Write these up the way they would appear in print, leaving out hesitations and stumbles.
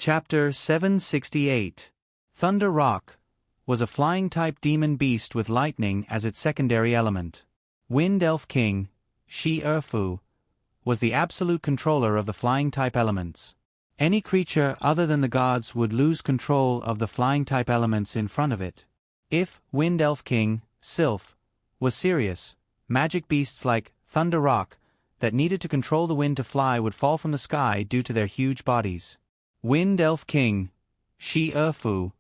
Chapter 768. Thunder Rock was a flying-type demon beast with lightning as its secondary element. Wind Elf King, Shi-Erfu, was the absolute controller of the flying-type elements. Any creature other than the gods would lose control of the flying-type elements in front of it. If Wind Elf King, Sylph, was serious, magic beasts like Thunder Rock that needed to control the wind to fly would fall from the sky due to their huge bodies. Wind Elf King, Shi-Erfu,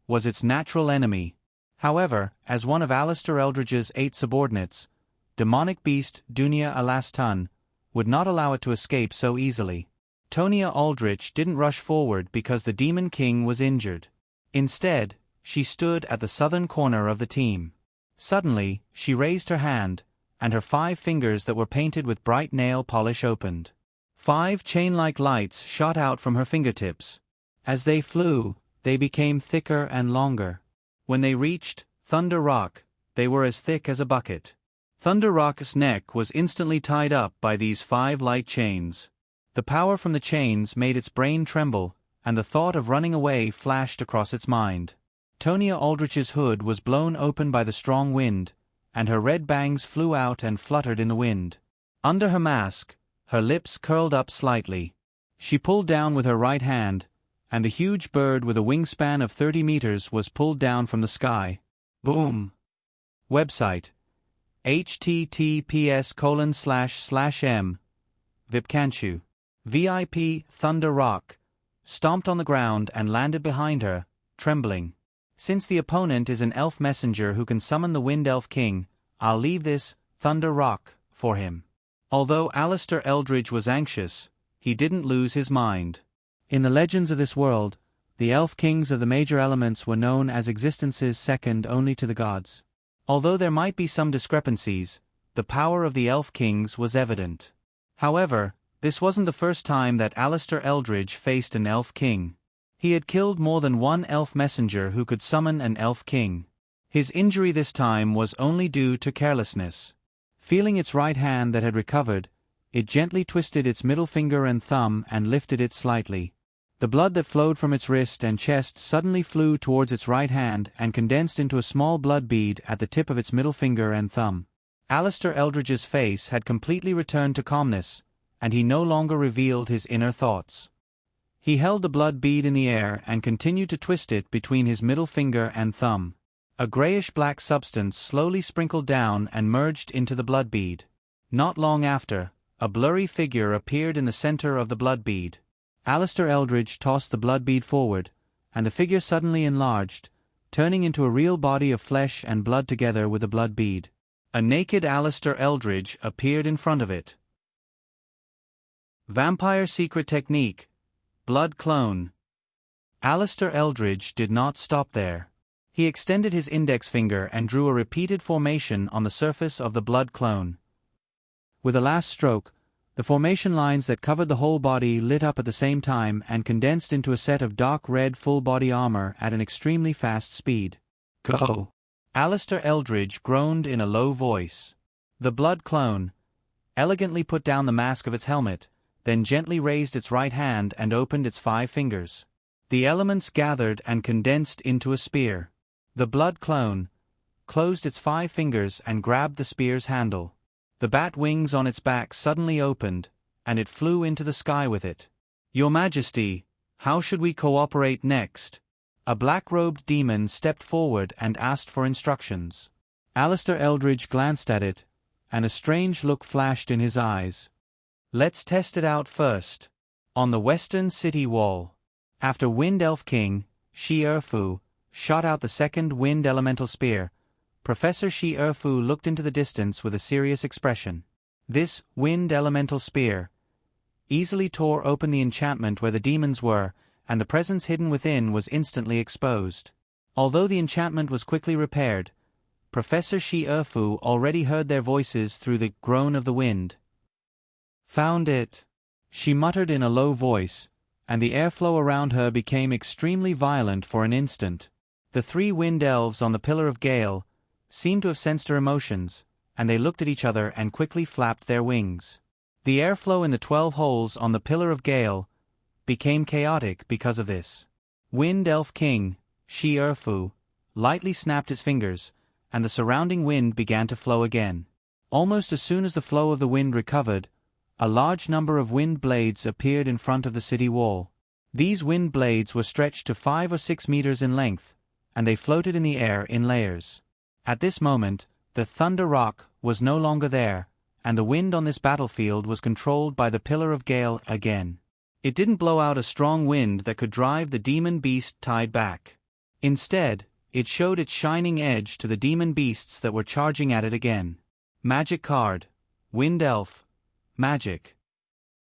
was its natural enemy. However, as one of Alistair Eldridge's 8 subordinates, demonic beast Dunia Alastun would not allow it to escape so easily. Tonia Aldrich didn't rush forward because the Demon King was injured. Instead, she stood at the southern corner of the team. Suddenly, she raised her hand, and her 5 fingers that were painted with bright nail polish opened. 5 chain-like lights shot out from her fingertips. As they flew, they became thicker and longer. When they reached Thunder Rock, they were as thick as a bucket. Thunder Rock's neck was instantly tied up by these 5 light chains. The power from the chains made its brain tremble, and the thought of running away flashed across its mind. Tonia Aldrich's hood was blown open by the strong wind, and her red bangs flew out and fluttered in the wind. Under her mask, her lips curled up slightly. She pulled down with her right hand, and the huge bird with a wingspan of 30 meters was pulled down from the sky. Boom! Website https://m Vipkanchu. VIP Thunder Rock stomped on the ground and landed behind her, trembling. Since the opponent is an elf messenger who can summon the Wind Elf King, I'll leave this Thunder Rock for him. Although Alistair Eldridge was anxious, he didn't lose his mind. In the legends of this world, the elf kings of the major elements were known as existences second only to the gods. Although there might be some discrepancies, the power of the elf kings was evident. However, this wasn't the first time that Alistair Eldridge faced an elf king. He had killed more than one elf messenger who could summon an elf king. His injury this time was only due to carelessness. Feeling its right hand that had recovered, it gently twisted its middle finger and thumb and lifted it slightly. The blood that flowed from its wrist and chest suddenly flew towards its right hand and condensed into a small blood bead at the tip of its middle finger and thumb. Alistair Eldridge's face had completely returned to calmness, and he no longer revealed his inner thoughts. He held the blood bead in the air and continued to twist it between his middle finger and thumb. A grayish-black substance slowly sprinkled down and merged into the blood bead. Not long after, a blurry figure appeared in the center of the blood bead. Alistair Eldridge tossed the blood bead forward, and the figure suddenly enlarged, turning into a real body of flesh and blood together with the blood bead. A naked Alistair Eldridge appeared in front of it. Vampire Secret Technique: Blood Clone. Alistair Eldridge did not stop there. He extended his index finger and drew a repeated formation on the surface of the blood clone. With a last stroke, the formation lines that covered the whole body lit up at the same time and condensed into a set of dark red full-body armor at an extremely fast speed. Go! Alistair Eldridge groaned in a low voice. The blood clone elegantly put down the mask of its helmet, then gently raised its right hand and opened its 5 fingers. The elements gathered and condensed into a spear. The blood clone closed its 5 fingers and grabbed the spear's handle. The bat wings on its back suddenly opened, and it flew into the sky with it. Your Majesty, how should we cooperate next? A black-robed demon stepped forward and asked for instructions. Alistair Eldridge glanced at it, and a strange look flashed in his eyes. Let's test it out first. On the western city wall. After Wind Elf King, Shi-Erfu, shot out the second wind elemental spear, Professor Shi-Erfu looked into the distance with a serious expression. This wind elemental spear easily tore open the enchantment where the demons were, and the presence hidden within was instantly exposed. Although the enchantment was quickly repaired, Professor Shi-Erfu already heard their voices through the groan of the wind. Found it, she muttered in a low voice, and the airflow around her became extremely violent for an instant. The 3 wind elves on the Pillar of Gale seemed to have sensed her emotions, and they looked at each other and quickly flapped their wings. The airflow in the 12 holes on the Pillar of Gale became chaotic because of this. Wind Elf King, Shi-Erfu, lightly snapped his fingers, and the surrounding wind began to flow again. Almost as soon as the flow of the wind recovered, a large number of wind blades appeared in front of the city wall. These wind blades were stretched to 5 or 6 meters in length, and they floated in the air in layers. At this moment, the Thunder Rock was no longer there, and the wind on this battlefield was controlled by the Pillar of Gale again. It didn't blow out a strong wind that could drive the demon beast tide back. Instead, it showed its shining edge to the demon beasts that were charging at it again. Magic card. Wind Elf. Magic.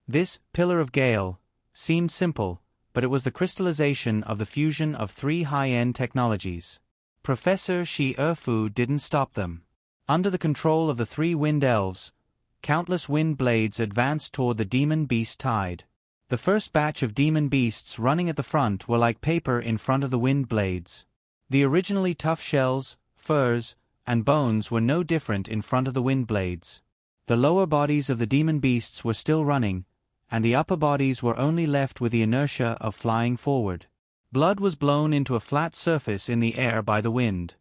This Pillar of Gale seemed simple, but it was the crystallization of the fusion of 3 high-end technologies. Professor Shi-Erfu didn't stop them. Under the control of the 3 wind elves, countless wind blades advanced toward the demon beast tide. The first batch of demon beasts running at the front were like paper in front of the wind blades. The originally tough shells, furs, and bones were no different in front of the wind blades. The lower bodies of the demon beasts were still running, and the upper bodies were only left with the inertia of flying forward. Blood was blown into a flat surface in the air by the wind.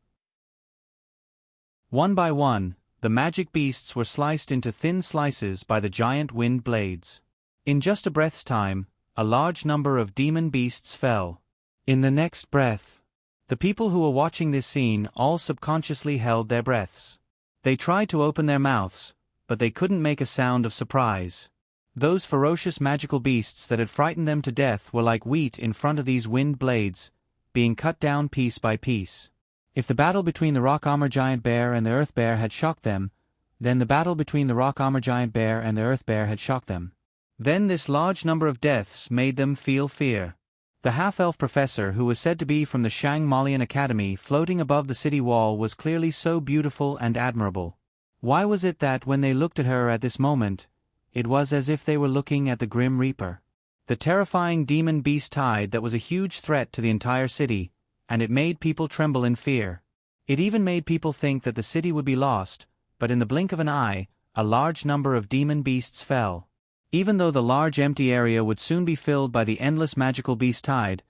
One by one, the magic beasts were sliced into thin slices by the giant wind blades. In just a breath's time, a large number of demon beasts fell. In the next breath, the people who were watching this scene all subconsciously held their breaths. They tried to open their mouths, but they couldn't make a sound of surprise. Those ferocious magical beasts that had frightened them to death were like wheat in front of these wind blades, being cut down piece by piece. If the battle between the Rock Armor Giant Bear and the Earth Bear had shocked them, then the battle between the Rock Armor Giant Bear and the Earth Bear had shocked them. Then this large number of deaths made them feel fear. The half-elf professor who was said to be from the Shang-Malian Academy floating above the city wall was clearly so beautiful and admirable. Why was it that when they looked at her at this moment, it was as if they were looking at the Grim Reaper? The terrifying demon beast tide that was a huge threat to the entire city, and it made people tremble in fear. It even made people think that the city would be lost, but in the blink of an eye, a large number of demon beasts fell. Even though the large empty area would soon be filled by the endless magical beast tide,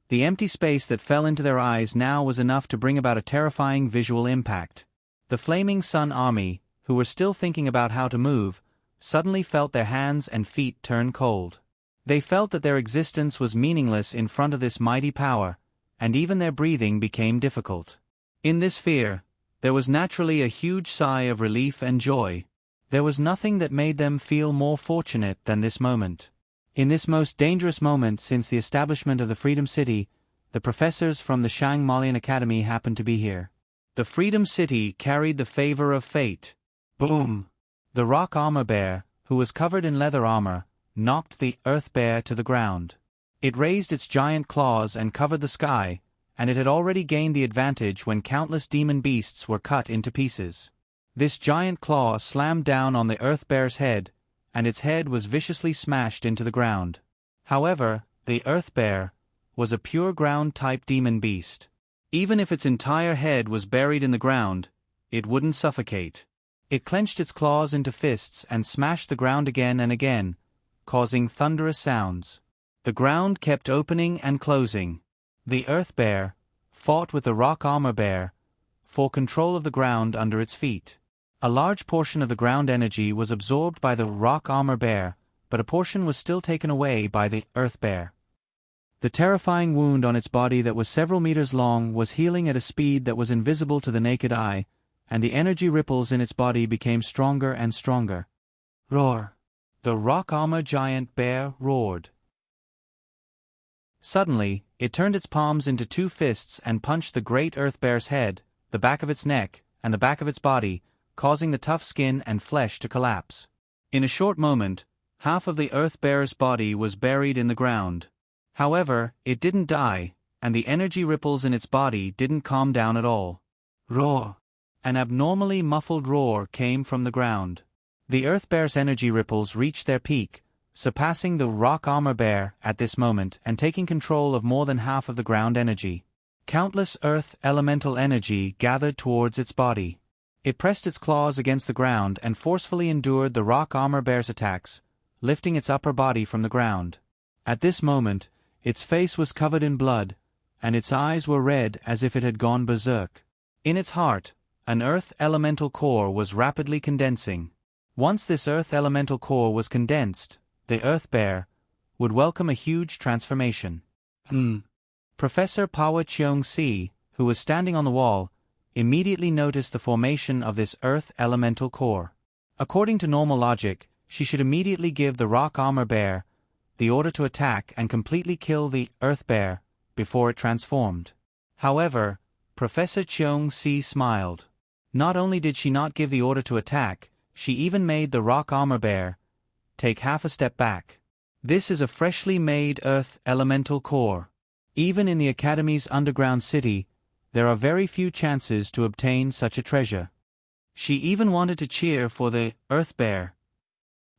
the empty space that fell into their eyes now was enough to bring about a terrifying visual impact. The Flaming Sun Army, who were still thinking about how to move, suddenly felt their hands and feet turn cold. They felt that their existence was meaningless in front of this mighty power, and even their breathing became difficult. In this fear, there was naturally a huge sigh of relief and joy. There was nothing that made them feel more fortunate than this moment. In this most dangerous moment since the establishment of the Freedom City, the professors from the Shang-Malian Academy happened to be here. The Freedom City carried the favor of fate. Boom! The Rock Armor Bear, who was covered in leather armor, knocked the Earth Bear to the ground. It raised its giant claws and covered the sky, and it had already gained the advantage when countless demon beasts were cut into pieces. This giant claw slammed down on the Earth Bear's head, and its head was viciously smashed into the ground. However, the Earth Bear was a pure ground-type demon beast. Even if its entire head was buried in the ground, it wouldn't suffocate. It clenched its claws into fists and smashed the ground again and again, causing thunderous sounds. The ground kept opening and closing. The Earth Bear fought with the Rock Armor Bear for control of the ground under its feet. A large portion of the ground energy was absorbed by the Rock Armor Bear, but a portion was still taken away by the Earth Bear. The terrifying wound on its body that was several meters long was healing at a speed that was invisible to the naked eye, and the energy ripples in its body became stronger and stronger. Roar! The Rock Armor Giant Bear roared. Suddenly, it turned its palms into 2 fists and punched the great Earth Bear's head, the back of its neck, and the back of its body, causing the tough skin and flesh to collapse. In a short moment, half of the Earth Bear's body was buried in the ground. However, it didn't die, and the energy ripples in its body didn't calm down at all. Roar! An abnormally muffled roar came from the ground. The Earth Bear's energy ripples reached their peak, surpassing the Rock Armor Bear at this moment and taking control of more than half of the ground energy. Countless Earth elemental energy gathered towards its body. It pressed its claws against the ground and forcefully endured the Rock Armor Bear's attacks, lifting its upper body from the ground. At this moment, its face was covered in blood, and its eyes were red as if it had gone berserk. In its heart, an earth elemental core was rapidly condensing. Once this earth elemental core was condensed, the Earth Bear would welcome a huge transformation. Professor Pawa Cheong-si, who was standing on the wall, immediately noticed the formation of this earth elemental core. According to normal logic, she should immediately give the rock armor bear the order to attack and completely kill the Earth Bear before it transformed. However, Professor Cheong-si smiled. Not only did she not give the order to attack, she even made the rock armor bear take half a step back. This is a freshly made earth elemental core. Even in the Academy's underground city, there are very few chances to obtain such a treasure. She even wanted to cheer for the Earth Bear.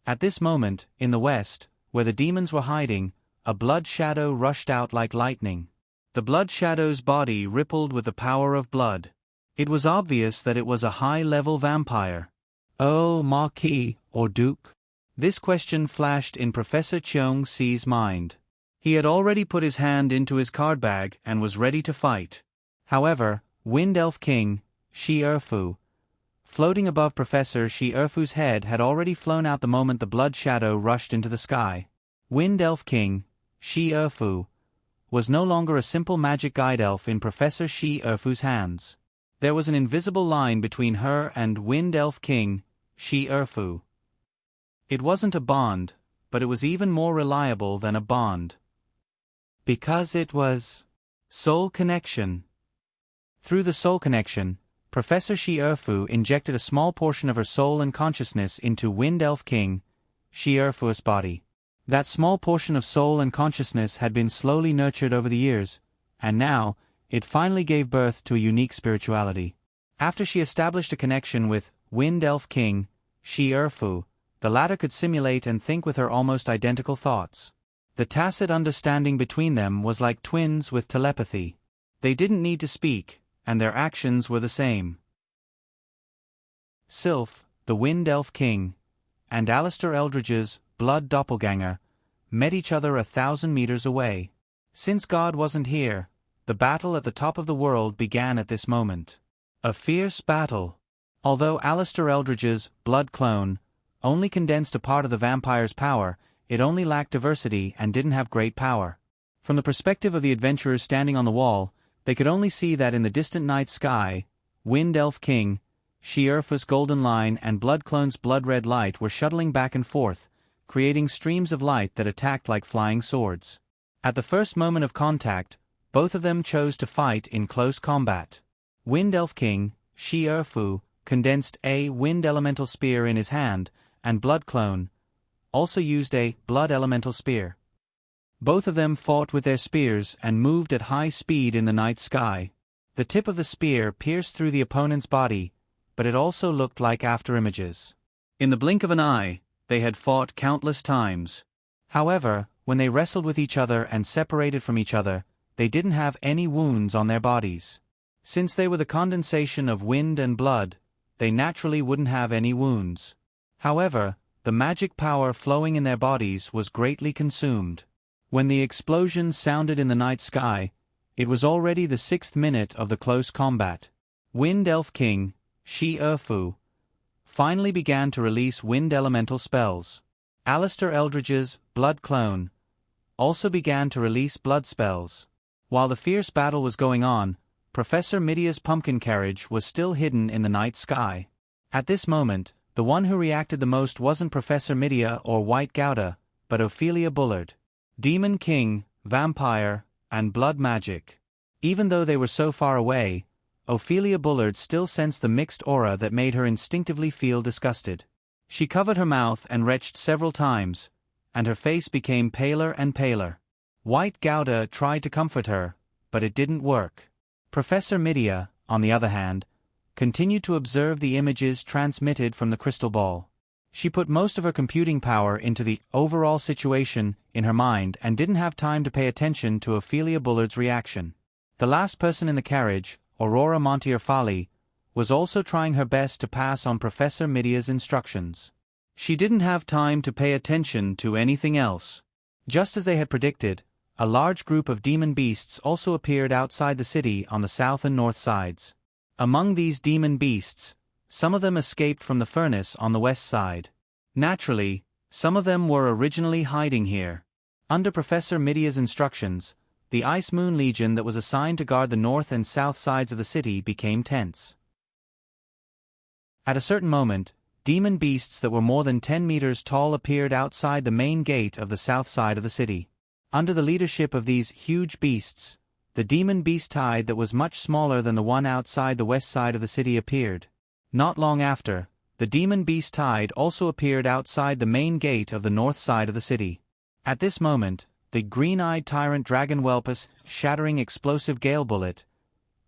At this moment, in the west, where the demons were hiding, a blood shadow rushed out like lightning. The blood shadow's body rippled with the power of blood. It was obvious that it was a high-level vampire. "Oh, Marquis, or Duke?" This question flashed in Professor Cheong-si's mind. He had already put his hand into his card bag and was ready to fight. However, Wind Elf King, Shi-Erfu, floating above Professor Shi-Erfu's head, had already flown out the moment the blood shadow rushed into the sky. Wind Elf King, Shi-Erfu, was no longer a simple magic guide elf in Professor Shi-Erfu's hands. There was an invisible line between her and Wind Elf King, Shi-Erfu. It wasn't a bond, but it was even more reliable than a bond. Because it was soul connection. Through the soul connection, Professor Shi-Erfu injected a small portion of her soul and consciousness into Wind Elf King, Shi-Erfu's body. That small portion of soul and consciousness had been slowly nurtured over the years, and now, it finally gave birth to a unique spirituality. After she established a connection with Wind Elf King, Shi-Erfu, the latter could simulate and think with her almost identical thoughts. The tacit understanding between them was like twins with telepathy. They didn't need to speak, and their actions were the same. Sylph, the Wind Elf King, and Alistair Eldridge's blood doppelganger met each other 1,000 meters away. Since God wasn't here, the battle at the top of the world began at this moment. A fierce battle. Although Alistair Eldridge's blood clone only condensed a part of the vampire's power, it only lacked diversity and didn't have great power. From the perspective of the adventurers standing on the wall, they could only see that in the distant night sky, Wind Elf King, Shi-Erfu's golden line and blood clone's blood-red light were shuttling back and forth, creating streams of light that attacked like flying swords. At the first moment of contact, both of them chose to fight in close combat. Wind Elf King, Shi-Erfu, condensed a wind elemental spear in his hand, and blood clone also used a blood elemental spear. Both of them fought with their spears and moved at high speed in the night sky. The tip of the spear pierced through the opponent's body, but it also looked like afterimages. In the blink of an eye, they had fought countless times. However, when they wrestled with each other and separated from each other, they didn't have any wounds on their bodies. Since they were the condensation of wind and blood, they naturally wouldn't have any wounds. However, the magic power flowing in their bodies was greatly consumed. When the explosion sounded in the night sky, it was already the 6th minute of the close combat. Wind Elf King, Shi-Erfu, finally began to release wind elemental spells. Alistair Eldridge's blood clone also began to release blood spells. While the fierce battle was going on, Professor Midia's pumpkin carriage was still hidden in the night sky. At this moment, the one who reacted the most wasn't Professor Midia or White Gouda, but Ophelia Bullard. Demon King, Vampire, and Blood Magic. Even though they were so far away, Ophelia Bullard still sensed the mixed aura that made her instinctively feel disgusted. She covered her mouth and retched several times, and her face became paler and paler. White Gouda tried to comfort her, but it didn't work. Professor Midia, on the other hand, continued to observe the images transmitted from the crystal ball. She put most of her computing power into the overall situation in her mind and didn't have time to pay attention to Ophelia Bullard's reaction. The last person in the carriage, Aurora Montearfali, was also trying her best to pass on Professor Midia's instructions. She didn't have time to pay attention to anything else. Just as they had predicted, a large group of demon beasts also appeared outside the city on the south and north sides. Among these demon beasts, some of them escaped from the furnace on the west side. Naturally, some of them were originally hiding here. Under Professor Midia's instructions, the Ice Moon Legion that was assigned to guard the north and south sides of the city became tense. At a certain moment, demon beasts that were more than 10 meters tall appeared outside the main gate of the south side of the city. Under the leadership of these huge beasts, the demon beast tide that was much smaller than the one outside the west side of the city appeared. Not long after, the demon beast tide also appeared outside the main gate of the north side of the city. At this moment, the green-eyed tyrant dragon Whelpus, shattering explosive gale bullet,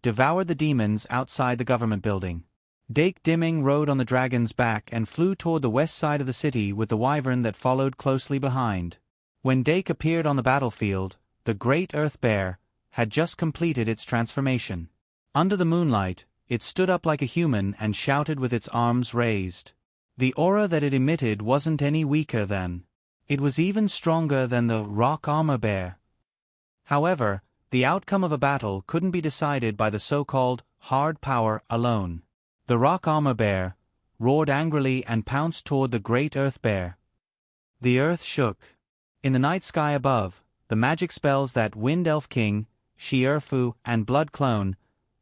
devoured the demons outside the government building. Dake Dimming rode on the dragon's back and flew toward the west side of the city with the wyvern that followed closely behind. When Dake appeared on the battlefield, the great earth bear had just completed its transformation. Under the moonlight, it stood up like a human and shouted with its arms raised. The aura that it emitted wasn't any weaker than. It was even stronger than the rock armor bear. However, the outcome of a battle couldn't be decided by the so-called hard power alone. The rock armor bear roared angrily and pounced toward the great earth bear. The earth shook. In the night sky above, the magic spells that Wind Elf King, Shi-Erfu, and Blood Clone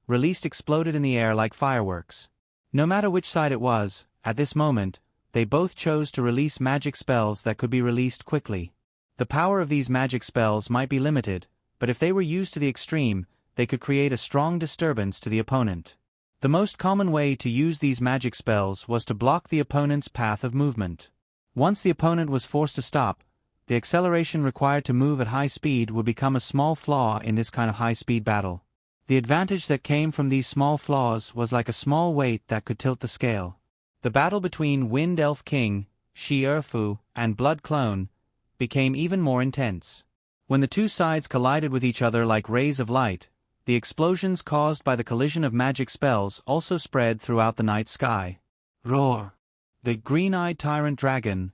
released exploded in the air like fireworks. No matter which side it was, at this moment, they both chose to release magic spells that could be released quickly. The power of these magic spells might be limited, but if they were used to the extreme, they could create a strong disturbance to the opponent. The most common way to use these magic spells was to block the opponent's path of movement. Once the opponent was forced to stop, the acceleration required to move at high speed would become a small flaw in this kind of high-speed battle. The advantage that came from these small flaws was like a small weight that could tilt the scale. The battle between Wind Elf King, Shi-Erfu, and Blood Clone became even more intense. When the two sides collided with each other like rays of light, the explosions caused by the collision of magic spells also spread throughout the night sky. Roar! The green-eyed tyrant dragon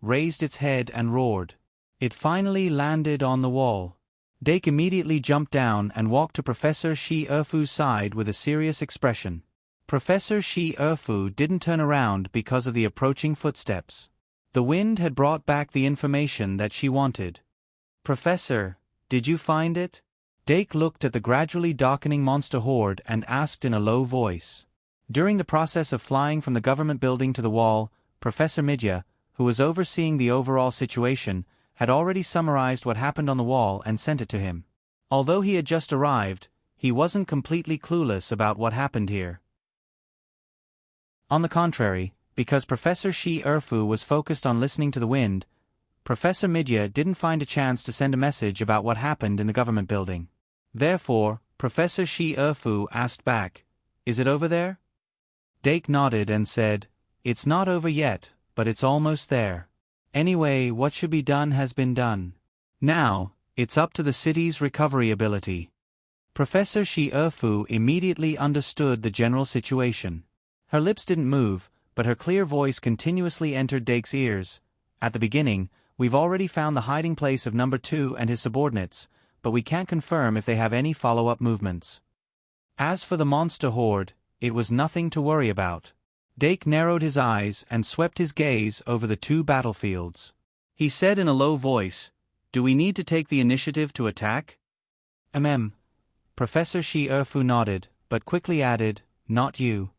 raised its head and roared. It finally landed on the wall. Dake immediately jumped down and walked to Professor Shi-Erfu's side with a serious expression. Professor Shi-Erfu didn't turn around because of the approaching footsteps. The wind had brought back the information that she wanted. "Professor, did you find it?" Dake looked at the gradually darkening monster horde and asked in a low voice. During the process of flying from the government building to the wall, Professor Midia, who was overseeing the overall situation, had already summarized what happened on the wall and sent it to him. Although he had just arrived, he wasn't completely clueless about what happened here. On the contrary, because Professor Shi-Erfu was focused on listening to the wind, Professor Midia didn't find a chance to send a message about what happened in the government building. Therefore, Professor Shi-Erfu asked back, "Is it over there?" Dake nodded and said, "It's not over yet, but it's almost there. Anyway, what should be done has been done. Now, it's up to the city's recovery ability." Professor Shi-Erfu immediately understood the general situation. Her lips didn't move, but her clear voice continuously entered Dake's ears. "At the beginning, we've already found the hiding place of number 2 and his subordinates, but we can't confirm if they have any follow-up movements. As for the monster horde, it was nothing to worry about." Dake narrowed his eyes and swept his gaze over the two battlefields. He said in a low voice, "Do we need to take the initiative to attack?" Professor Shi-Erfu nodded, but quickly added, "Not you."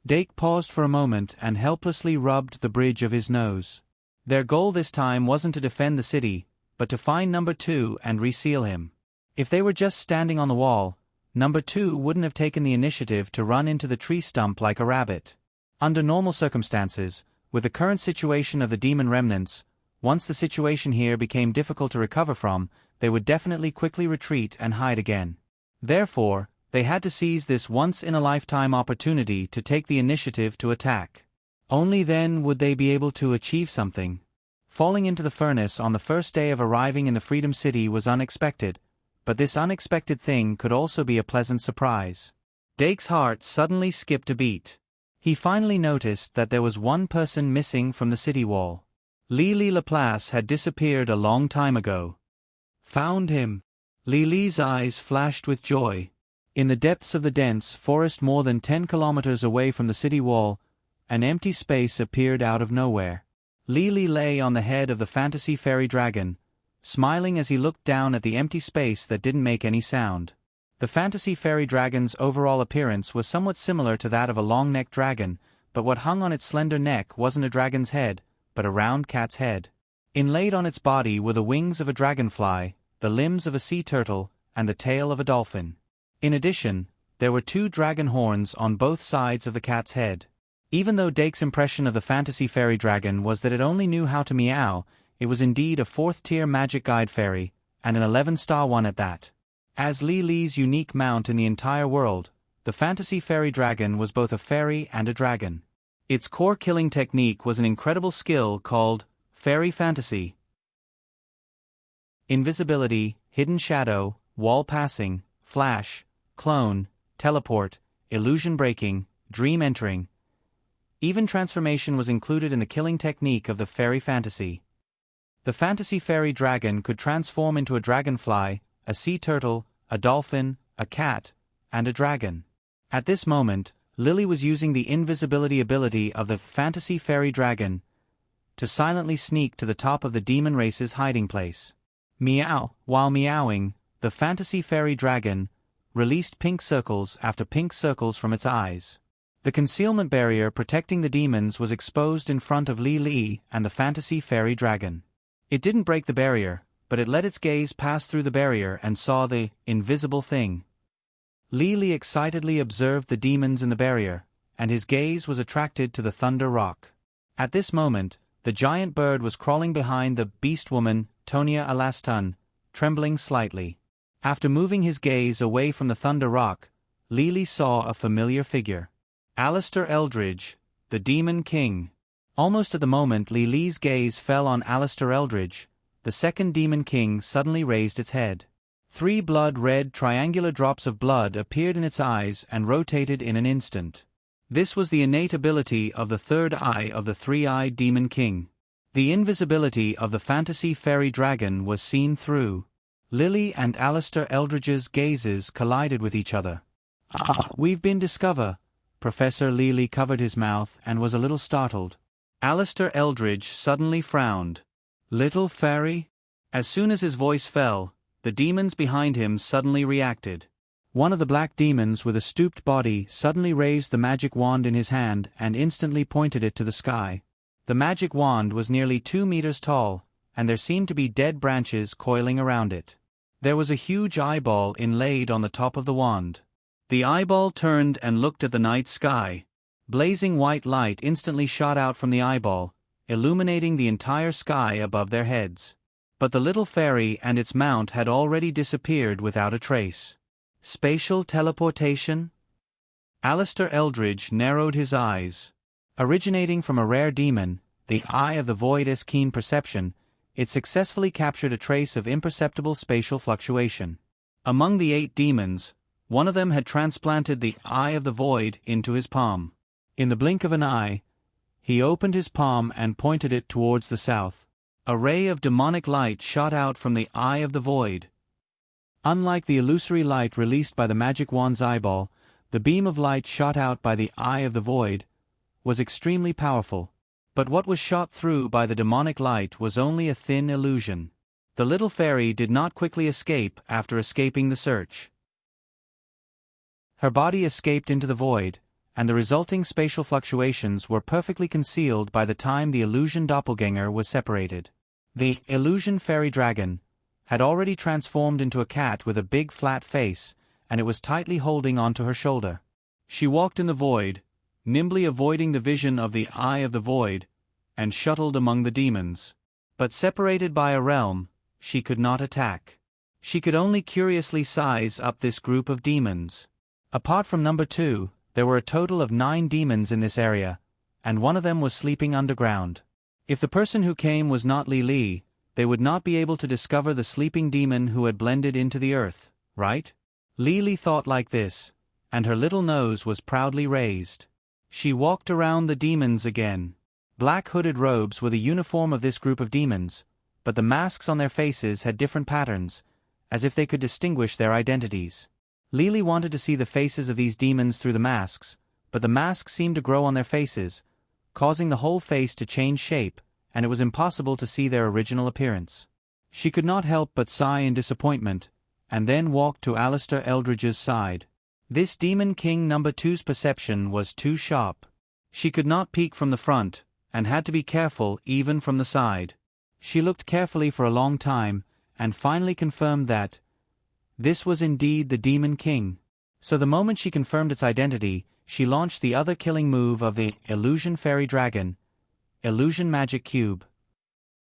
Dake paused for a moment and helplessly rubbed the bridge of his nose. Their goal this time wasn't to defend the city, but to find number 2 and reseal him. If they were just standing on the wall, number 2 wouldn't have taken the initiative to run into the tree stump like a rabbit. Under normal circumstances, with the current situation of the demon remnants, once the situation here became difficult to recover from, they would definitely quickly retreat and hide again. Therefore, they had to seize this once-in-a-lifetime opportunity to take the initiative to attack. Only then would they be able to achieve something. Falling into the furnace on the first day of arriving in the Freedom City was unexpected, but this unexpected thing could also be a pleasant surprise. Dake's heart suddenly skipped a beat. He finally noticed that there was one person missing from the city wall. Li Laplace had disappeared a long time ago. Found him. Li's eyes flashed with joy. In the depths of the dense forest more than 10 kilometers away from the city wall, an empty space appeared out of nowhere. Li lay on the head of the fantasy fairy dragon, smiling as he looked down at the empty space that didn't make any sound. The fantasy fairy dragon's overall appearance was somewhat similar to that of a long-necked dragon, but what hung on its slender neck wasn't a dragon's head, but a round cat's head. Inlaid on its body were the wings of a dragonfly, the limbs of a sea turtle, and the tail of a dolphin. In addition, there were 2 dragon horns on both sides of the cat's head. Even though Dake's impression of the fantasy fairy dragon was that it only knew how to meow, it was indeed a 4th-tier magic guide fairy, and an 11-star one at that. As Li's unique mount in the entire world, the fantasy fairy dragon was both a fairy and a dragon. Its core killing technique was an incredible skill called fairy fantasy. Invisibility, hidden shadow, wall passing, flash, clone, teleport, illusion breaking, dream entering. Even transformation was included in the killing technique of the fairy fantasy. The fantasy fairy dragon could transform into a dragonfly, a sea turtle, a dolphin, a cat, and a dragon. At this moment, Lily was using the invisibility ability of the fantasy fairy dragon to silently sneak to the top of the demon race's hiding place. Meow. While meowing, the fantasy fairy dragon released pink circles after pink circles from its eyes. The concealment barrier protecting the demons was exposed in front of Li and the fantasy fairy dragon. It didn't break the barrier, but it let its gaze pass through the barrier and saw the invisible thing. Li excitedly observed the demons in the barrier, and his gaze was attracted to the Thunder Rock. At this moment, the giant bird was crawling behind the beast woman, Tonia Alastan, trembling slightly. After moving his gaze away from the Thunder Rock, Li saw a familiar figure. Alistair Eldridge, the Demon King. Almost at the moment Li's gaze fell on Alistair Eldridge, the second Demon King suddenly raised its head. 3 blood-red triangular drops of blood appeared in its eyes and rotated in an instant. This was the innate ability of the third eye of the 3-eyed Demon King. The invisibility of the fantasy fairy dragon was seen through. Lily and Alistair Eldridge's gazes collided with each other. We've been discovered. Professor Lely covered his mouth and was a little startled. Alistair Eldridge suddenly frowned. Little fairy? As soon as his voice fell, the demons behind him suddenly reacted. One of the black demons with a stooped body suddenly raised the magic wand in his hand and instantly pointed it to the sky. The magic wand was nearly 2 meters tall, and there seemed to be dead branches coiling around it. There was a huge eyeball inlaid on the top of the wand. The eyeball turned and looked at the night sky. Blazing white light instantly shot out from the eyeball, illuminating the entire sky above their heads. But the little fairy and its mount had already disappeared without a trace. Spatial teleportation? Alistair Eldridge narrowed his eyes. Originating from a rare demon, the Eye of the Void's keen perception, it successfully captured a trace of imperceptible spatial fluctuation. Among the 8 demons, one of them had transplanted the Eye of the Void into his palm. In the blink of an eye, he opened his palm and pointed it towards the south. A ray of demonic light shot out from the Eye of the Void. Unlike the illusory light released by the magic wand's eyeball, the beam of light shot out by the Eye of the Void was extremely powerful. But what was shot through by the demonic light was only a thin illusion. The little fairy did not quickly escape after escaping the search. Her body escaped into the void, and the resulting spatial fluctuations were perfectly concealed by the time the illusion doppelganger was separated. The illusion fairy dragon had already transformed into a cat with a big flat face, and it was tightly holding onto her shoulder. She walked in the void, nimbly avoiding the vision of the Eye of the Void, and shuttled among the demons. But separated by a realm, she could not attack. She could only curiously size up this group of demons. Apart from number 2, there were a total of 9 demons in this area, and one of them was sleeping underground. If the person who came was not Li, they would not be able to discover the sleeping demon who had blended into the earth, right? Li thought like this, and her little nose was proudly raised. She walked around the demons again. Black hooded robes were the uniform of this group of demons, but the masks on their faces had different patterns, as if they could distinguish their identities. Lily wanted to see the faces of these demons through the masks, but the masks seemed to grow on their faces, causing the whole face to change shape, and it was impossible to see their original appearance. She could not help but sigh in disappointment, and then walked to Alistair Eldridge's side. This Demon King No. 2's perception was too sharp. She could not peek from the front, and had to be careful even from the side. She looked carefully for a long time, and finally confirmed that this was indeed the Demon King. So the moment she confirmed its identity, she launched the other killing move of the Illusion Fairy Dragon, Illusion Magic Cube.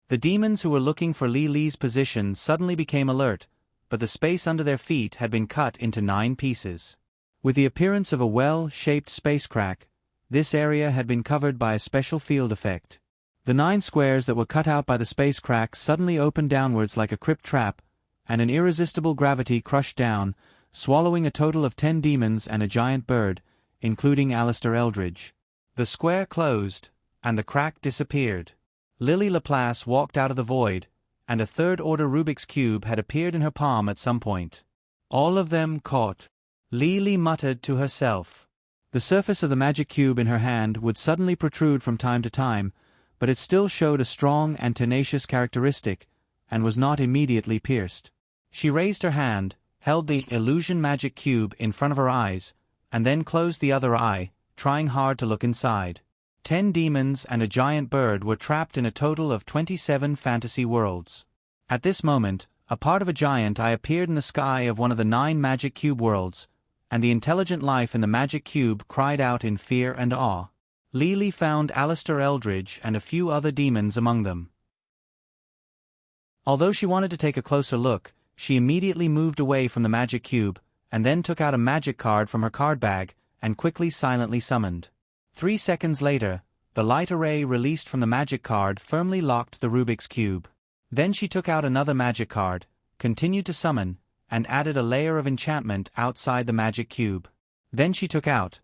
The demons who were looking for Lily's position suddenly became alert, but the space under their feet had been cut into 9 pieces. With the appearance of a well-shaped space crack, this area had been covered by a special field effect. The 9 squares that were cut out by the space crack suddenly opened downwards like a crypt trap, and an irresistible gravity crushed down, swallowing a total of 10 demons and a giant bird, including Alistair Eldridge. The square closed, and the crack disappeared. Lily Laplace walked out of the void, and a third-order Rubik's Cube had appeared in her palm at some point. All of them caught. Lily muttered to herself. The surface of the magic cube in her hand would suddenly protrude from time to time, but it still showed a strong and tenacious characteristic, and was not immediately pierced. She raised her hand, held the illusion magic cube in front of her eyes, and then closed the other eye, trying hard to look inside. 10 demons and a giant bird were trapped in a total of 27 fantasy worlds. At this moment, a part of a giant eye appeared in the sky of one of the 9 magic cube worlds, and the intelligent life in the magic cube cried out in fear and awe. Lily found Alistair Eldridge and a few other demons among them. Although she wanted to take a closer look, she immediately moved away from the magic cube, and then took out a magic card from her card bag, and quickly silently summoned. 3 seconds later, the light array released from the magic card firmly locked the Rubik's Cube. Then she took out another magic card, continued to summon, and added a layer of enchantment outside the magic cube. Then she took out,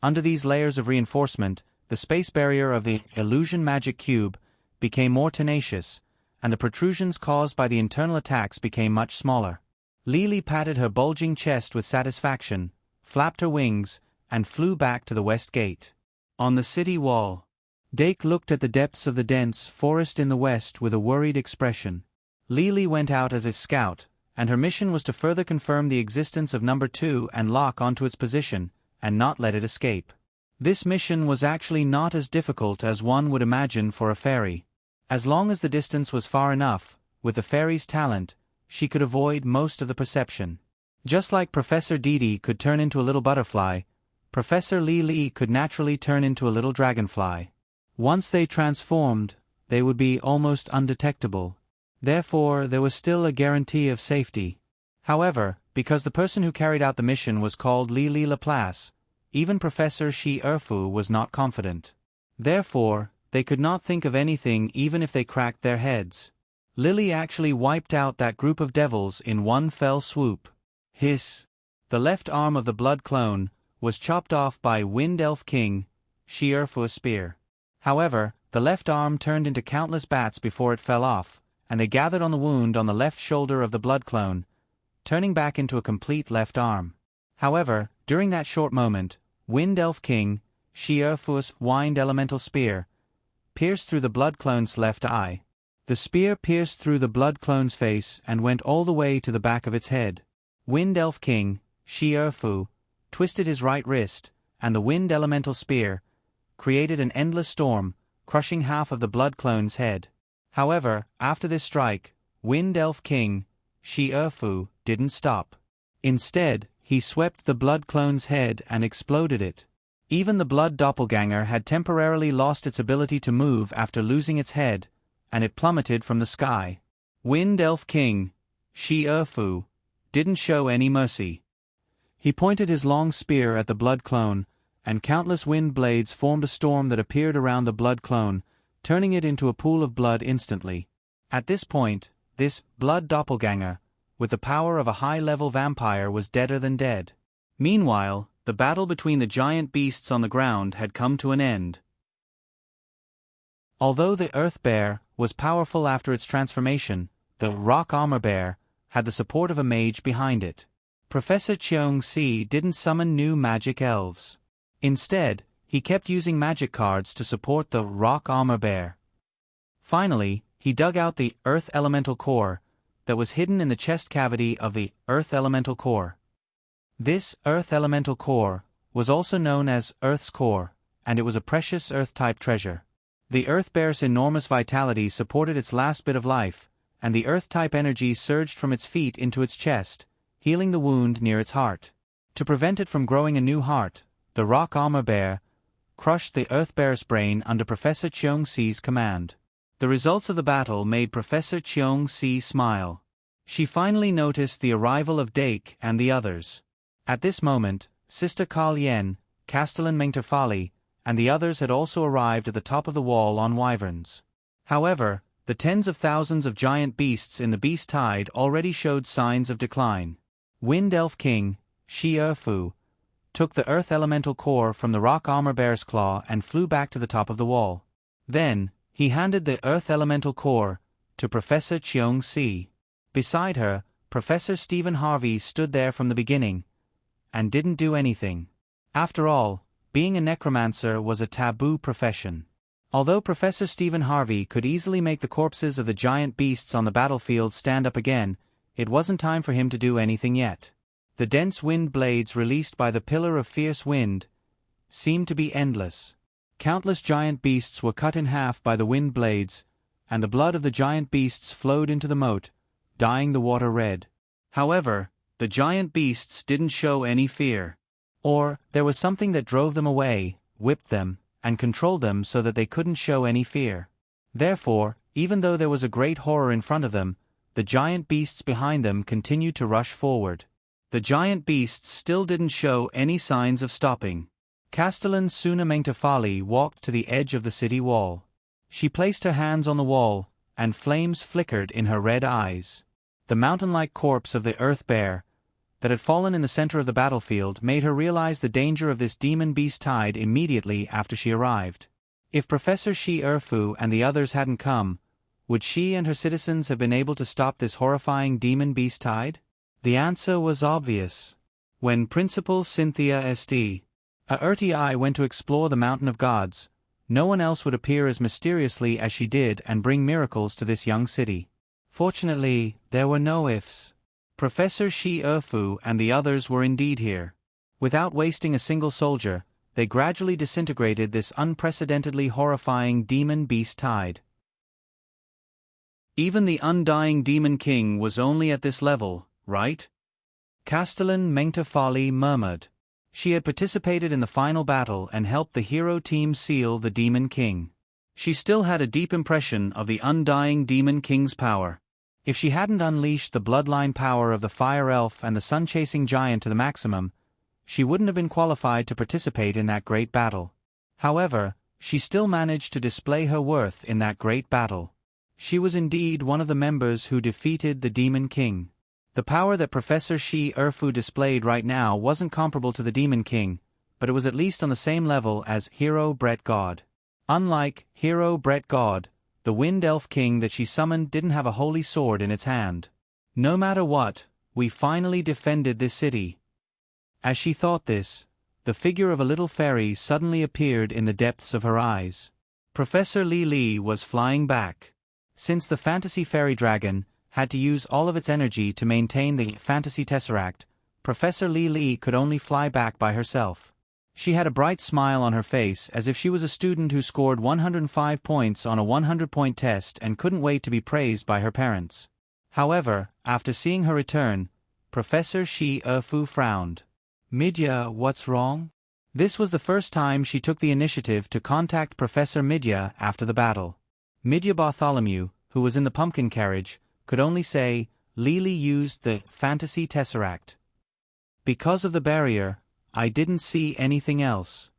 under these layers of reinforcement, the space barrier of the illusion magic cube became more tenacious, and the protrusions caused by the internal attacks became much smaller. Lily patted her bulging chest with satisfaction, flapped her wings, and flew back to the west gate. On the city wall, Dake looked at the depths of the dense forest in the west with a worried expression. Lily went out as a scout, and her mission was to further confirm the existence of No. 2 and lock onto its position, and not let it escape. This mission was actually not as difficult as one would imagine for a fairy. As long as the distance was far enough, with the fairy's talent, she could avoid most of the perception. Just like Professor Didi could turn into a little butterfly, Professor Lily could naturally turn into a little dragonfly. Once they transformed, they would be almost undetectable. Therefore, there was still a guarantee of safety. However, because the person who carried out the mission was called Lily Laplace, even Professor Shi Erfu was not confident. Therefore, they could not think of anything even if they cracked their heads. Lily actually wiped out that group of devils in one fell swoop. Hiss! The left arm of the blood clone was chopped off by Wind Elf King Shi Erfu's spear. However, the left arm turned into countless bats before it fell off, and they gathered on the wound on the left shoulder of the blood clone, turning back into a complete left arm. However, during that short moment, Wind Elf King Shi Erfu's wind elemental spear pierced through the blood clone's left eye. The spear pierced through the blood clone's face and went all the way to the back of its head. Wind Elf King Shi Erfu twisted his right wrist, and the wind elemental spear created an endless storm, crushing half of the blood clone's head. However, after this strike, Wind Elf King Shi Erfu didn't stop. Instead, he swept the blood clone's head and exploded it. Even the blood doppelganger had temporarily lost its ability to move after losing its head, and it plummeted from the sky. Wind Elf King Shi Erfu didn't show any mercy. He pointed his long spear at the blood clone, and countless wind blades formed a storm that appeared around the blood clone, turning it into a pool of blood instantly. At this point, this blood doppelganger, with the power of a high-level vampire, was deader than dead. Meanwhile, the battle between the giant beasts on the ground had come to an end. Although the Earth Bear was powerful after its transformation, the Rock Armor Bear had the support of a mage behind it. Professor Cheong-si didn't summon new magic elves. Instead, he kept using magic cards to support the Rock Armor Bear. Finally, he dug out the Earth Elemental Core that was hidden in the chest cavity of the Earth Elemental Core. This Earth Elemental Core was also known as Earth's Core, and it was a precious Earth-type treasure. The Earth Bear's enormous vitality supported its last bit of life, and the Earth-type energy surged from its feet into its chest, healing the wound near its heart. To prevent it from growing a new heart, the Rock Armor Bear crushed the Earth Bear's brain under Professor Cheong-si's command. The results of the battle made Professor Cheong-si smile. She finally noticed the arrival of Dake and the others. At this moment, Sister Ka-lien, Castellan Mengtefali, and the others had also arrived at the top of the wall on wyverns. However, the tens of thousands of giant beasts in the beast tide already showed signs of decline. Wind Elf King, Shi-Er-fu, took the Earth Elemental Core from the Rock Armor Bear's claw and flew back to the top of the wall. Then, he handed the Earth Elemental Core to Professor Cheong-si. Beside her, Professor Stephen Harvey stood there from the beginning, and didn't do anything. After all, being a necromancer was a taboo profession. Although Professor Stephen Harvey could easily make the corpses of the giant beasts on the battlefield stand up again, it wasn't time for him to do anything yet. The dense wind blades released by the Pillar of Fierce Wind seemed to be endless. Countless giant beasts were cut in half by the wind blades, and the blood of the giant beasts flowed into the moat, dyeing the water red. However, the giant beasts didn't show any fear. Or, there was something that drove them away, whipped them, and controlled them so that they couldn't show any fear. Therefore, even though there was a great horror in front of them, the giant beasts behind them continued to rush forward. The giant beasts still didn't show any signs of stopping. Castellan Suna Mengtefali walked to the edge of the city wall. She placed her hands on the wall, and flames flickered in her red eyes. The mountain-like corpse of the Earth Bear that had fallen in the center of the battlefield made her realize the danger of this demon beast tide immediately after she arrived. If Professor Shi-Er-fu and the others hadn't come, would she and her citizens have been able to stop this horrifying demon beast tide? The answer was obvious. When Principal Cynthia St. Aerti went to explore the Mountain of Gods, no one else would appear as mysteriously as she did and bring miracles to this young city. Fortunately, there were no ifs. Professor Shi-Er-fu and the others were indeed here. Without wasting a single soldier, they gradually disintegrated this unprecedentedly horrifying demon beast tide. Even the undying Demon King was only at this level, right? Castellan Mengtefali murmured. She had participated in the final battle and helped the hero team seal the Demon King. She still had a deep impression of the undying Demon King's power. If she hadn't unleashed the bloodline power of the Fire Elf and the Sun-chasing Giant to the maximum, she wouldn't have been qualified to participate in that great battle. However, she still managed to display her worth in that great battle. She was indeed one of the members who defeated the Demon King. The power that Professor Shi-Er-fu displayed right now wasn't comparable to the Demon King, but it was at least on the same level as Hero Brett God. Unlike Hero Brett God, the Wind Elf King that she summoned didn't have a holy sword in its hand. No matter what, we finally defended this city. As she thought this, the figure of a little fairy suddenly appeared in the depths of her eyes. Professor Li was flying back. Since the Fantasy Fairy Dragon had to use all of its energy to maintain the Fantasy Tesseract, Professor Li could only fly back by herself. She had a bright smile on her face as if she was a student who scored 105 points on a 100-point test and couldn't wait to be praised by her parents. However, after seeing her return, Professor Shi-Er-fu frowned. Midya, what's wrong? This was the first time she took the initiative to contact Professor Midya after the battle. Midya Bartholomew, who was in the pumpkin carriage, could only say, Lily used the Fantasy Tesseract. Because of the barrier, I didn't see anything else.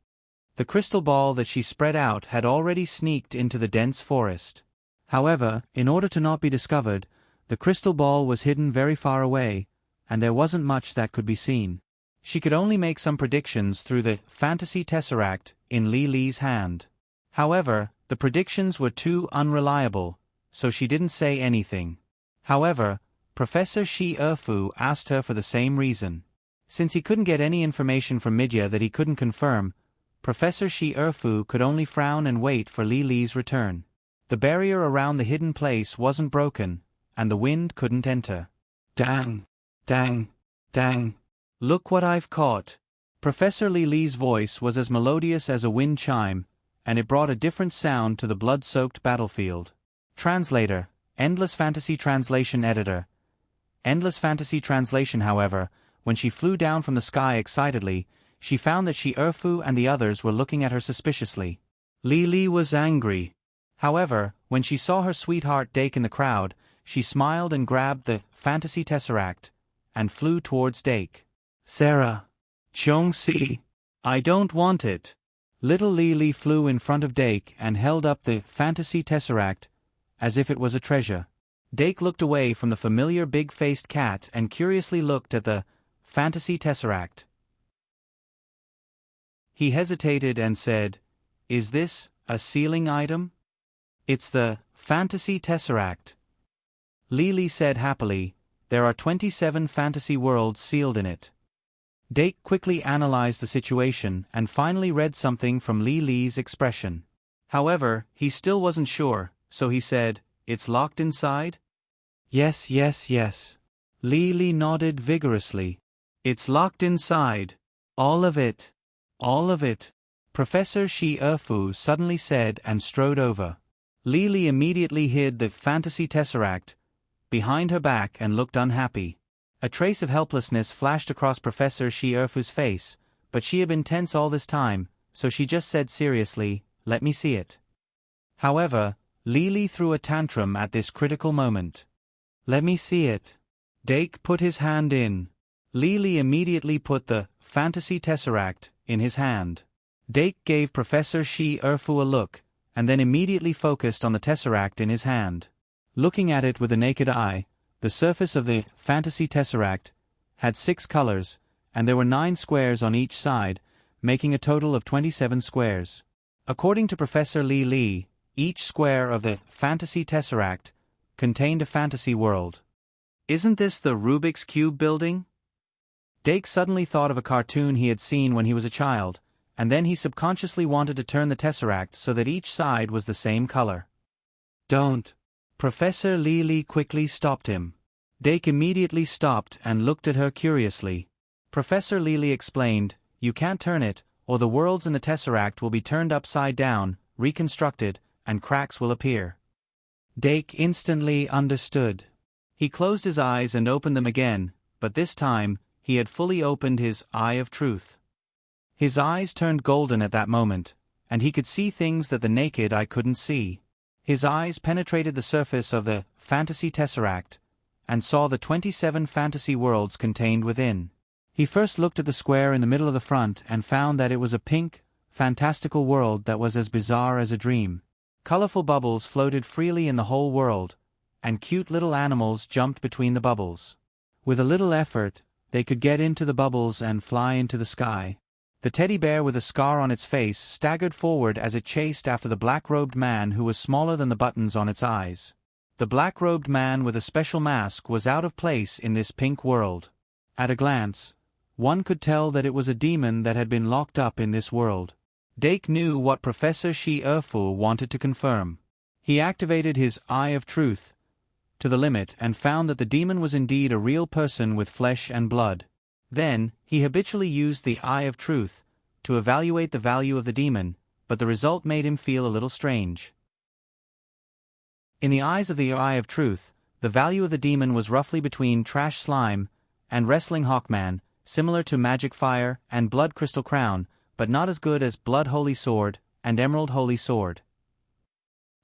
The crystal ball that she spread out had already sneaked into the dense forest. However, in order to not be discovered, the crystal ball was hidden very far away, and there wasn't much that could be seen. She could only make some predictions through the Fantasy Tesseract in Li's hand. However, The predictions were too unreliable, so she didn't say anything. However, Professor Shi Erfu asked her for the same reason. Since he couldn't get any information from Midya that he couldn't confirm, Professor Shi Erfu could only frown and wait for Li Li's return. The barrier around the hidden place wasn't broken, and the wind couldn't enter. Dang! Dang! Dang! Look what I've caught! Professor Li Li's voice was as melodious as a wind chime, and it brought a different sound to the blood-soaked battlefield. Translator, Endless Fantasy Translation Editor. Endless Fantasy Translation. However, when she flew down from the sky excitedly, she found that Shi Erfu and the others were looking at her suspiciously. Li Li was angry. However, when she saw her sweetheart Dake in the crowd, she smiled and grabbed the Fantasy Tesseract and flew towards Dake. Sarah. Chongsi. I don't want it. Little Li Li flew in front of Dake and held up the Fantasy Tesseract as if it was a treasure. Dake looked away from the familiar big-faced cat and curiously looked at the Fantasy Tesseract. He hesitated and said, "Is this a sealing item?" "It's the Fantasy Tesseract." Li Li said happily, "There are 27 fantasy worlds sealed in it." Dake quickly analyzed the situation and finally read something from Li Li's expression. However, he still wasn't sure, so he said, "It's locked inside?" "Yes, yes, yes." Li Li nodded vigorously. "It's locked inside. All of it. All of it." Professor Shi Erfu suddenly said and strode over. Li Li immediately hid the Fantasy Tesseract behind her back and looked unhappy. A trace of helplessness flashed across Professor Shi Erfu's face, but she had been tense all this time, so she just said seriously, "Let me see it." However, Li Li threw a tantrum at this critical moment. "Let me see it." Dake put his hand in. Li Li immediately put the Fantasy Tesseract in his hand. Dake gave Professor Shi Erfu a look, and then immediately focused on the Tesseract in his hand. Looking at it with the naked eye, the surface of the Fantasy Tesseract had 6 colors, and there were 9 squares on each side, making a total of 27 squares. According to Professor Li Li, each square of the Fantasy Tesseract contained a fantasy world. "Isn't this the Rubik's Cube building?" Dake suddenly thought of a cartoon he had seen when he was a child, and then he subconsciously wanted to turn the Tesseract so that each side was the same color. "Don't." Professor Li Li quickly stopped him. Dake immediately stopped and looked at her curiously. Professor Li Li explained, "You can't turn it, or the worlds in the Tesseract will be turned upside down, reconstructed, and cracks will appear." Dake instantly understood. He closed his eyes and opened them again, but this time, he had fully opened his Eye of Truth. His eyes turned golden at that moment, and he could see things that the naked eye couldn't see. His eyes penetrated the surface of the Fantasy Tesseract, and saw the 27 fantasy worlds contained within. He first looked at the square in the middle of the front and found that it was a pink, fantastical world that was as bizarre as a dream. Colorful bubbles floated freely in the whole world, and cute little animals jumped between the bubbles. With a little effort, they could get into the bubbles and fly into the sky. The teddy bear with a scar on its face staggered forward as it chased after the black-robed man who was smaller than the buttons on its eyes. The black-robed man with a special mask was out of place in this pink world. At a glance, one could tell that it was a demon that had been locked up in this world. Dake knew what Professor Shi Erfu wanted to confirm. He activated his Eye of Truth to the limit and found that the demon was indeed a real person with flesh and blood. Then, he habitually used the Eye of Truth to evaluate the value of the demon, but the result made him feel a little strange. In the eyes of the Eye of Truth, the value of the demon was roughly between Trash Slime and Wrestling Hawkman, similar to Magic Fire and Blood Crystal Crown, but not as good as Blood Holy Sword and Emerald Holy Sword.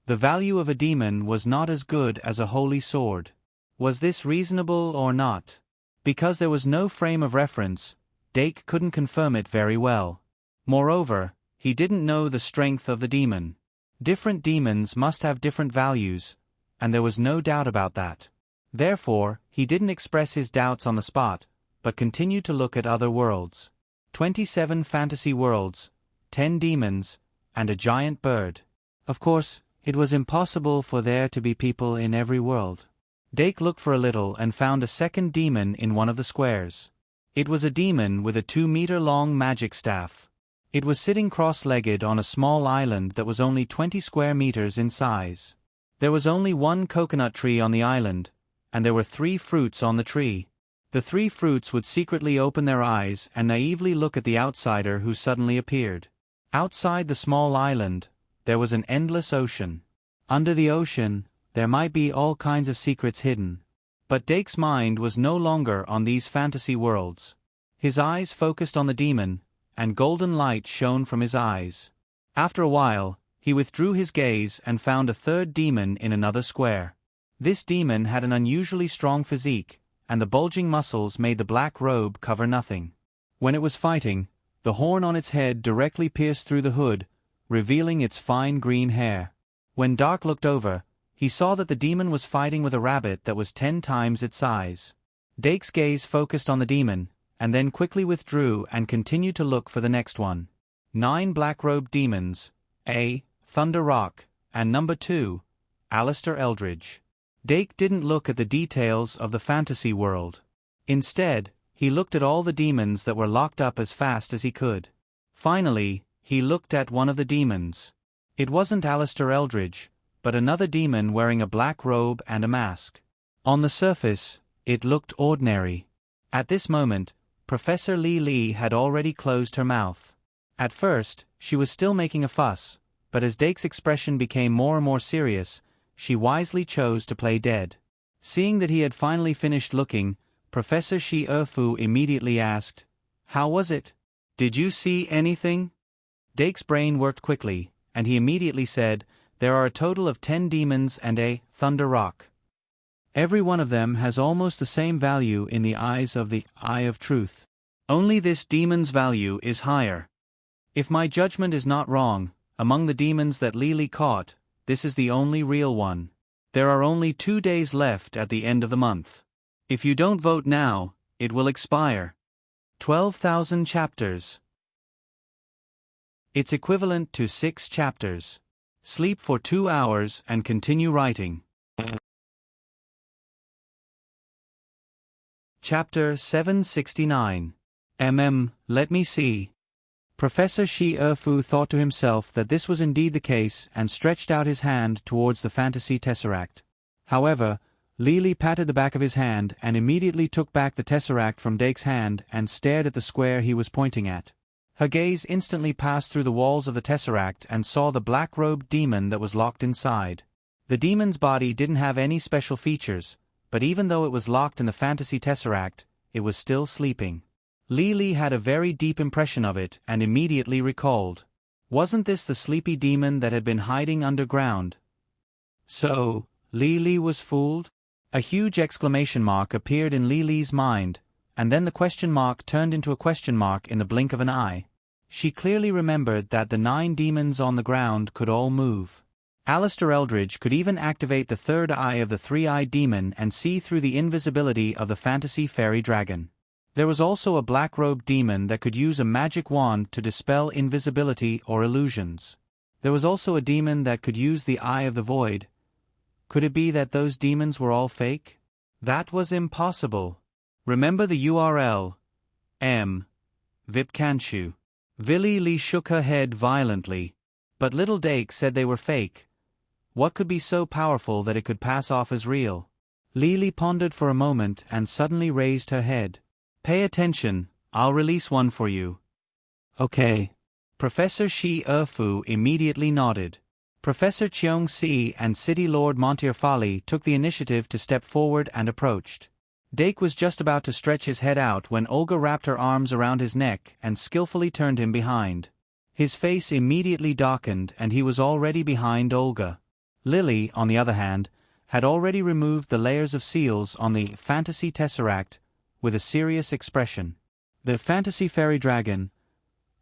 The value of a demon was not as good as a holy sword. Was this reasonable or not? Because there was no frame of reference, Dake couldn't confirm it very well. Moreover, he didn't know the strength of the demon. Different demons must have different values, and there was no doubt about that. Therefore, he didn't express his doubts on the spot, but continued to look at other worlds. 27 fantasy worlds, 10 demons, and a giant bird. Of course, it was impossible for there to be people in every world. Dake looked for a little and found a second demon in one of the squares. It was a demon with a 2-meter-long magic staff. It was sitting cross-legged on a small island that was only 20 square meters in size. There was only one coconut tree on the island, and there were 3 fruits on the tree. The 3 fruits would secretly open their eyes and naively look at the outsider who suddenly appeared. Outside the small island, there was an endless ocean. Under the ocean, there might be all kinds of secrets hidden. But Dake's mind was no longer on these fantasy worlds. His eyes focused on the demon, and golden light shone from his eyes. After a while, he withdrew his gaze and found a third demon in another square. This demon had an unusually strong physique, and the bulging muscles made the black robe cover nothing. When it was fighting, the horn on its head directly pierced through the hood, revealing its fine green hair. When Dark looked over, he saw that the demon was fighting with a rabbit that was 10 times its size. Dake's gaze focused on the demon, and then quickly withdrew and continued to look for the next one. 9 black-robed demons, A. Thunder Rock, and number 2, Alistair Eldridge. Dake didn't look at the details of the fantasy world. Instead, he looked at all the demons that were locked up as fast as he could. Finally, he looked at one of the demons. It wasn't Alistair Eldridge, but another demon wearing a black robe and a mask. On the surface, it looked ordinary. At this moment, Professor Lee had already closed her mouth. At first, she was still making a fuss, but as Dake's expression became more and more serious, she wisely chose to play dead. Seeing that he had finally finished looking, Professor Shi Erfu immediately asked, "How was it? Did you see anything?" Dake's brain worked quickly, and he immediately said, "There are a total of 10 demons and a Thunder Rock. Every one of them has almost the same value in the eyes of the Eye of Truth. Only this demon's value is higher. If my judgment is not wrong, among the demons that Lee caught, this is the only real one. There are only 2 days left at the end of the month. If you don't vote now, it will expire. 12,000 chapters. It's equivalent to 6 chapters. Sleep for 2 hours and continue writing." Chapter 769. Let me see. Professor Shi Erfu thought to himself that this was indeed the case and stretched out his hand towards the fantasy tesseract. However, Lee patted the back of his hand and immediately took back the tesseract from Dake's hand and stared at the square he was pointing at. Her gaze instantly passed through the walls of the tesseract and saw the black-robed demon that was locked inside. The demon's body didn't have any special features, but even though it was locked in the fantasy tesseract, it was still sleeping. Lee had a very deep impression of it and immediately recalled. Wasn't this the sleepy demon that had been hiding underground? So, Lee was fooled? A huge exclamation mark appeared in Lee's mind, and then the question mark turned into a question mark in the blink of an eye. She clearly remembered that the 9 demons on the ground could all move. Alistair Eldridge could even activate the third eye of the 3-eyed demon and see through the invisibility of the fantasy fairy dragon. There was also a black-robed demon that could use a magic wand to dispel invisibility or illusions. There was also a demon that could use the Eye of the Void. Could it be that those demons were all fake? That was impossible. Remember the URL. Vipkanshu. Lee shook her head violently. But little Dake said they were fake. What could be so powerful that it could pass off as real? Lee pondered for a moment and suddenly raised her head. "Pay attention, I'll release one for you." "Okay." Professor Shi Erfu immediately nodded. Professor Cheong Si and City Lord Montearfali took the initiative to step forward and approached. Dake was just about to stretch his head out when Olga wrapped her arms around his neck and skillfully turned him behind. His face immediately darkened and he was already behind Olga. Lily, on the other hand, had already removed the layers of seals on the fantasy tesseract with a serious expression. The fantasy fairy dragon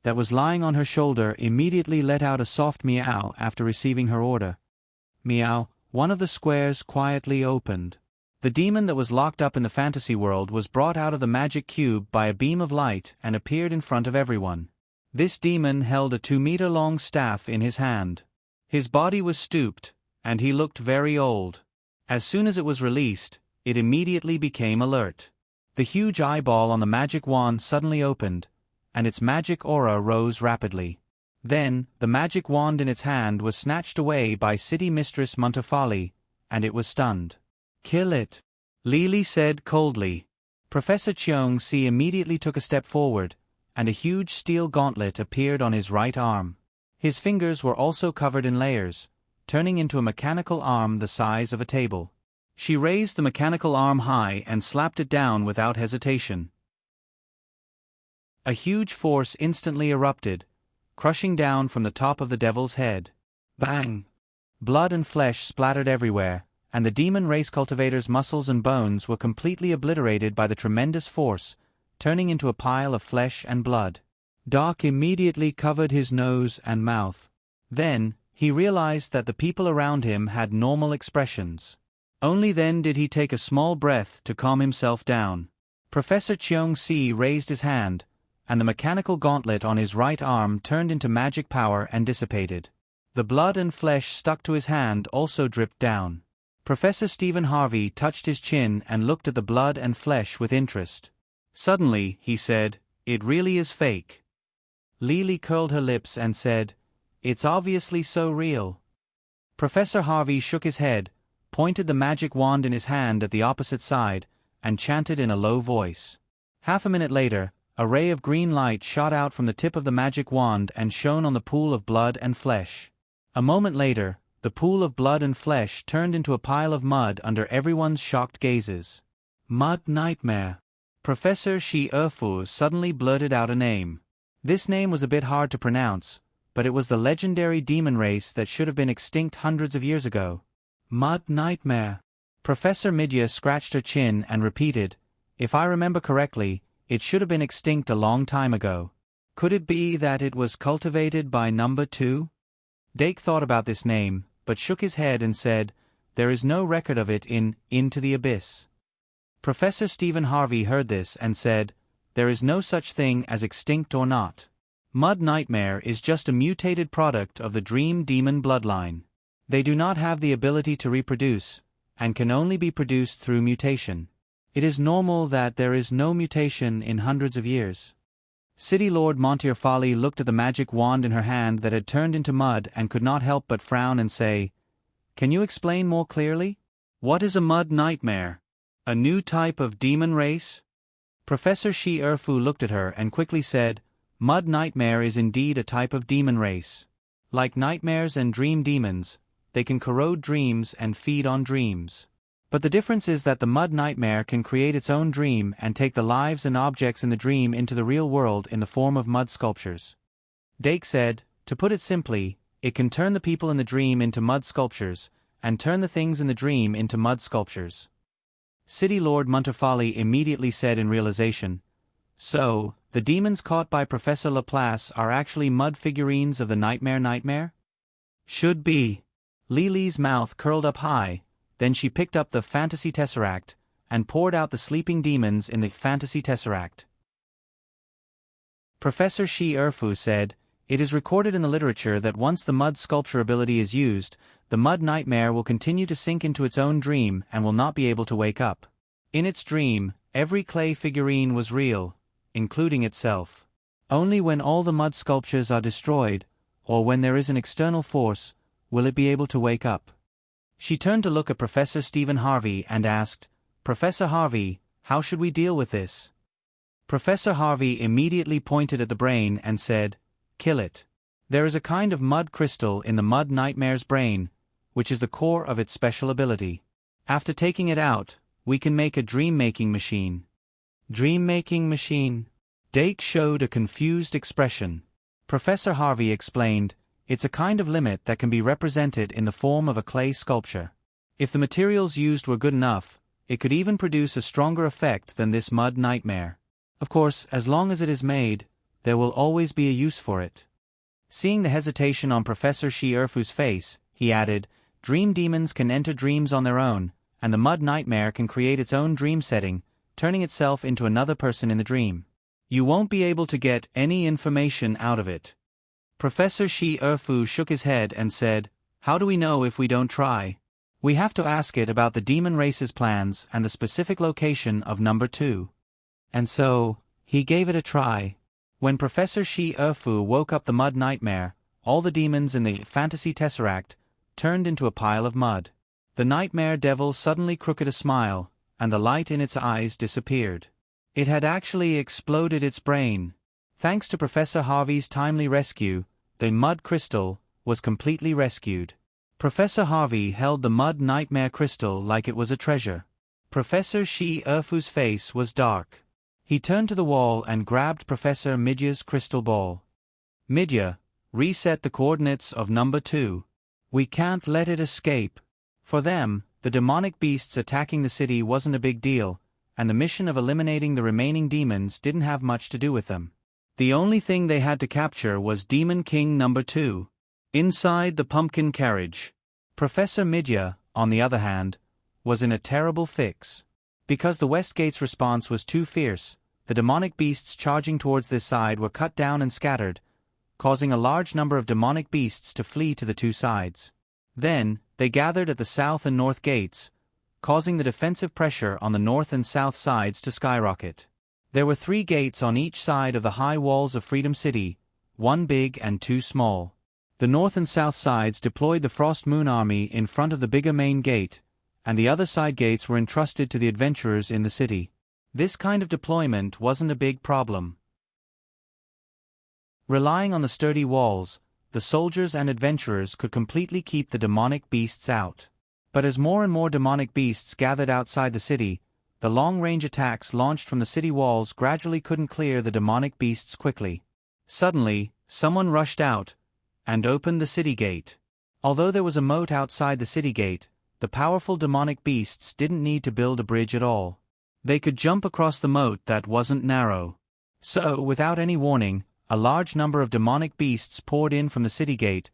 that was lying on her shoulder immediately let out a soft meow after receiving her order. Meow. One of the squares quietly opened. The demon that was locked up in the fantasy world was brought out of the magic cube by a beam of light and appeared in front of everyone. This demon held a 2-meter-long staff in his hand. His body was stooped, and he looked very old. As soon as it was released, it immediately became alert. The huge eyeball on the magic wand suddenly opened, and its magic aura rose rapidly. Then, the magic wand in its hand was snatched away by City Mistress Montefali, and it was stunned. "Kill it," Lily said coldly. Professor Cheong-si immediately took a step forward, and a huge steel gauntlet appeared on his right arm. His fingers were also covered in layers, turning into a mechanical arm the size of a table. She raised the mechanical arm high and slapped it down without hesitation. A huge force instantly erupted, crushing down from the top of the devil's head. Bang! Blood and flesh splattered everywhere, and the demon race cultivator's muscles and bones were completely obliterated by the tremendous force, turning into a pile of flesh and blood. Doc immediately covered his nose and mouth. Then, he realized that the people around him had normal expressions. Only then did he take a small breath to calm himself down. Professor Cheong-si raised his hand, and the mechanical gauntlet on his right arm turned into magic power and dissipated. The blood and flesh stuck to his hand also dripped down. Professor Stephen Harvey touched his chin and looked at the blood and flesh with interest. Suddenly, he said, "It really is fake." Lily curled her lips and said, "It's obviously so real." Professor Harvey shook his head, pointed the magic wand in his hand at the opposite side, and chanted in a low voice. Half a minute later, a ray of green light shot out from the tip of the magic wand and shone on the pool of blood and flesh. A moment later, the pool of blood and flesh turned into a pile of mud under everyone's shocked gazes. Mud Nightmare. Professor Shi-Erfu suddenly blurted out a name. This name was a bit hard to pronounce, but it was the legendary demon race that should have been extinct hundreds of years ago. Mud Nightmare. Professor Midya scratched her chin and repeated, "If I remember correctly, it should have been extinct a long time ago. Could it be that it was cultivated by number 2? Dake thought about this name, but shook his head and said, "There is no record of it in Into the Abyss." Professor Stephen Harvey heard this and said, "There is no such thing as extinct or not. Mud Nightmare is just a mutated product of the Dream Demon bloodline. They do not have the ability to reproduce, and can only be produced through mutation. It is normal that there is no mutation in hundreds of years." City Lord Montefali looked at the magic wand in her hand that had turned into mud and could not help but frown and say, "Can you explain more clearly? What is a Mud Nightmare? A new type of demon race?" Professor Shi-Erfu looked at her and quickly said, "Mud Nightmare is indeed a type of demon race. Like nightmares and dream demons, they can corrode dreams and feed on dreams. But the difference is that the Mud Nightmare can create its own dream and take the lives and objects in the dream into the real world in the form of mud sculptures." Dake said, "To put it simply, it can turn the people in the dream into mud sculptures, and turn the things in the dream into mud sculptures." City Lord Montefali immediately said in realization, "So, the demons caught by Professor Laplace are actually mud figurines of the Nightmare? Should be." Lily's mouth curled up high, then she picked up the Fantasy Tesseract, and poured out the sleeping demons in the Fantasy Tesseract. Professor Shi-Erfu said, "It is recorded in the literature that once the mud sculpture ability is used, the Mud Nightmare will continue to sink into its own dream and will not be able to wake up. In its dream, every clay figurine was real, including itself. Only when all the mud sculptures are destroyed, or when there is an external force, will it be able to wake up." She turned to look at Professor Stephen Harvey and asked, "Professor Harvey, how should we deal with this?" Professor Harvey immediately pointed at the brain and said, "Kill it. There is a kind of mud crystal in the Mud Nightmare's brain, which is the core of its special ability. After taking it out, we can make a dream-making machine." "Dream-making machine?" Dake showed a confused expression. Professor Harvey explained, "It's a kind of limit that can be represented in the form of a clay sculpture. If the materials used were good enough, it could even produce a stronger effect than this Mud Nightmare. Of course, as long as it is made, there will always be a use for it." Seeing the hesitation on Professor Shi-Erfu's face, he added, "Dream demons can enter dreams on their own, and the Mud Nightmare can create its own dream setting, turning itself into another person in the dream. You won't be able to get any information out of it." Professor Shi-Erfu shook his head and said, How do we know if we don't try? We have to ask it about the demon race's plans and the specific location of number 2. And so, he gave it a try. When Professor Shi Erfu woke up the mud nightmare, all the demons in the fantasy tesseract turned into a pile of mud. The nightmare devil suddenly crooked a smile, and the light in its eyes disappeared. It had actually exploded its brain. Thanks to Professor Harvey's timely rescue, the mud crystal was completely rescued. Professor Harvey held the mud nightmare crystal like it was a treasure. Professor Shi Erfu's face was dark. He turned to the wall and grabbed Professor Midya's crystal ball. Midya, reset the coordinates of number 2. We can't let it escape. For them, the demonic beasts attacking the city wasn't a big deal, and the mission of eliminating the remaining demons didn't have much to do with them. The only thing they had to capture was Demon King number 2. Inside the pumpkin carriage. Professor Midya, on the other hand, was in a terrible fix. Because the West Gate's response was too fierce, the demonic beasts charging towards this side were cut down and scattered, causing a large number of demonic beasts to flee to the two sides. Then, they gathered at the south and north gates, causing the defensive pressure on the north and south sides to skyrocket. There were 3 gates on each side of the high walls of Freedom City, 1 big and 2 small. The north and south sides deployed the Frost Moon Army in front of the bigger main gate, and the other side gates were entrusted to the adventurers in the city. This kind of deployment wasn't a big problem. Relying on the sturdy walls, the soldiers and adventurers could completely keep the demonic beasts out. But as more and more demonic beasts gathered outside the city, the long-range attacks launched from the city walls gradually couldn't clear the demonic beasts quickly. Suddenly, someone rushed out and opened the city gate. Although there was a moat outside the city gate, the powerful demonic beasts didn't need to build a bridge at all. They could jump across the moat that wasn't narrow. So, without any warning, a large number of demonic beasts poured in from the city gate,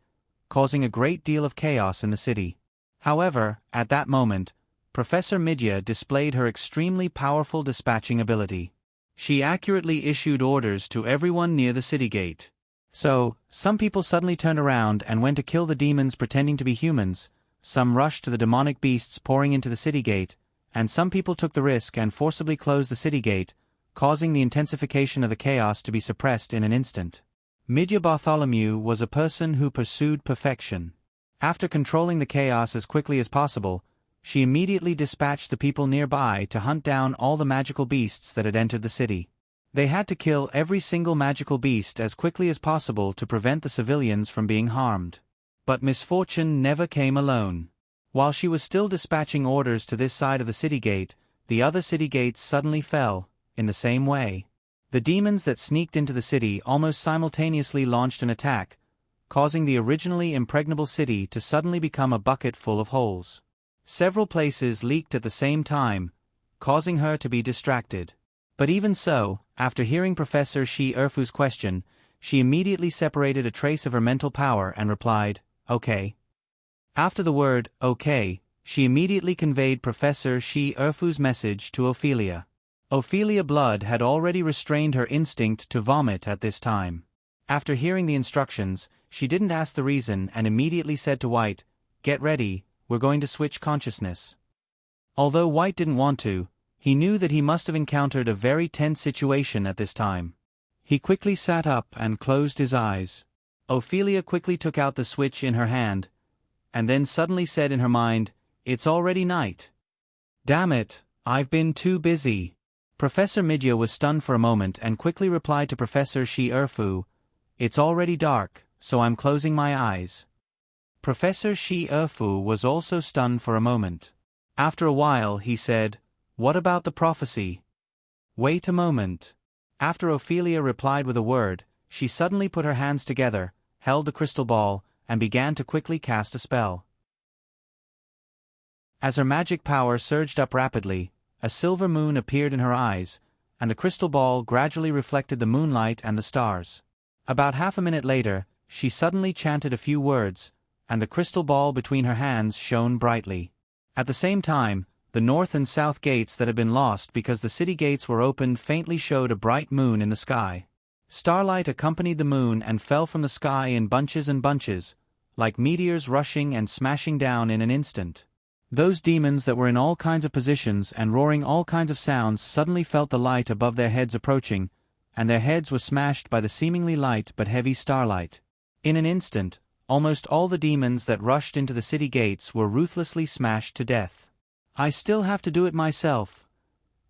causing a great deal of chaos in the city. However, at that moment, Professor Midya displayed her extremely powerful dispatching ability. She accurately issued orders to everyone near the city gate. So, some people suddenly turned around and went to kill the demons pretending to be humans, some rushed to the demonic beasts pouring into the city gate, and some people took the risk and forcibly closed the city gate, causing the intensification of the chaos to be suppressed in an instant. Midya Bartholomew was a person who pursued perfection. After controlling the chaos as quickly as possible, she immediately dispatched the people nearby to hunt down all the magical beasts that had entered the city. They had to kill every single magical beast as quickly as possible to prevent the civilians from being harmed. But misfortune never came alone. While she was still dispatching orders to this side of the city gate, the other city gates suddenly fell, in the same way. The demons that sneaked into the city almost simultaneously launched an attack, causing the originally impregnable city to suddenly become a bucket full of holes. Several places leaked at the same time, causing her to be distracted. But even so, after hearing Professor Shi Erfu's question, she immediately separated a trace of her mental power and replied, "Okay." After the word, "okay," she immediately conveyed Professor Shi Erfu's message to Ophelia. Ophelia Blood had already restrained her instinct to vomit at this time. After hearing the instructions, she didn't ask the reason and immediately said to White, "Get ready, we're going to switch consciousness." Although White didn't want to, he knew that he must have encountered a very tense situation at this time. He quickly sat up and closed his eyes. Ophelia quickly took out the switch in her hand, and then suddenly said in her mind, "It's already night. Damn it, I've been too busy." Professor Midya was stunned for a moment and quickly replied to Professor Shi Erfu, "It's already dark, so I'm closing my eyes." Professor Shi Erfu was also stunned for a moment. After a while he said, "What about the prophecy?" "Wait a moment." After Ophelia replied with a word, she suddenly put her hands together, held the crystal ball, and began to quickly cast a spell. As her magic power surged up rapidly, a silver moon appeared in her eyes, and the crystal ball gradually reflected the moonlight and the stars. About half a minute later, she suddenly chanted a few words, and the crystal ball between her hands shone brightly. At the same time, the north and south gates that had been lost because the city gates were opened faintly showed a bright moon in the sky. Starlight accompanied the moon and fell from the sky in bunches and bunches, like meteors rushing and smashing down in an instant. Those demons that were in all kinds of positions and roaring all kinds of sounds suddenly felt the light above their heads approaching, and their heads were smashed by the seemingly light but heavy starlight. In an instant, almost all the demons that rushed into the city gates were ruthlessly smashed to death. "I still have to do it myself,"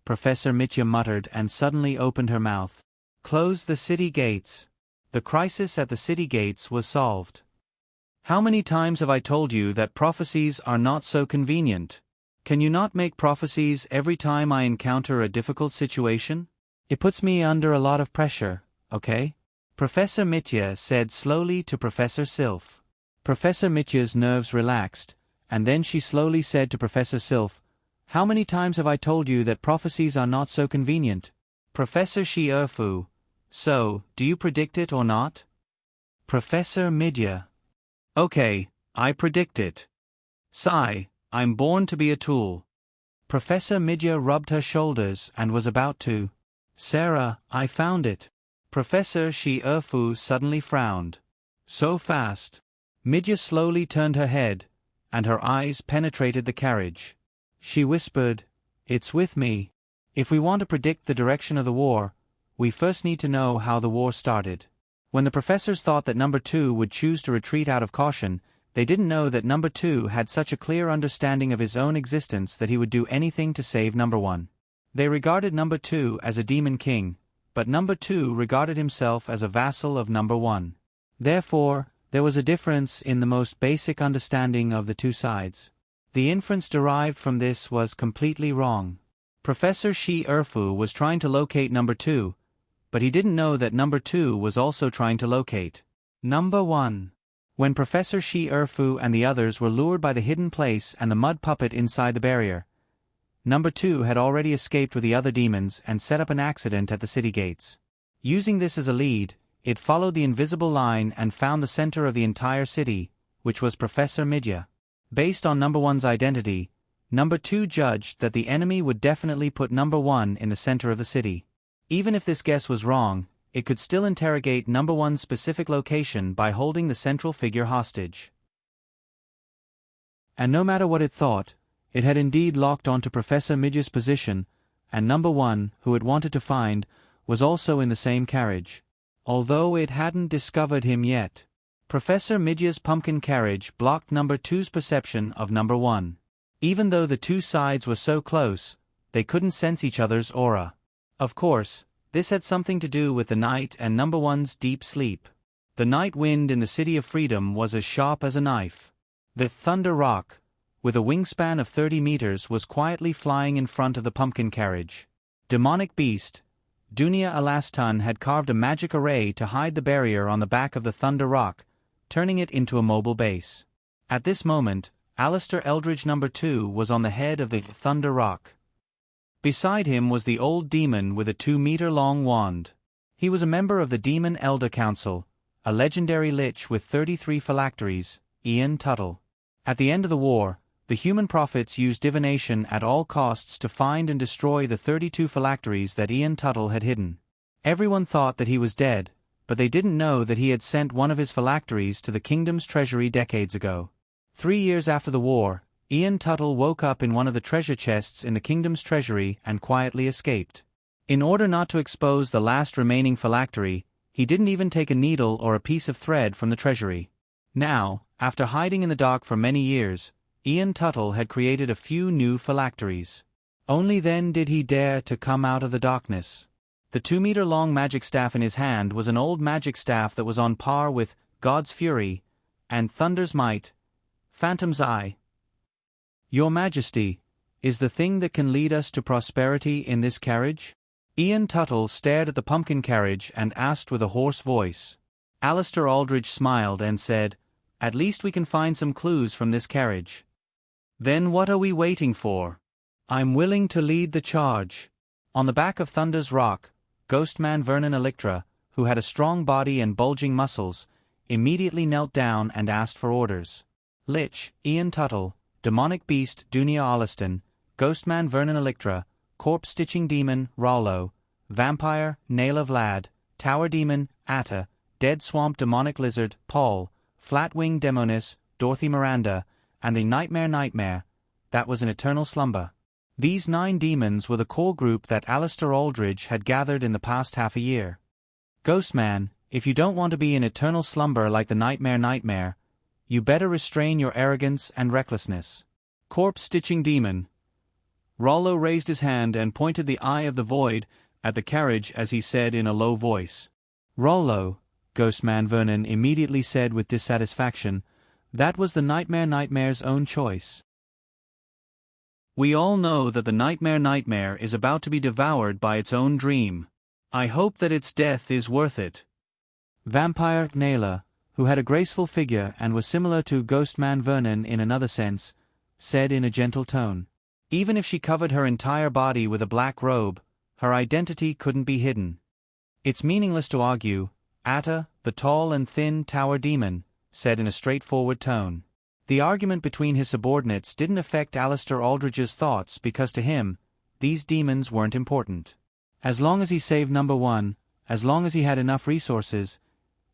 Professor Mitya muttered and suddenly opened her mouth. "Close the city gates." The crisis at the city gates was solved. "How many times have I told you that prophecies are not so convenient? Can you not make prophecies every time I encounter a difficult situation? It puts me under a lot of pressure, okay?" Professor Mitya said slowly to Professor Sylph. Professor Mitya's nerves relaxed, and then she slowly said to Professor Sylph, "How many times have I told you that prophecies are not so convenient?" Professor Shi-Erfu, "So, do you predict it or not?" Professor Mitya, "Okay, I predict it. Sigh, I'm born to be a tool." Professor Mitya rubbed her shoulders and was about to. "Sarah, I found it." Professor Shi-Erfu suddenly frowned. "So fast?" Midya slowly turned her head, and her eyes penetrated the carriage. She whispered, "It's with me. If we want to predict the direction of the war, we first need to know how the war started." When the professors thought that number 2 would choose to retreat out of caution, they didn't know that number 2 had such a clear understanding of his own existence that he would do anything to save number 1. They regarded number 2 as a demon king, but number 2 regarded himself as a vassal of number 1. Therefore, there was a difference in the most basic understanding of the two sides. The inference derived from this was completely wrong. Professor Shi-Erfu was trying to locate number 2, but he didn't know that number 2 was also trying to locate number 1. When Professor Shi-Erfu and the others were lured by the hidden place and the mud puppet inside the barrier, number 2 had already escaped with the other demons and set up an accident at the city gates. Using this as a lead, it followed the invisible line and found the center of the entire city, which was Professor Midya. Based on number 1's identity, number 2 judged that the enemy would definitely put number 1 in the center of the city. Even if this guess was wrong, it could still interrogate number 1's specific location by holding the central figure hostage. And no matter what it thought, it had indeed locked onto Professor Midya's position, and number 1, who it wanted to find, was also in the same carriage. Although it hadn't discovered him yet, Professor Midya's pumpkin carriage blocked number 2's perception of number 1. Even though the two sides were so close, they couldn't sense each other's aura. Of course, this had something to do with the night and number 1's deep sleep. The night wind in the City of Freedom was as sharp as a knife. The Thunder Rock, with a wingspan of 30 meters, was quietly flying in front of the pumpkin carriage. Demonic beast, Dunya Alastan, had carved a magic array to hide the barrier on the back of the Thunder Rock, turning it into a mobile base. At this moment, Alistair Eldridge number 2 was on the head of the Thunder Rock. Beside him was the old demon with a 2-meter-long wand. He was a member of the Demon Elder Council, a legendary lich with 33 phylacteries, Ian Tuttle. At the end of the war, the human prophets used divination at all costs to find and destroy the 32 phylacteries that Ian Tuttle had hidden. Everyone thought that he was dead, but they didn't know that he had sent one of his phylacteries to the kingdom's treasury decades ago. 3 years after the war, Ian Tuttle woke up in one of the treasure chests in the kingdom's treasury and quietly escaped. In order not to expose the last remaining phylactery, he didn't even take a needle or a piece of thread from the treasury. Now, after hiding in the dark for many years, Ian Tuttle had created a few new phylacteries. Only then did he dare to come out of the darkness. The 2-meter-long magic staff in his hand was an old magic staff that was on par with God's Fury and Thunder's Might, Phantom's Eye. "Your Majesty, is the thing that can lead us to prosperity in this carriage?" Ian Tuttle stared at the pumpkin carriage and asked with a hoarse voice. Alistair Aldridge smiled and said, "At least we can find some clues from this carriage." "Then what are we waiting for? I'm willing to lead the charge." On the back of Thunder's Rock, Ghostman Vernon Electra, who had a strong body and bulging muscles, immediately knelt down and asked for orders. Lich, Ian Tuttle, Demonic Beast, Dunya Alastan, Ghostman Vernon Electra, Corpse-Stitching Demon, Rollo, Vampire, Naila Vlad, Tower Demon, Atta, Dead Swamp Demonic Lizard, Paul, Flatwing Demonis, Dorothy Miranda, and the Nightmare, that was an eternal slumber. These 9 demons were the core group that Alistair Aldridge had gathered in the past half a year. Ghostman, if you don't want to be in eternal slumber like the Nightmare, you better restrain your arrogance and recklessness. Corpse-stitching demon. Rollo raised his hand and pointed the eye of the void at the carriage as he said in a low voice. Rollo, Ghostman Vernon immediately said with dissatisfaction, that was the Nightmare's own choice. We all know that the Nightmare is about to be devoured by its own dream. I hope that its death is worth it. Vampire Naila, who had a graceful figure and was similar to Ghostman Vernon in another sense, said in a gentle tone. Even if she covered her entire body with a black robe, her identity couldn't be hidden. It's meaningless to argue, Atta, the tall and thin tower demon, said in a straightforward tone. The argument between his subordinates didn't affect Alistair Aldridge's thoughts because to him, these demons weren't important. As long as he saved number 1, as long as he had enough resources,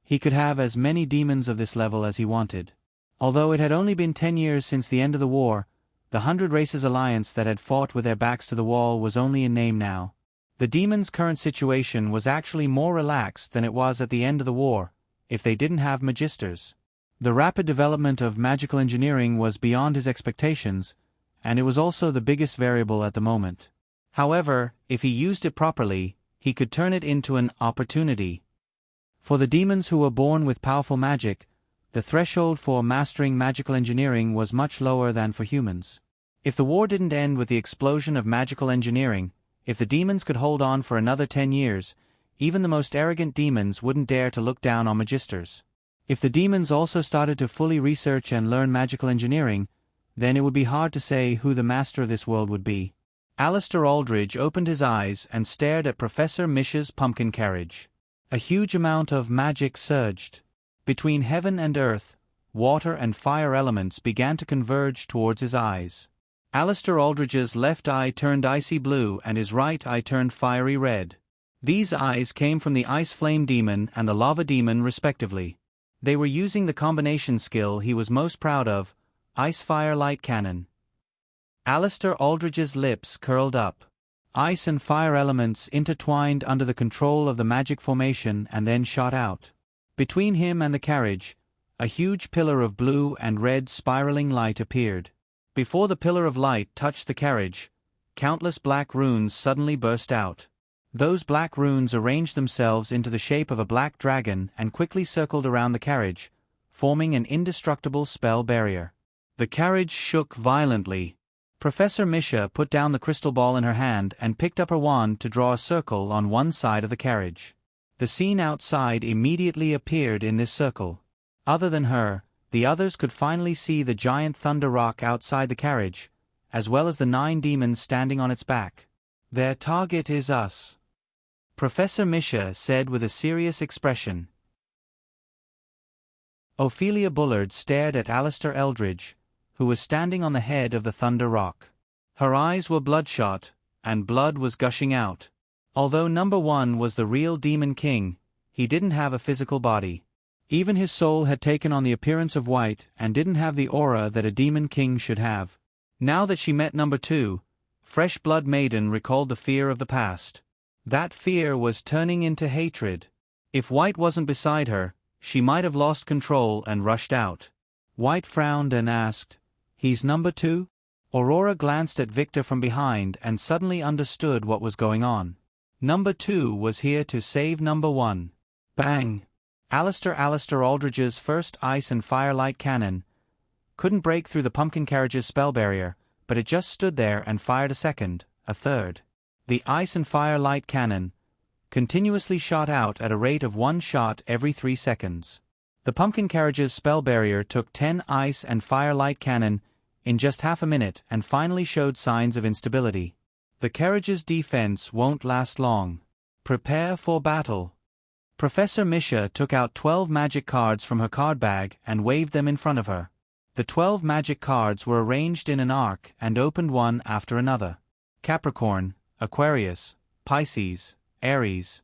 he could have as many demons of this level as he wanted. Although it had only been 10 years since the end of the war, the 100 Races Alliance that had fought with their backs to the wall was only in name now. The demons' current situation was actually more relaxed than it was at the end of the war, if they didn't have magisters. The rapid development of magical engineering was beyond his expectations, and it was also the biggest variable at the moment. However, if he used it properly, he could turn it into an opportunity. For the demons who were born with powerful magic, the threshold for mastering magical engineering was much lower than for humans. If the war didn't end with the explosion of magical engineering, if the demons could hold on for another 10 years, even the most arrogant demons wouldn't dare to look down on magisters. If the demons also started to fully research and learn magical engineering, then it would be hard to say who the master of this world would be. Alistair Aldridge opened his eyes and stared at Professor Mish's pumpkin carriage. A huge amount of magic surged. Between heaven and earth, water and fire elements began to converge towards his eyes. Alistair Aldridge's left eye turned icy blue and his right eye turned fiery red. These eyes came from the Ice Flame Demon and the Lava Demon respectively. They were using the combination skill he was most proud of, Ice Fire Light Cannon. Alistair Aldridge's lips curled up. Ice and fire elements intertwined under the control of the magic formation and then shot out. Between him and the carriage, a huge pillar of blue and red spiraling light appeared. Before the pillar of light touched the carriage, countless black runes suddenly burst out. Those black runes arranged themselves into the shape of a black dragon and quickly circled around the carriage, forming an indestructible spell barrier. The carriage shook violently. Professor Misha put down the crystal ball in her hand and picked up her wand to draw a circle on one side of the carriage. The scene outside immediately appeared in this circle. Other than her, the others could finally see the giant thunder rock outside the carriage, as well as the 9 demons standing on its back. Their target is us, Professor Misha said with a serious expression. Ophelia Bullard stared at Alistair Eldridge, who was standing on the head of the thunder rock. Her eyes were bloodshot, and blood was gushing out. Although number 1 was the real Demon King, he didn't have a physical body. Even his soul had taken on the appearance of white and didn't have the aura that a Demon King should have. Now that she met number 2, Fresh Blood Maiden recalled the fear of the past. That fear was turning into hatred. If White wasn't beside her, she might have lost control and rushed out. White frowned and asked, "He's number 2? Aurora glanced at Victor from behind and suddenly understood what was going on. Number 2 was here to save number 1. Bang! Alistair Aldridge's first ice and firelight cannon couldn't break through the pumpkin carriage's spell barrier, but it just stood there and fired a second, a third. The ice and firelight cannon continuously shot out at a rate of 1 shot every 3 seconds. The pumpkin carriage's spell barrier took 10 ice and firelight cannon in just half a minute and finally showed signs of instability. The carriage's defense won't last long. Prepare for battle. Professor Misha took out 12 magic cards from her card bag and waved them in front of her. The 12 magic cards were arranged in an arc and opened one after another. Capricorn, Aquarius, Pisces, Aries.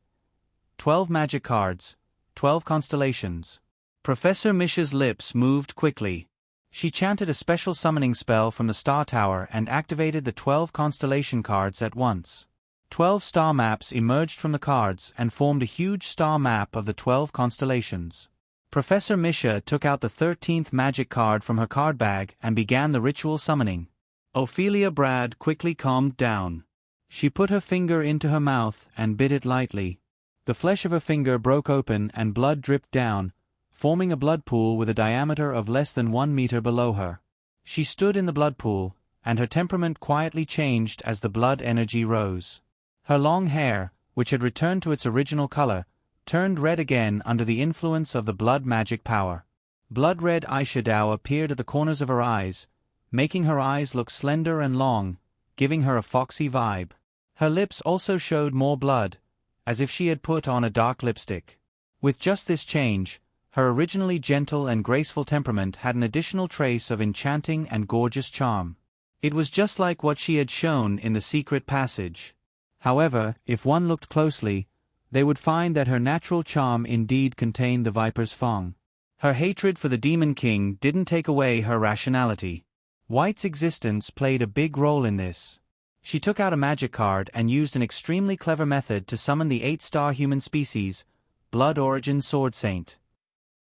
12 magic cards, 12 constellations. Professor Misha's lips moved quickly. She chanted a special summoning spell from the star tower and activated the 12 constellation cards at once. 12 star maps emerged from the cards and formed a huge star map of the 12 constellations. Professor Misha took out the 13th magic card from her card bag and began the ritual summoning. Ophelia Brad quickly calmed down. She put her finger into her mouth and bit it lightly. The flesh of her finger broke open and blood dripped down, forming a blood pool with a diameter of less than 1 meter below her. She stood in the blood pool, and her temperament quietly changed as the blood energy rose. Her long hair, which had returned to its original color, turned red again under the influence of the blood magic power. Blood-red eyeshadow appeared at the corners of her eyes, making her eyes look slender and long, giving her a foxy vibe. Her lips also showed more blood, as if she had put on a dark lipstick. With just this change, her originally gentle and graceful temperament had an additional trace of enchanting and gorgeous charm. It was just like what she had shown in the secret passage. However, if one looked closely, they would find that her natural charm indeed contained the viper's fang. Her hatred for the Demon King didn't take away her rationality. White's existence played a big role in this. She took out a magic card and used an extremely clever method to summon the 8-star human species, Blood Origin Sword Saint.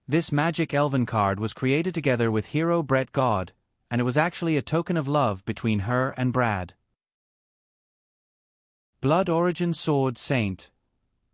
This magic elven card was created together with hero Brett God, and it was actually a token of love between her and Brad. Blood Origin Sword Saint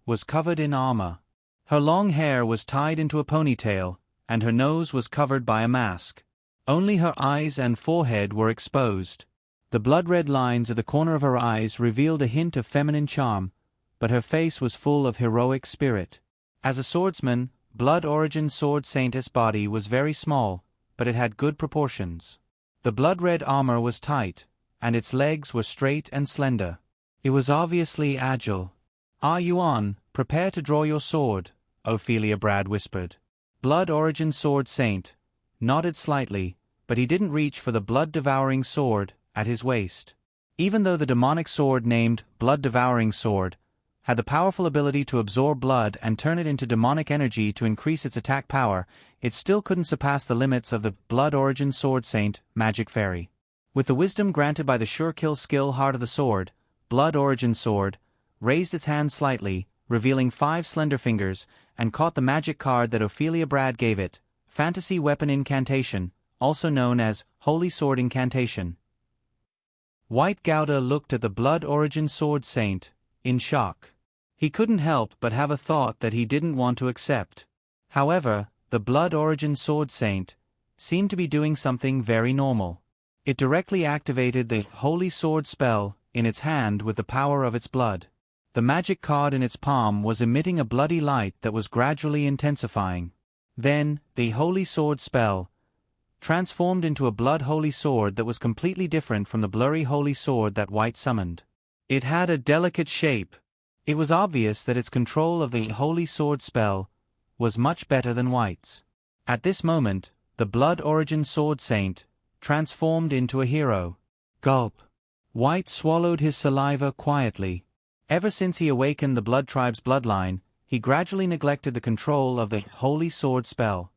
was covered in armor. Her long hair was tied into a ponytail, and her nose was covered by a mask. Only her eyes and forehead were exposed. The blood-red lines at the corner of her eyes revealed a hint of feminine charm, but her face was full of heroic spirit. As a swordsman, Blood Origin Sword Saint's body was very small, but it had good proportions. The blood-red armor was tight, and its legs were straight and slender. It was obviously agile. "Are you on? Prepare to draw your sword," Ophelia Brad whispered. Blood Origin Sword Saint nodded slightly, but he didn't reach for the blood-devouring sword at his waist. Even though the demonic sword named Blood-Devouring Sword had the powerful ability to absorb blood and turn it into demonic energy to increase its attack power, it still couldn't surpass the limits of the Blood Origin Sword Saint Magic Fairy. With the wisdom granted by the Sure Kill skill Heart of the Sword, Blood Origin Sword raised its hand slightly, revealing 5 slender fingers, and caught the magic card that Ophelia Brad gave it, Fantasy Weapon Incantation, also known as Holy Sword Incantation. White Gouda looked at the Blood Origin Sword Saint in shock. He couldn't help but have a thought that he didn't want to accept. However, the Blood Origin Sword Saint seemed to be doing something very normal. It directly activated the Holy Sword spell in its hand with the power of its blood. The magic card in its palm was emitting a bloody light that was gradually intensifying. Then, the Holy Sword spell transformed into a blood holy sword that was completely different from the blurry holy sword that White summoned. It had a delicate shape. It was obvious that its control of the Holy Sword spell was much better than White's. At this moment, the Blood Origin Sword Saint transformed into a hero. Gulp. White swallowed his saliva quietly. Ever since he awakened the Blood Tribe's bloodline, he gradually neglected the control of the Holy Sword spell.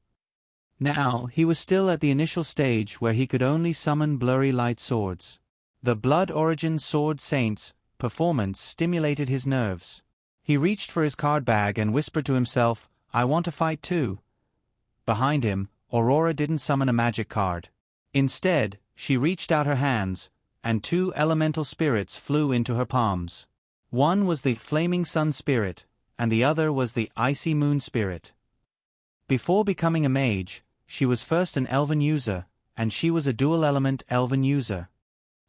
Now, he was still at the initial stage where he could only summon blurry light swords. The Blood Origin Sword Saint's performance stimulated his nerves. He reached for his card bag and whispered to himself, "I want to fight too." Behind him, Aurora didn't summon a magic card. Instead, she reached out her hands, and 2 elemental spirits flew into her palms. One was the Flaming Sun Spirit, and the other was the Icy Moon Spirit. Before becoming a mage, she was first an elven user, and she was a dual-element elven user.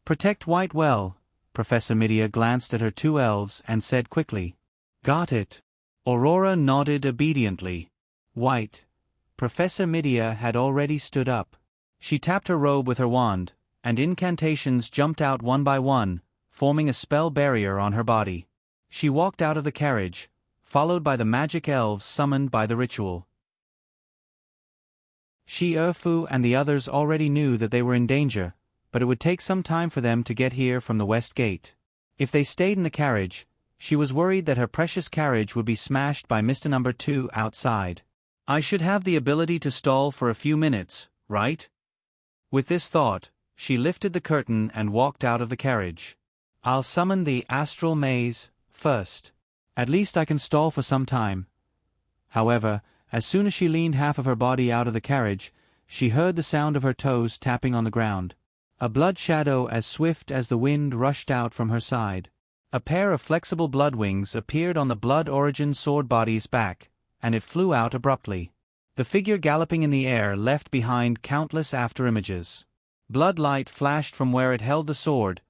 "Protect White well." Professor Midia glanced at her 2 elves and said quickly. "Got it." Aurora nodded obediently. White. Professor Midia had already stood up. She tapped her robe with her wand, and incantations jumped out one by one, forming a spell barrier on her body. She walked out of the carriage, followed by the magic elves summoned by the ritual. Shi Erfu and the others already knew that they were in danger, but it would take some time for them to get here from the west gate. If they stayed in the carriage, she was worried that her precious carriage would be smashed by Mr. Number 2 outside. I should have the ability to stall for a few minutes, right? With this thought, she lifted the curtain and walked out of the carriage. I'll summon the astral maze first. At least I can stall for some time. However, as soon as she leaned half of her body out of the carriage, she heard the sound of her toes tapping on the ground. A blood shadow as swift as the wind rushed out from her side. A pair of flexible blood wings appeared on the blood origin sword body's back, and it flew out abruptly. The figure galloping in the air left behind countless afterimages. Blood light flashed from where it held the sword,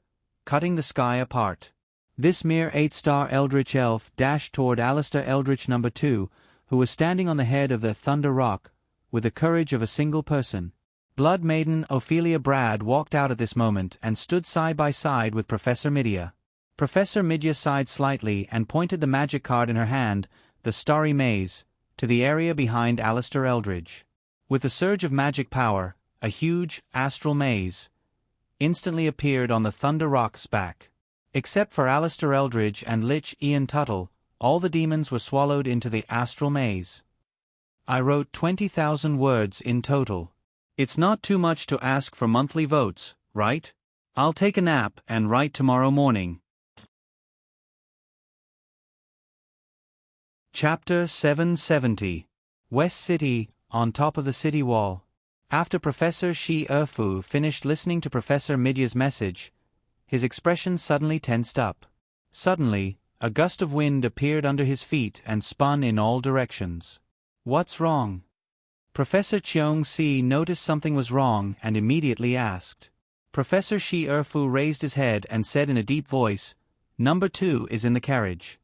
cutting the sky apart. This mere 8-star Eldritch elf dashed toward Alistair Eldritch No. 2, who was standing on the head of the Thunder Rock, with the courage of a single person. Blood Maiden Ophelia Brad walked out at this moment and stood side by side with Professor Midia. Professor Midia sighed slightly and pointed the magic card in her hand, the Starry Maze, to the area behind Alistair Eldridge. With a surge of magic power, a huge, astral maze instantly appeared on the Thunder Rock's back. Except for Alistair Eldridge and Lich Ian Tuttle, all the demons were swallowed into the astral maze. I wrote 20,000 words in total. It's not too much to ask for monthly votes, right? I'll take a nap and write tomorrow morning. Chapter 770. West City, on top of the city wall. After Professor Shi Erfu finished listening to Professor Midia's message, his expression suddenly tensed up. Suddenly, a gust of wind appeared under his feet and spun in all directions. What's wrong? Professor Cheong Si noticed something was wrong and immediately asked. Professor Shi Erfu raised his head and said in a deep voice, "Number 2 is in the carriage."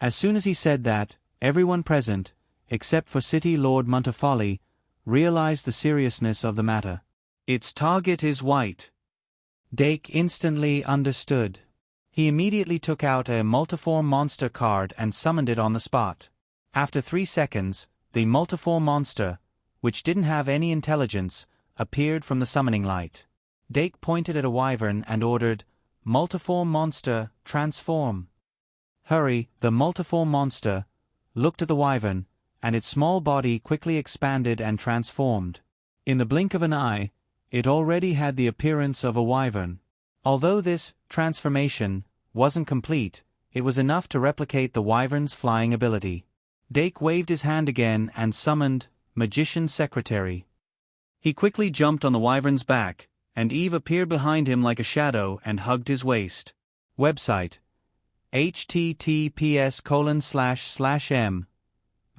As soon as he said that, everyone present, except for City Lord Montefalli, realized the seriousness of the matter. Its target is white. Dake instantly understood. He immediately took out a multiform monster card and summoned it on the spot. After 3 seconds, the multiform monster, which didn't have any intelligence, appeared from the summoning light. Dake pointed at a wyvern and ordered, "Multiform monster, transform." Hurry, the multiform monster, looked at the wyvern, and its small body quickly expanded and transformed. In the blink of an eye, it already had the appearance of a wyvern. Although this transformation wasn't complete, it was enough to replicate the wyvern's flying ability. Dake waved his hand again and summoned Magician's Secretary. He quickly jumped on the wyvern's back, and Eve appeared behind him like a shadow and hugged his waist. Website: https://m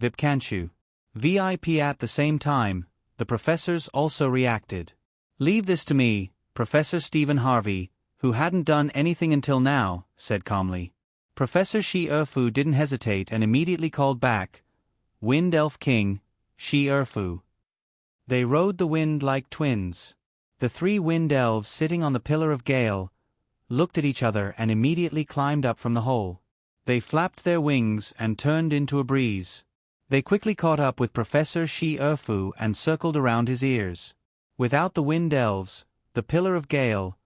Vipkanchu. VIP. At the same time, the professors also reacted. "Leave this to me," Professor Stephen Harvey, who hadn't done anything until now, said calmly. Professor Shi Erfu didn't hesitate and immediately called back, "Wind Elf King, Shi Erfu." They rode the wind like twins. The 3 wind elves sitting on the Pillar of Gale looked at each other and immediately climbed up from the hole. They flapped their wings and turned into a breeze. They quickly caught up with Professor Shi Erfu and circled around his ears. Without the wind elves, the Pillar of Gale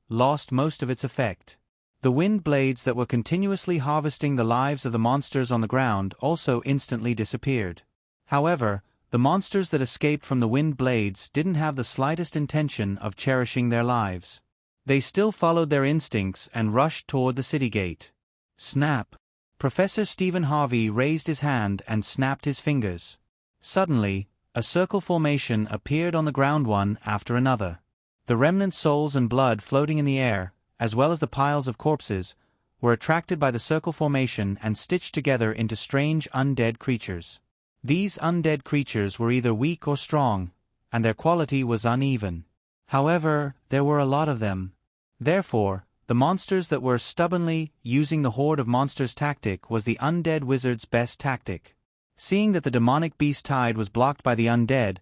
lost most of its effect. The wind blades that were continuously harvesting the lives of the monsters on the ground also instantly disappeared. However, the monsters that escaped from the wind blades didn't have the slightest intention of cherishing their lives. They still followed their instincts and rushed toward the city gate. Snap! Professor Stephen Harvey raised his hand and snapped his fingers. Suddenly, a circle formation appeared on the ground one after another. The remnant souls and blood floating in the air, as well as the piles of corpses, were attracted by the circle formation and stitched together into strange undead creatures. These undead creatures were either weak or strong, and their quality was uneven. However, there were a lot of them. Therefore, the monsters that were stubbornly using the Horde of Monsters tactic was the undead wizard's best tactic. Seeing that the demonic beast tide was blocked by the undead,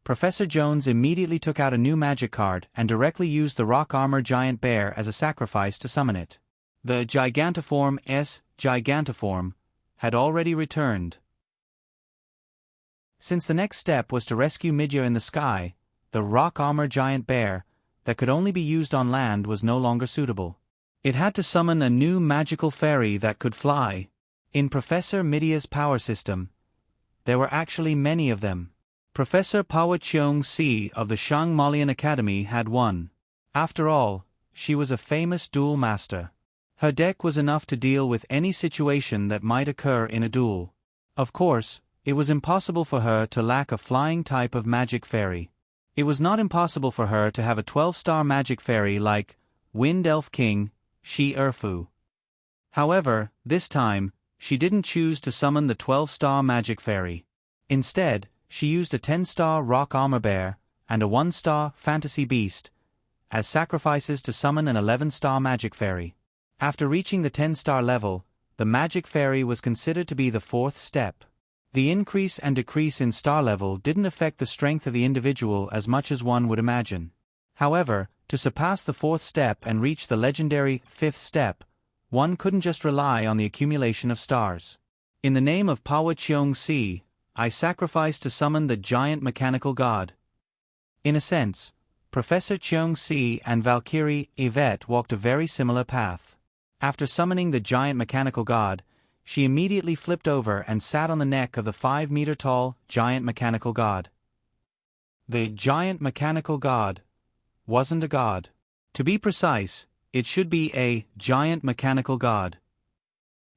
Professor Jones immediately took out a new magic card and directly used the rock armor giant bear as a sacrifice to summon it. The Gigantiform Gigantiform had already returned. Since the next step was to rescue Midya in the sky, the rock armor giant bear, that could only be used on land, was no longer suitable. It had to summon a new magical fairy that could fly. In Professor Midia's power system, there were actually many of them. Professor Pawa Cheong-si of the Shang Malian Academy had one. After all, she was a famous duel master. Her deck was enough to deal with any situation that might occur in a duel. Of course, it was impossible for her to lack a flying type of magic fairy. It was not impossible for her to have a 12-star magic fairy like Wind Elf King, Shi Erfu. However, this time, she didn't choose to summon the 12-star magic fairy. Instead, she used a 10-star rock armor bear and a 1-star fantasy beast as sacrifices to summon an 11-star magic fairy. After reaching the 10-star level, the magic fairy was considered to be the 4th step. The increase and decrease in star level didn't affect the strength of the individual as much as one would imagine. However, to surpass the 4th step and reach the legendary 5th step, one couldn't just rely on the accumulation of stars. In the name of Pawa Cheong-si, I sacrifice to summon the giant mechanical god. In a sense, Professor Cheong-si and Valkyrie Yvette walked a very similar path. After summoning the giant mechanical god, she immediately flipped over and sat on the neck of the 5-meter-tall giant mechanical god. The giant mechanical god wasn't a god. To be precise, it should be a giant mechanical god.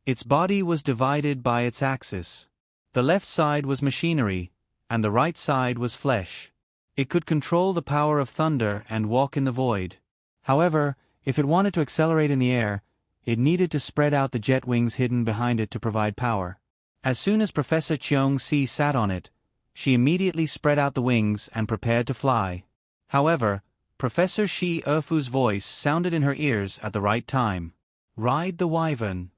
Its body was divided by its axis. The left side was machinery, and the right side was flesh. It could control the power of thunder and walk in the void. However, if it wanted to accelerate in the air, it needed to spread out the jet wings hidden behind it to provide power. As soon as Professor Cheong-si sat on it, she immediately spread out the wings and prepared to fly. However, Professor Shi Erfu's voice sounded in her ears at the right time. Ride the wyvern.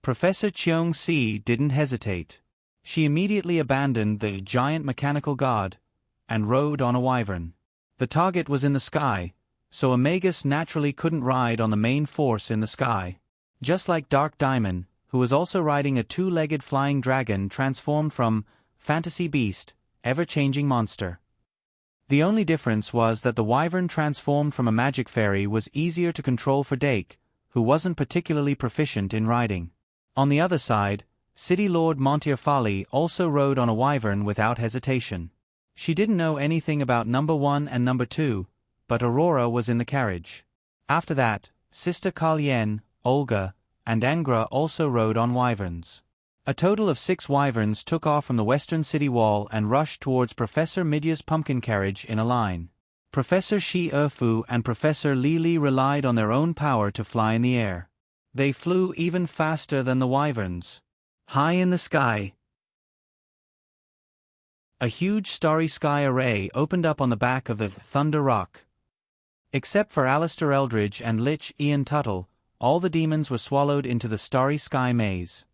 Professor Cheong-si didn't hesitate. She immediately abandoned the giant mechanical god and rode on a wyvern. The target was in the sky, so a magus naturally couldn't ride on the main force in the sky. Just like Dark Diamond, who was also riding a 2-legged flying dragon transformed from fantasy beast, ever-changing monster. The only difference was that the wyvern transformed from a magic fairy was easier to control for Dake, who wasn't particularly proficient in riding. On the other side, City Lord Montefiore also rode on a wyvern without hesitation. She didn't know anything about number 1 and number 2, but Aurora was in the carriage. After that, Sister Kalyen, Olga, and Angra also rode on wyverns. A total of 6 wyverns took off from the western city wall and rushed towards Professor Midya's pumpkin carriage in a line. Professor Shi Erfu and Professor Li Li relied on their own power to fly in the air. They flew even faster than the wyverns. High in the sky, a huge starry sky array opened up on the back of the Thunder Rock. Except for Alistair Eldridge and Lich Ian Tuttle, all the demons were swallowed into the starry sky maze.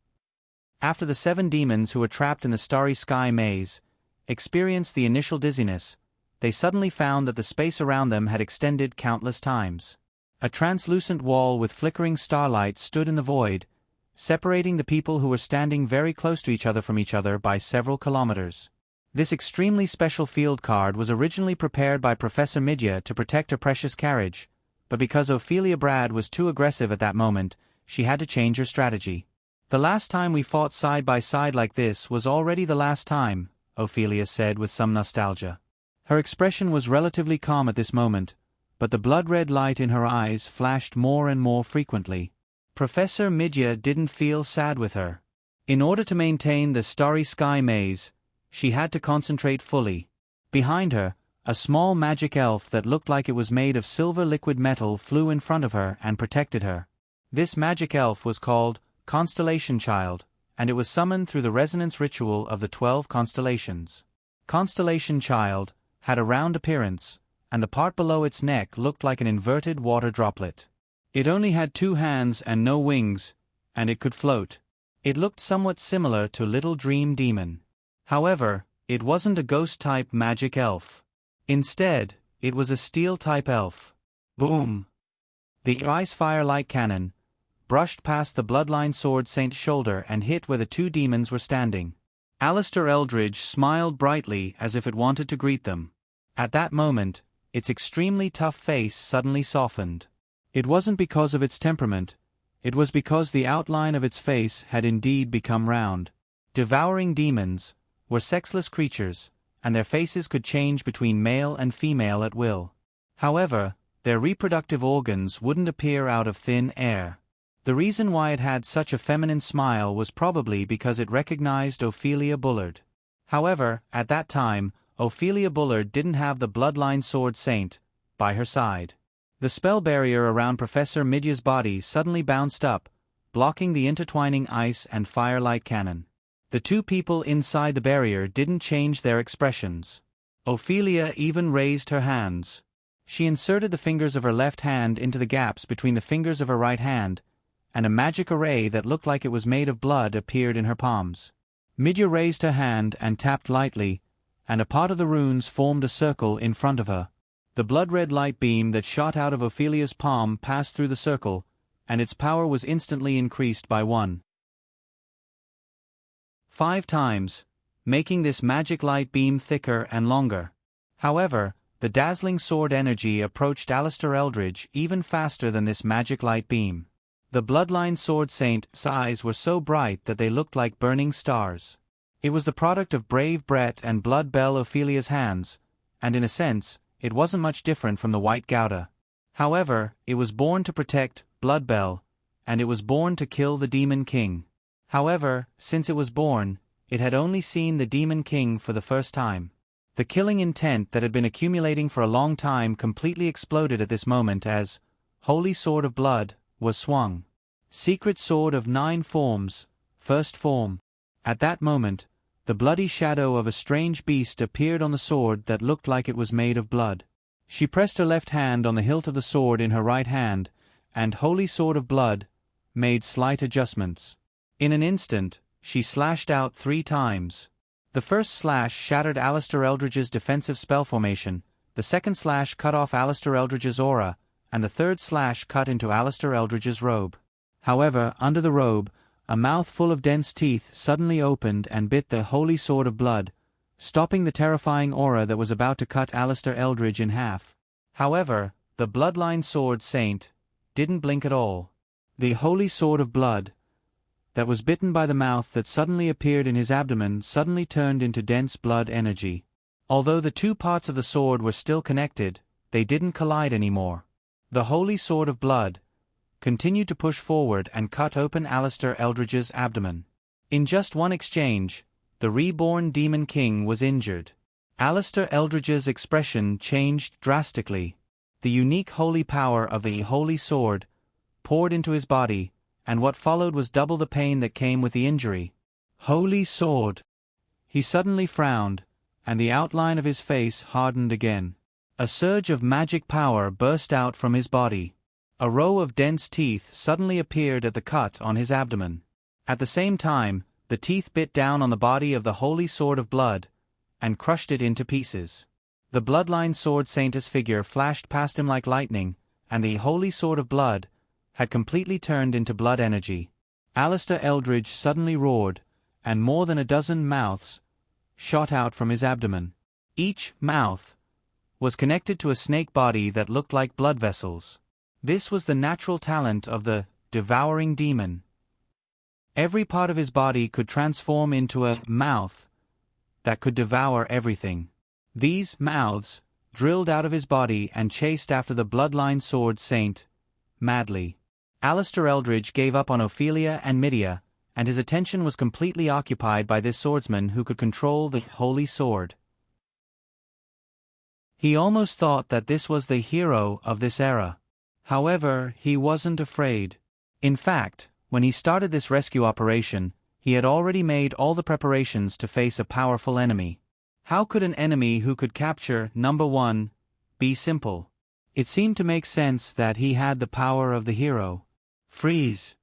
After the 7 demons who were trapped in the starry sky maze experienced the initial dizziness, they suddenly found that the space around them had extended countless times. A translucent wall with flickering starlight stood in the void, separating the people who were standing very close to each other from each other by several kilometers. This extremely special field card was originally prepared by Professor Midya to protect her precious carriage, but because Ophelia Brad was too aggressive at that moment, she had to change her strategy. The last time we fought side by side like this was already the last time, Ophelia said with some nostalgia. Her expression was relatively calm at this moment, but the blood-red light in her eyes flashed more and more frequently. Professor Midya didn't feel sad with her. In order to maintain the starry sky maze, she had to concentrate fully. Behind her, a small magic elf that looked like it was made of silver liquid metal flew in front of her and protected her. This magic elf was called Constellation Child, and it was summoned through the resonance ritual of the 12 constellations. Constellation Child had a round appearance, and the part below its neck looked like an inverted water droplet. It only had 2 hands and no wings, and it could float. It looked somewhat similar to Little Dream Demon. However, it wasn't a ghost-type magic elf. Instead, it was a steel-type elf. Boom! The ice-fire light cannon brushed past the Bloodline Sword Saint's shoulder and hit where the 2 demons were standing. Alistair Eldridge smiled brightly as if it wanted to greet them. At that moment, its extremely tough face suddenly softened. It wasn't because of its temperament, it was because the outline of its face had indeed become round. Devouring demons, were sexless creatures, and their faces could change between male and female at will. However, their reproductive organs wouldn't appear out of thin air. The reason why it had such a feminine smile was probably because it recognized Ophelia Bullard. However, at that time, Ophelia Bullard didn't have the bloodline sword saint by her side. The spell barrier around Professor Midya's body suddenly bounced up, blocking the intertwining ice and firelight cannon. The two people inside the barrier didn't change their expressions. Ophelia even raised her hands. She inserted the fingers of her left hand into the gaps between the fingers of her right hand, and a magic array that looked like it was made of blood appeared in her palms. Midya raised her hand and tapped lightly, and a part of the runes formed a circle in front of her. The blood-red light beam that shot out of Ophelia's palm passed through the circle, and its power was instantly increased by 1.5 times, making this magic light beam thicker and longer. However, the dazzling sword energy approached Alistair Eldridge even faster than this magic light beam. The bloodline sword saint's eyes were so bright that they looked like burning stars. It was the product of Brave Brett and Blood Bell Ophelia's hands, and in a sense, it wasn't much different from the White Gouda. However, it was born to protect Blood Bell, and it was born to kill the Demon King. However, since it was born, it had only seen the Demon King for the first time. The killing intent that had been accumulating for a long time completely exploded at this moment as Holy Sword of Blood was swung. Secret Sword of 9 Forms, First Form. At that moment, the bloody shadow of a strange beast appeared on the sword that looked like it was made of blood. She pressed her left hand on the hilt of the sword in her right hand, and Holy Sword of Blood made slight adjustments. In an instant, she slashed out 3 times. The first slash shattered Alistair Eldridge's defensive spell formation, the second slash cut off Alistair Eldridge's aura, and the third slash cut into Alistair Eldridge's robe. However, under the robe, a mouth full of dense teeth suddenly opened and bit the Holy Sword of Blood, stopping the terrifying aura that was about to cut Alistair Eldridge in half. However, the bloodline sword saint didn't blink at all. The Holy Sword of Blood that was bitten by the mouth that suddenly appeared in his abdomen suddenly turned into dense blood energy. Although the two parts of the sword were still connected, they didn't collide anymore. The Holy Sword of Blood continued to push forward and cut open Alistair Eldridge's abdomen. In just one exchange, the reborn Demon King was injured. Alistair Eldridge's expression changed drastically. The unique holy power of the Holy Sword poured into his body, and what followed was double the pain that came with the injury. Holy Sword! He suddenly frowned, and the outline of his face hardened again. A surge of magic power burst out from his body. A row of dense teeth suddenly appeared at the cut on his abdomen. At the same time, the teeth bit down on the body of the Holy Sword of Blood and crushed it into pieces. The bloodline sword saint's figure flashed past him like lightning, and the Holy Sword of Blood had completely turned into blood energy. Alistair Eldridge suddenly roared, and more than a dozen mouths shot out from his abdomen. Each mouth was connected to a snake body that looked like blood vessels. This was the natural talent of the devouring demon. Every part of his body could transform into a mouth that could devour everything. These mouths drilled out of his body and chased after the bloodline sword saint madly. Alistair Eldridge gave up on Ophelia and Midya, and his attention was completely occupied by this swordsman who could control the Holy Sword. He almost thought that this was the hero of this era. However, he wasn't afraid. In fact, when he started this rescue operation, he had already made all the preparations to face a powerful enemy. How could an enemy who could capture number 1 be simple? It seemed to make sense that he had the power of the hero. Freeze!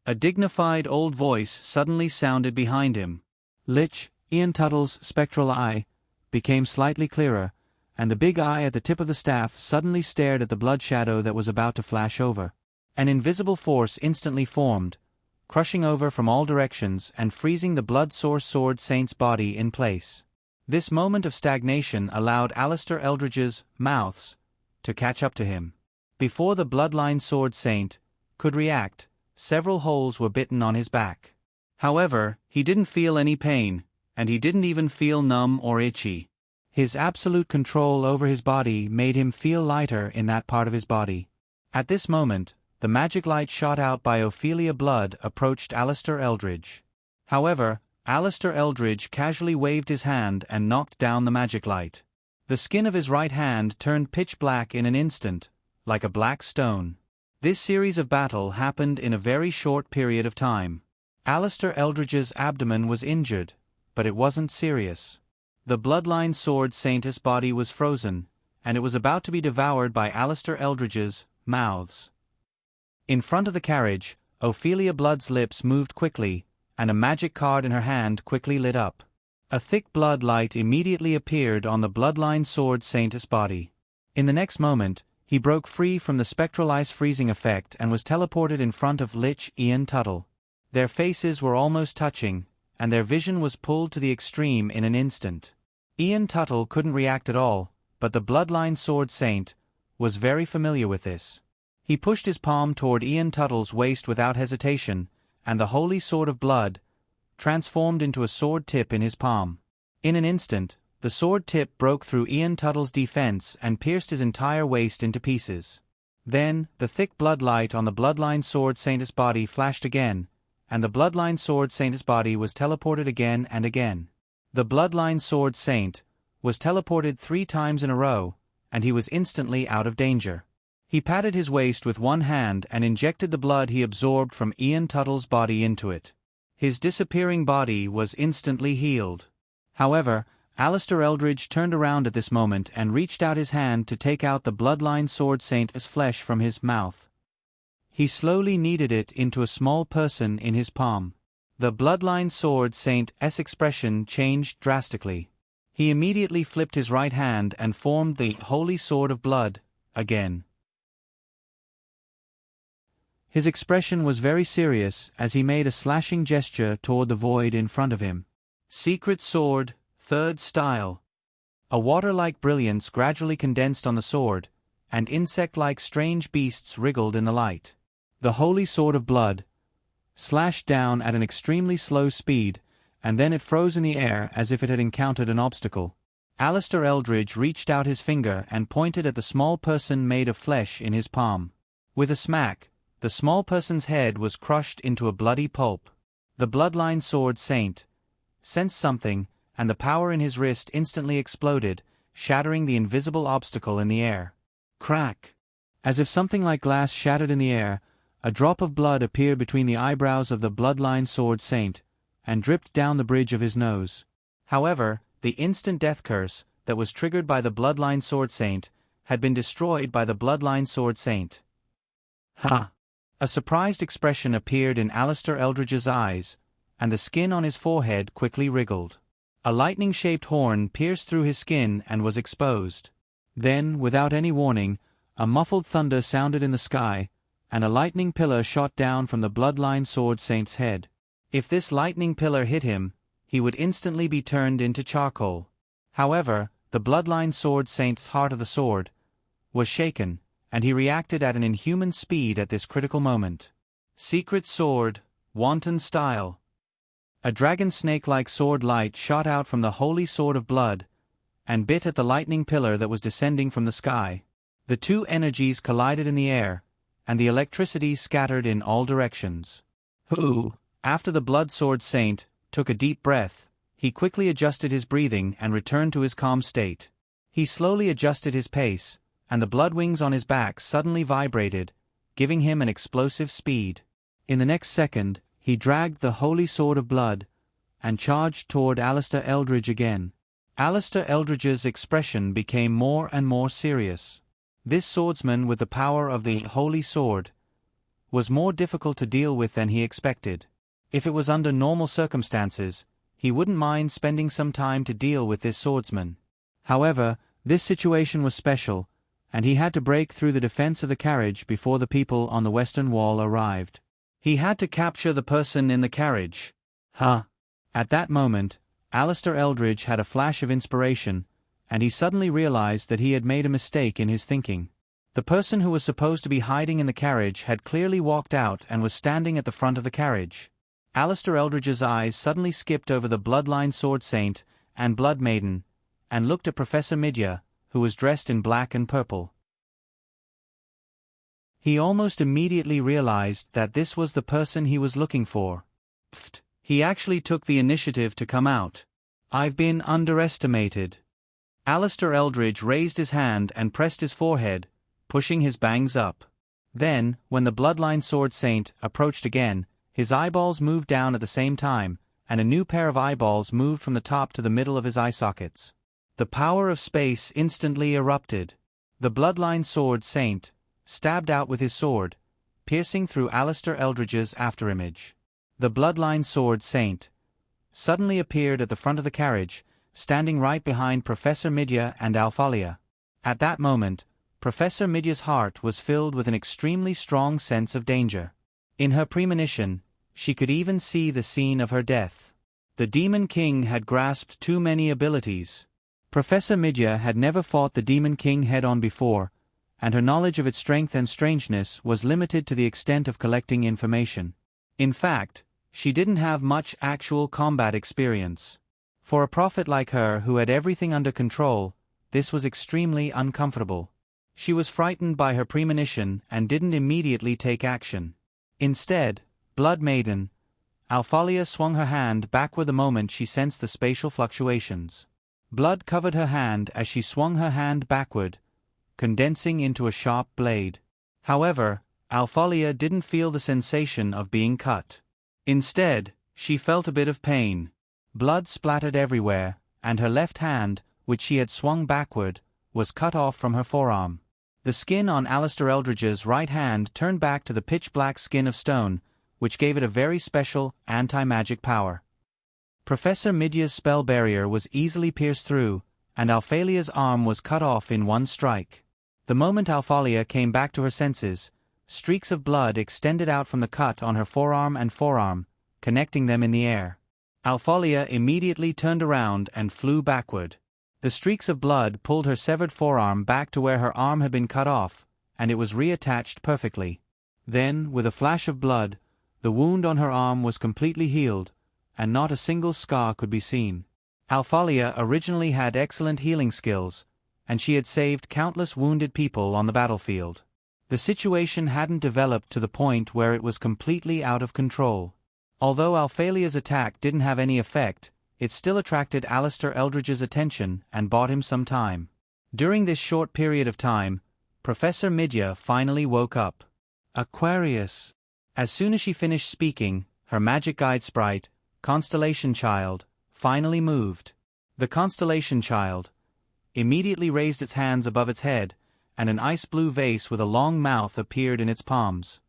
A dignified old voice suddenly sounded behind him. Lich, Ian Tuttle's spectral eye became slightly clearer, and the big eye at the tip of the staff suddenly stared at the blood shadow that was about to flash over. An invisible force instantly formed, crushing over from all directions and freezing the blood source sword saint's body in place. This moment of stagnation allowed Alistair Eldridge's mouths to catch up to him. Before the bloodline sword saint could react, several holes were bitten on his back. However, he didn't feel any pain, and he didn't even feel numb or itchy. His absolute control over his body made him feel lighter in that part of his body. At this moment, the magic light shot out by Ophelia Blood approached Alistair Eldridge. However, Alistair Eldridge casually waved his hand and knocked down the magic light. The skin of his right hand turned pitch black in an instant, like a black stone. This series of battle happened in a very short period of time. Alistair Eldridge's abdomen was injured, but it wasn't serious. The Bloodline Sword Saint's body was frozen, and it was about to be devoured by Alistair Eldridge's mouths. In front of the carriage, Ophelia Blood's lips moved quickly, and a magic card in her hand quickly lit up. A thick blood light immediately appeared on the Bloodline Sword Saint's body. In the next moment, he broke free from the spectral ice freezing effect and was teleported in front of Lich Ian Tuttle. Their faces were almost touching, and their vision was pulled to the extreme in an instant. Ian Tuttle couldn't react at all, but the Bloodline Sword Saint was very familiar with this. He pushed his palm toward Ian Tuttle's waist without hesitation, and the holy sword of blood transformed into a sword tip in his palm. In an instant, the sword tip broke through Ian Tuttle's defense and pierced his entire waist into pieces. Then, the thick blood light on the Bloodline Sword Saint's body flashed again, and the Bloodline Sword Saint's body was teleported again and again. The Bloodline Sword Saint was teleported 3 times in a row, and he was instantly out of danger. He patted his waist with one hand and injected the blood he absorbed from Ian Tuttle's body into it. His disappearing body was instantly healed. However, Alistair Eldridge turned around at this moment and reached out his hand to take out the Bloodline Sword Saint's flesh from his mouth. He slowly kneaded it into a small person in his palm. The Bloodline Sword Saint's expression changed drastically. He immediately flipped his right hand and formed the Holy Sword of Blood again. His expression was very serious as he made a slashing gesture toward the void in front of him. Secret Sword, 3rd Style. A water-like brilliance gradually condensed on the sword, and insect-like strange beasts wriggled in the light. The Holy Sword of Blood slashed down at an extremely slow speed, and then it froze in the air as if it had encountered an obstacle. Alistair Eldridge reached out his finger and pointed at the small person made of flesh in his palm. With a smack, the small person's head was crushed into a bloody pulp. The Bloodline Sword Saint sensed something, and the power in his wrist instantly exploded, shattering the invisible obstacle in the air. Crack! As if something like glass shattered in the air, a drop of blood appeared between the eyebrows of the Bloodline Sword Saint, and dripped down the bridge of his nose. However, the instant death curse that was triggered by the Bloodline Sword Saint had been destroyed by the Bloodline Sword Saint. Ha! A surprised expression appeared in Alistair Eldridge's eyes, and the skin on his forehead quickly wriggled. A lightning-shaped horn pierced through his skin and was exposed. Then, without any warning, a muffled thunder sounded in the sky, and a lightning pillar shot down from the Bloodline Sword Saint's head. If this lightning pillar hit him, he would instantly be turned into charcoal. However, the Bloodline Sword Saint's heart of the sword was shaken, and he reacted at an inhuman speed at this critical moment. Secret Sword, Wanton Style. A dragon snake-like sword light shot out from the Holy Sword of Blood, and bit at the lightning pillar that was descending from the sky. The two energies collided in the air, and the electricity scattered in all directions. After the Blood Sword Saint took a deep breath, he quickly adjusted his breathing and returned to his calm state. He slowly adjusted his pace, and the blood wings on his back suddenly vibrated, giving him an explosive speed. In the next second, he dragged the Holy Sword of Blood, and charged toward Alistair Eldridge again. Alistair Eldridge's expression became more and more serious. This swordsman with the power of the Holy Sword was more difficult to deal with than he expected. If it was under normal circumstances, he wouldn't mind spending some time to deal with this swordsman. However, this situation was special, and he had to break through the defense of the carriage before the people on the western wall arrived. He had to capture the person in the carriage. At that moment, Alistair Eldridge had a flash of inspiration, and he suddenly realized that he had made a mistake in his thinking. The person who was supposed to be hiding in the carriage had clearly walked out and was standing at the front of the carriage. Alistair Eldridge's eyes suddenly skipped over the Bloodline Sword Saint and Blood Maiden, and looked at Professor Midya, who was dressed in black and purple. He almost immediately realized that this was the person he was looking for. Pfft, he actually took the initiative to come out. I've been underestimated. Alistair Eldridge raised his hand and pressed his forehead, pushing his bangs up. Then, when the Bloodline Sword Saint approached again, his eyeballs moved down at the same time, and a new pair of eyeballs moved from the top to the middle of his eye sockets. The power of space instantly erupted. The Bloodline Sword Saint stabbed out with his sword, piercing through Alistair Eldridge's afterimage. The Bloodline Sword Saint suddenly appeared at the front of the carriage, standing right behind Professor Midya and Alphalia. At that moment, Professor Midya's heart was filled with an extremely strong sense of danger. In her premonition, she could even see the scene of her death. The Demon King had grasped too many abilities. Professor Midya had never fought the Demon King head-on before, and her knowledge of its strength and strangeness was limited to the extent of collecting information. In fact, she didn't have much actual combat experience. For a prophet like her who had everything under control, this was extremely uncomfortable. She was frightened by her premonition and didn't immediately take action. Instead, Blood Maiden, Alphalia swung her hand backward the moment she sensed the spatial fluctuations. Blood covered her hand as she swung her hand backward, condensing into a sharp blade. However, Alphalia didn't feel the sensation of being cut. Instead, she felt a bit of pain. Blood splattered everywhere, and her left hand, which she had swung backward, was cut off from her forearm. The skin on Alistair Eldridge's right hand turned back to the pitch-black skin of stone, which gave it a very special, anti-magic power. Professor Midya's spell barrier was easily pierced through, and Alphalia's arm was cut off in one strike. The moment Alphalia came back to her senses, streaks of blood extended out from the cut on her forearm, connecting them in the air. Alphalia immediately turned around and flew backward. The streaks of blood pulled her severed forearm back to where her arm had been cut off, and it was reattached perfectly. Then, with a flash of blood, the wound on her arm was completely healed, and not a single scar could be seen. Alphalia originally had excellent healing skills, and she had saved countless wounded people on the battlefield. The situation hadn't developed to the point where it was completely out of control. Although Alphalia's attack didn't have any effect, it still attracted Alistair Eldridge's attention and bought him some time. During this short period of time, Professor Midya finally woke up. Aquarius. As soon as she finished speaking, her magic guide sprite, Constellation Child, finally moved. The Constellation Child immediately raised its hands above its head, and an ice-blue vase with a long mouth appeared in its palms.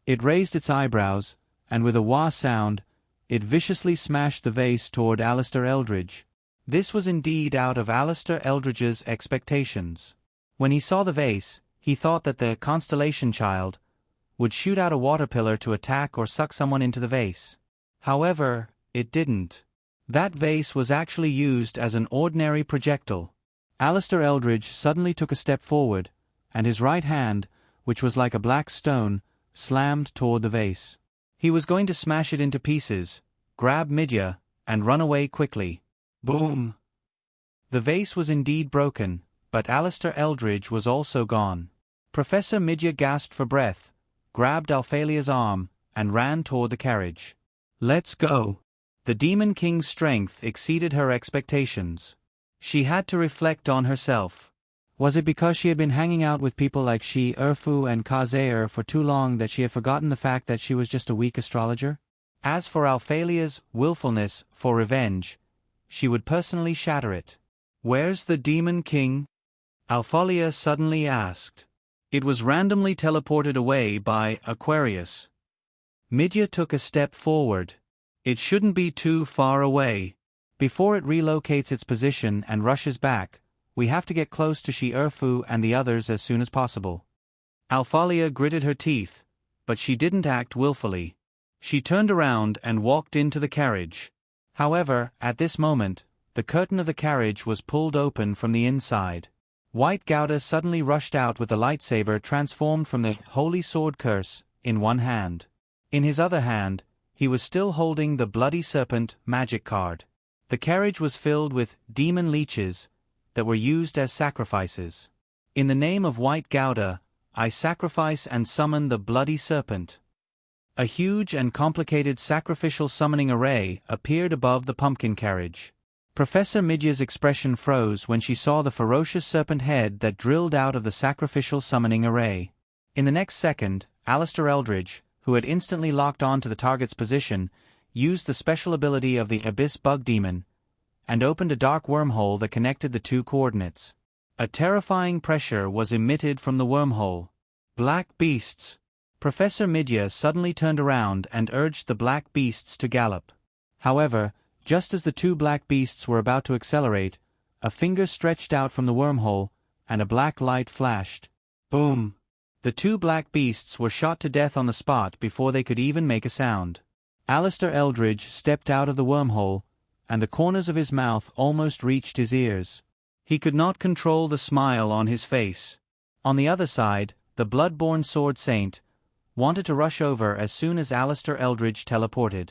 It raised its eyebrows, and with a wah sound, it viciously smashed the vase toward Alistair Eldridge. This was indeed out of Alistair Eldridge's expectations. When he saw the vase, he thought that the Constellation Child would shoot out a water pillar to attack or suck someone into the vase. However, it didn't. That vase was actually used as an ordinary projectile. Alistair Eldridge suddenly took a step forward, and his right hand, which was like a black stone, slammed toward the vase. He was going to smash it into pieces, grab Midya, and run away quickly. Boom! The vase was indeed broken, but Alistair Eldridge was also gone. Professor Midya gasped for breath, grabbed Alphalia's arm, and ran toward the carriage. Let's go. The Demon King's strength exceeded her expectations. She had to reflect on herself. Was it because she had been hanging out with people like Shi Erfu and Kazair for too long that she had forgotten the fact that she was just a weak astrologer? As for Alphalia's willfulness for revenge, she would personally shatter it. Where's the Demon King? Alphalia suddenly asked. It was randomly teleported away by Aquarius. Midya took a step forward. It shouldn't be too far away. Before it relocates its position and rushes back, we have to get close to Shi Erfu and the others as soon as possible. Alphalia gritted her teeth, but she didn't act willfully. She turned around and walked into the carriage. However, at this moment, the curtain of the carriage was pulled open from the inside. White Gouda suddenly rushed out with the lightsaber transformed from the Holy Sword Curse in one hand. In his other hand, he was still holding the Bloody Serpent magic card. The carriage was filled with demon leeches that were used as sacrifices. In the name of White Gouda, I sacrifice and summon the Bloody Serpent. A huge and complicated sacrificial summoning array appeared above the pumpkin carriage. Professor Midya's expression froze when she saw the ferocious serpent head that drilled out of the sacrificial summoning array. In the next second, Alistair Eldridge, who had instantly locked on to the target's position, used the special ability of the Abyss Bug Demon, and opened a dark wormhole that connected the two coordinates. A terrifying pressure was emitted from the wormhole. Black beasts. Professor Midya suddenly turned around and urged the black beasts to gallop. However, just as the two black beasts were about to accelerate, a finger stretched out from the wormhole, and a black light flashed. Boom! The two black beasts were shot to death on the spot before they could even make a sound. Alistair Eldridge stepped out of the wormhole, and the corners of his mouth almost reached his ears. He could not control the smile on his face. On the other side, the blood-borne sword saint wanted to rush over as soon as Alistair Eldridge teleported.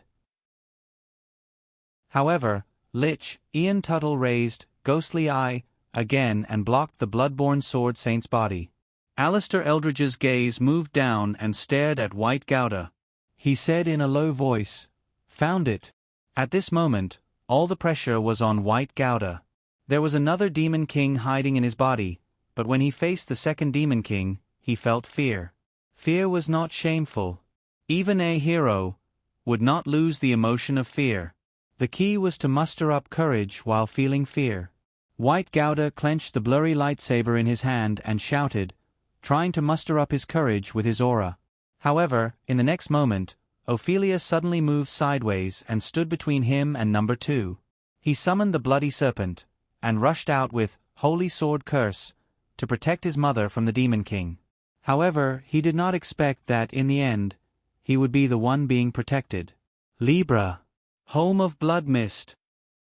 However, Lich, Ian Tuttle raised, ghostly eye, again and blocked the blood-borne sword saint's body. Alistair Eldridge's gaze moved down and stared at White Gouda. He said in a low voice, "Found it." At this moment, all the pressure was on White Gouda. There was another Demon King hiding in his body, but when he faced the second Demon King, he felt fear. Fear was not shameful. Even a hero would not lose the emotion of fear. The key was to muster up courage while feeling fear. White Gouda clenched the blurry lightsaber in his hand and shouted, trying to muster up his courage with his aura. However, in the next moment, Ophelia suddenly moved sideways and stood between him and number 2. He summoned the Bloody Serpent, and rushed out with Holy Sword Curse to protect his mother from the Demon King. However, he did not expect that, in the end, he would be the one being protected. Libra. Home of Blood Mist.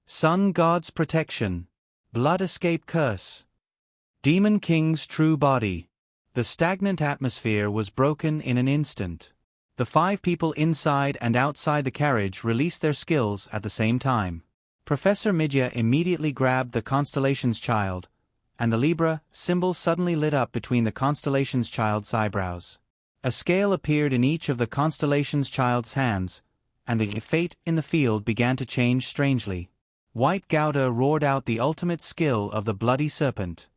Sun God's protection. Blood Escape Curse. Demon King's true body. The stagnant atmosphere was broken in an instant. The 5 people inside and outside the carriage released their skills at the same time. Professor Midya immediately grabbed the Constellation's Child, and the Libra symbol suddenly lit up between the Constellation's Child's eyebrows. A scale appeared in each of the Constellation's Child's hands, and the fate in the field began to change strangely. White Gouda roared out the ultimate skill of the Bloody Serpent.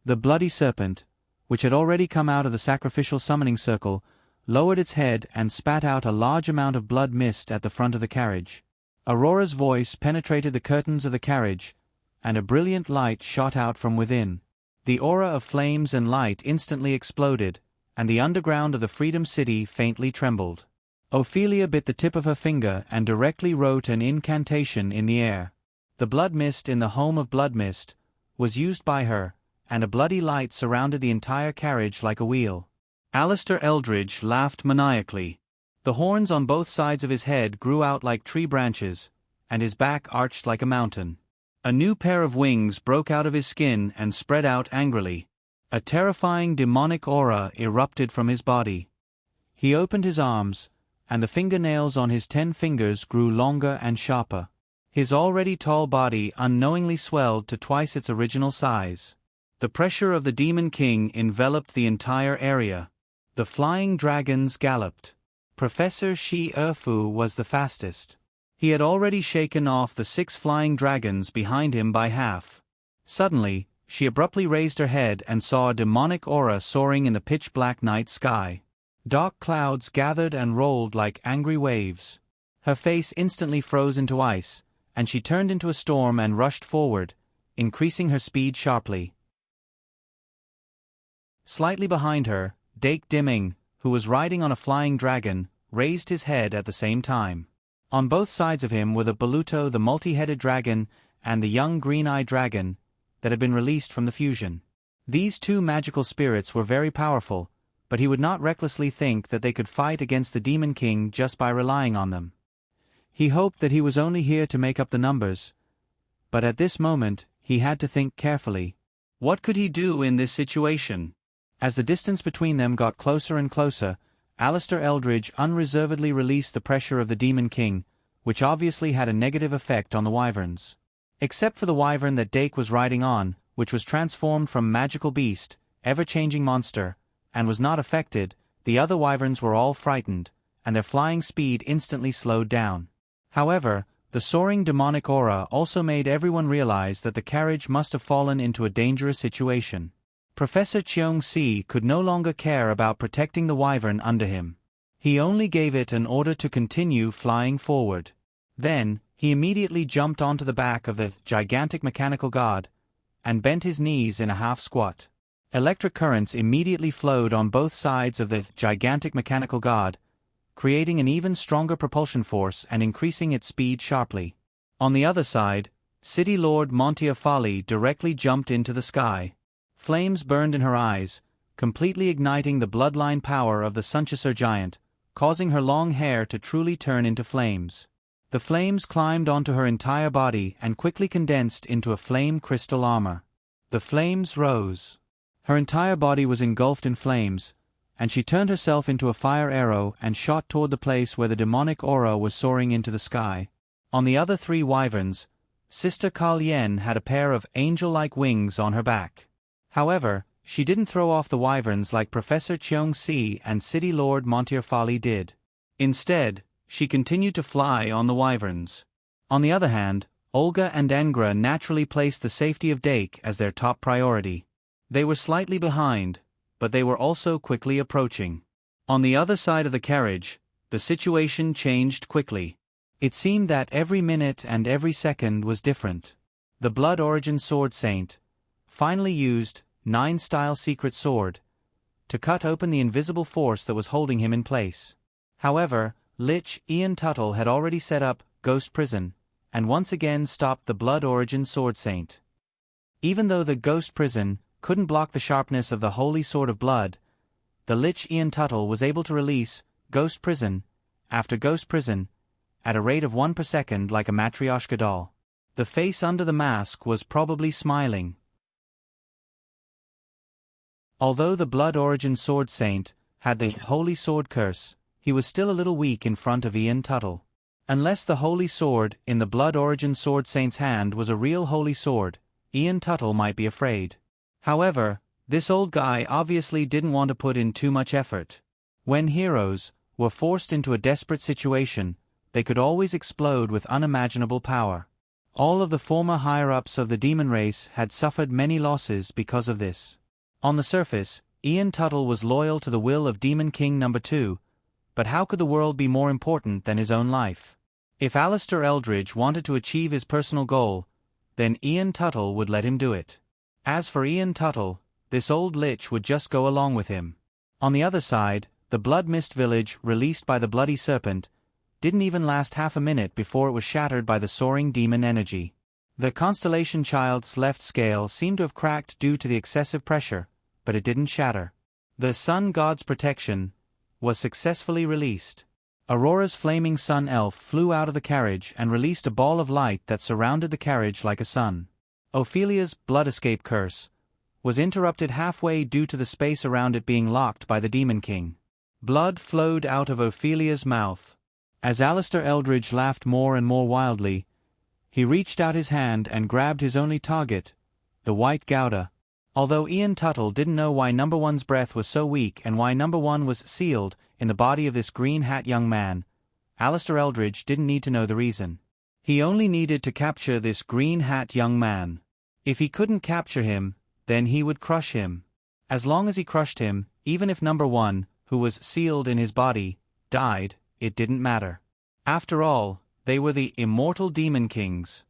The Bloody Serpent, which had already come out of the sacrificial summoning circle, lowered its head and spat out a large amount of blood mist at the front of the carriage. Aurora's voice penetrated the curtains of the carriage, and a brilliant light shot out from within. The aura of flames and light instantly exploded, and the underground of the Freedom City faintly trembled. Ophelia bit the tip of her finger and directly wrote an incantation in the air. The blood mist in the home of Blood Mist was used by her, and a bloody light surrounded the entire carriage like a wheel. Alistair Eldridge laughed maniacally. The horns on both sides of his head grew out like tree branches, and his back arched like a mountain. A new pair of wings broke out of his skin and spread out angrily. A terrifying demonic aura erupted from his body. He opened his arms, and the fingernails on his 10 fingers grew longer and sharper. His already tall body unknowingly swelled to twice its original size. The pressure of the Demon King enveloped the entire area. The flying dragons galloped. Professor Shi Erfu was the fastest. He had already shaken off the 6 flying dragons behind him by half. Suddenly, she abruptly raised her head and saw a demonic aura soaring in the pitch-black night sky. Dark clouds gathered and rolled like angry waves. Her face instantly froze into ice, and she turned into a storm and rushed forward, increasing her speed sharply. Slightly behind her, Dake Dimming, who was riding on a flying dragon, raised his head at the same time. On both sides of him were the Baluto, the multi-headed dragon, and the young green-eyed dragon that had been released from the fusion. These 2 magical spirits were very powerful, but he would not recklessly think that they could fight against the Demon King just by relying on them. He hoped that he was only here to make up the numbers, but at this moment he had to think carefully. What could he do in this situation? As the distance between them got closer and closer, Alistair Eldridge unreservedly released the pressure of the Demon King, which obviously had a negative effect on the wyverns. Except for the wyvern that Dake was riding on, which was transformed from magical beast, ever-changing monster, and was not affected, the other wyverns were all frightened, and their flying speed instantly slowed down. However, the soaring demonic aura also made everyone realize that the carriage must have fallen into a dangerous situation. Professor Cheong-si could no longer care about protecting the wyvern under him. He only gave it an order to continue flying forward. Then, he immediately jumped onto the back of the gigantic mechanical god, and bent his knees in a half-squat. Electric currents immediately flowed on both sides of the gigantic mechanical god, creating an even stronger propulsion force and increasing its speed sharply. On the other side, City Lord Montefiore directly jumped into the sky. Flames burned in her eyes, completely igniting the bloodline power of the Sunchasur giant, causing her long hair to truly turn into flames. The flames climbed onto her entire body and quickly condensed into a flame crystal armor. The flames rose. Her entire body was engulfed in flames, and she turned herself into a fire arrow and shot toward the place where the demonic aura was soaring into the sky. On the other three wyverns, Sister Kalyen had a pair of angel-like wings on her back. However, she didn't throw off the wyverns like Professor Cheong-si and City Lord Montefiore did. Instead, she continued to fly on the wyverns. On the other hand, Olga and Angra naturally placed the safety of Dake as their top priority. They were slightly behind, but they were also quickly approaching. On the other side of the carriage, the situation changed quickly. It seemed that every minute and every second was different. The Blood Origin Sword Saint finally used 9-style secret sword to cut open the invisible force that was holding him in place. However, Lich Ian Tuttle had already set up Ghost Prison, and once again stopped the Blood Origin Sword Saint. Even though the Ghost Prison couldn't block the sharpness of the Holy Sword of Blood, the Lich Ian Tuttle was able to release Ghost Prison after Ghost Prison at a rate of 1 per second like a Matryoshka doll. The face under the mask was probably smiling. Although the Blood Origin Sword Saint had the Holy Sword Curse, he was still a little weak in front of Ian Tuttle. Unless the Holy Sword in the Blood Origin Sword Saint's hand was a real holy sword, Ian Tuttle might be afraid. However, this old guy obviously didn't want to put in too much effort. When heroes were forced into a desperate situation, they could always explode with unimaginable power. All of the former higher-ups of the demon race had suffered many losses because of this. On the surface, Ian Tuttle was loyal to the will of Demon King No. 2, but how could the world be more important than his own life? If Alistair Eldridge wanted to achieve his personal goal, then Ian Tuttle would let him do it. As for Ian Tuttle, this old lich would just go along with him. On the other side, the Blood Mist Village, released by the Bloody Serpent, didn't even last half a minute before it was shattered by the soaring demon energy. The Constellation Child's left scale seemed to have cracked due to the excessive pressure, but it didn't shatter. The Sun God's protection was successfully released. Aurora's flaming sun elf flew out of the carriage and released a ball of light that surrounded the carriage like a sun. Ophelia's blood escape curse was interrupted halfway due to the space around it being locked by the Demon King. Blood flowed out of Ophelia's mouth. As Alistair Eldridge laughed more and more wildly, he reached out his hand and grabbed his only target, the White Gouda. Although Ian Tuttle didn't know why No. 1's breath was so weak and why No. 1 was sealed in the body of this green-hat young man, Alistair Eldridge didn't need to know the reason. He only needed to capture this green-hat young man. If he couldn't capture him, then he would crush him. As long as he crushed him, even if No. 1, who was sealed in his body, died, it didn't matter. After all, they were the immortal Demon Kings.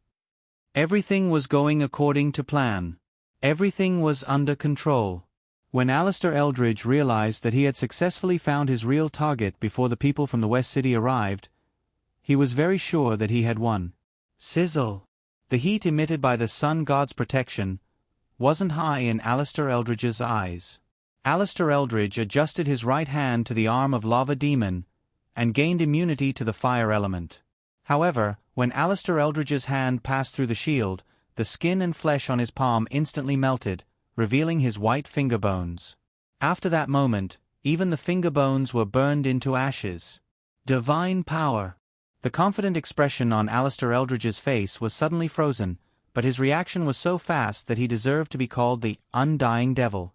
Everything was going according to plan. Everything was under control. When Alistair Eldridge realized that he had successfully found his real target before the people from the West City arrived, he was very sure that he had won. Sizzle! The heat emitted by the Sun God's protection wasn't high in Alistair Eldridge's eyes. Alistair Eldridge adjusted his right hand to the arm of Lava Demon and gained immunity to the fire element. However, when Alistair Eldridge's hand passed through the shield, the skin and flesh on his palm instantly melted, revealing his white finger bones. After that moment, even the finger bones were burned into ashes. Divine power. The confident expression on Alistair Eldridge's face was suddenly frozen, but his reaction was so fast that he deserved to be called the Undying Devil.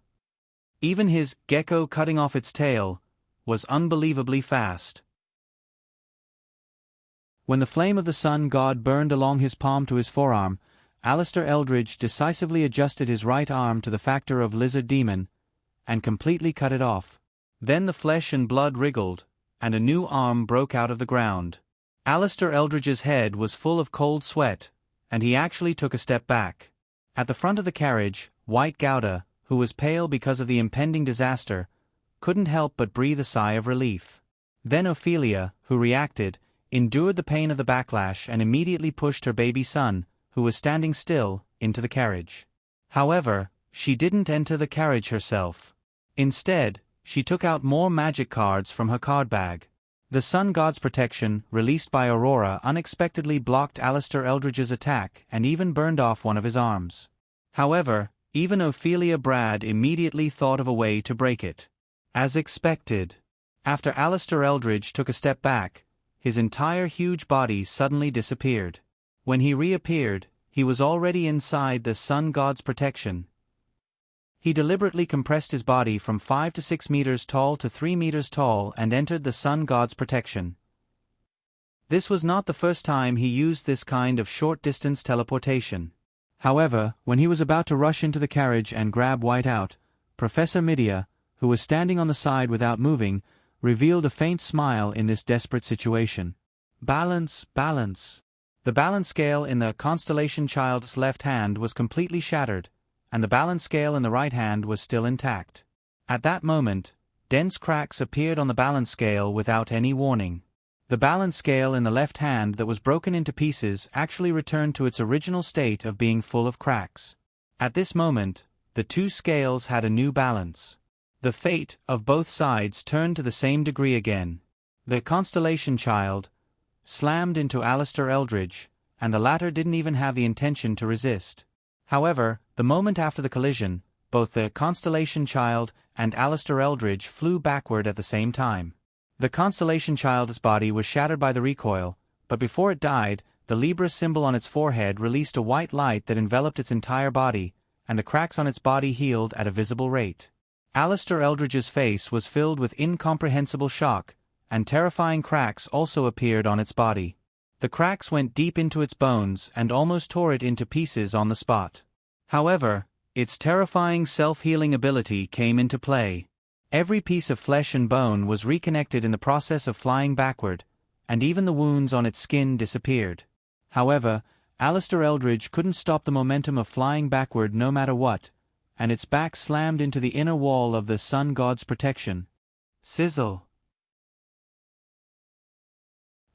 Even his gecko cutting off its tail was unbelievably fast. When the flame of the sun god burned along his palm to his forearm, Alistair Eldridge decisively adjusted his right arm to the factor of lizard demon and completely cut it off. Then the flesh and blood wriggled, and a new arm broke out of the ground. Alistair Eldridge's head was full of cold sweat, and he actually took a step back. At the front of the carriage, White Gouda, who was pale because of the impending disaster, couldn't help but breathe a sigh of relief. Then Ophelia, who reacted, endured the pain of the backlash and immediately pushed her baby son, who was standing still, into the carriage. However, she didn't enter the carriage herself. Instead, she took out more magic cards from her card bag. The sun god's protection, released by Aurora, unexpectedly blocked Alistair Eldridge's attack and even burned off one of his arms. However, even Ophelia Brad immediately thought of a way to break it. As expected, after Alistair Eldridge took a step back, his entire huge body suddenly disappeared. When he reappeared, he was already inside the sun god's protection. He deliberately compressed his body from 5 to 6 meters tall to 3 meters tall and entered the sun god's protection. This was not the first time he used this kind of short-distance teleportation. However, when he was about to rush into the carriage and grab White out, Professor Midia, who was standing on the side without moving, revealed a faint smile in this desperate situation. Balance, balance. The balance scale in the constellation child's left hand was completely shattered, and the balance scale in the right hand was still intact. At that moment, dense cracks appeared on the balance scale without any warning. The balance scale in the left hand that was broken into pieces actually returned to its original state of being full of cracks. At this moment, the two scales had a new balance. The fate of both sides turned to the same degree again. The constellation child slammed into Alistair Eldridge, and the latter didn't even have the intention to resist. However, the moment after the collision, both the constellation child and Alistair Eldridge flew backward at the same time. The constellation child's body was shattered by the recoil, but before it died, the Libra symbol on its forehead released a white light that enveloped its entire body, and the cracks on its body healed at a visible rate. Alistair Eldridge's face was filled with incomprehensible shock, and terrifying cracks also appeared on its body. The cracks went deep into its bones and almost tore it into pieces on the spot. However, its terrifying self-healing ability came into play. Every piece of flesh and bone was reconnected in the process of flying backward, and even the wounds on its skin disappeared. However, Alistair Eldridge couldn't stop the momentum of flying backward no matter what, and its back slammed into the inner wall of the sun god's protection. Sizzle.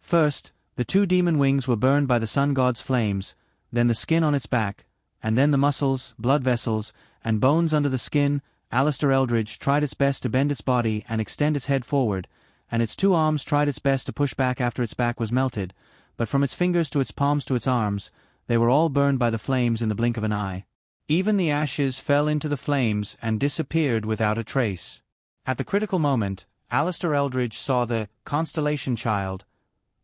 First, the two demon wings were burned by the sun god's flames, then the skin on its back, and then the muscles, blood vessels, and bones under the skin. Alistair Eldridge tried its best to bend its body and extend its head forward, and its two arms tried its best to push back after its back was melted, but from its fingers to its palms to its arms, they were all burned by the flames in the blink of an eye. Even the ashes fell into the flames and disappeared without a trace. At the critical moment, Alistair Eldridge saw the constellation child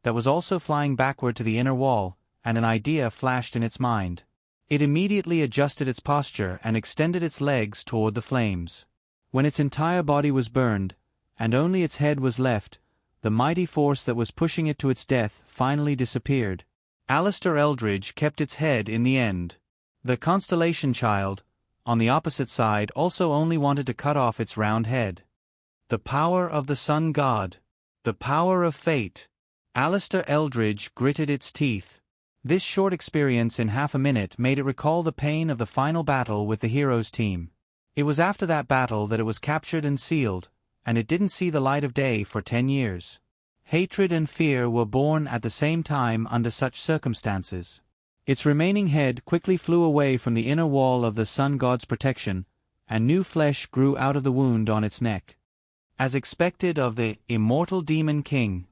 that was also flying backward to the inner wall, and an idea flashed in its mind. It immediately adjusted its posture and extended its legs toward the flames. When its entire body was burned, and only its head was left, the mighty force that was pushing it to its death finally disappeared. Alistair Eldridge kept its head in the end. The constellation child, on the opposite side, also only wanted to cut off its round head. The power of the sun god. The power of fate. Alistair Eldridge gritted its teeth. This short experience in half a minute made it recall the pain of the final battle with the heroes team. It was after that battle that it was captured and sealed, and it didn't see the light of day for 10 years. Hatred and fear were born at the same time under such circumstances. Its remaining head quickly flew away from the inner wall of the sun god's protection, and new flesh grew out of the wound on its neck. As expected of the immortal demon king,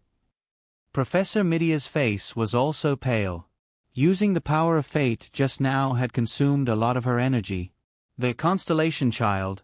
Professor Midia's face was also pale. Using the power of fate just now had consumed a lot of her energy. The constellation child,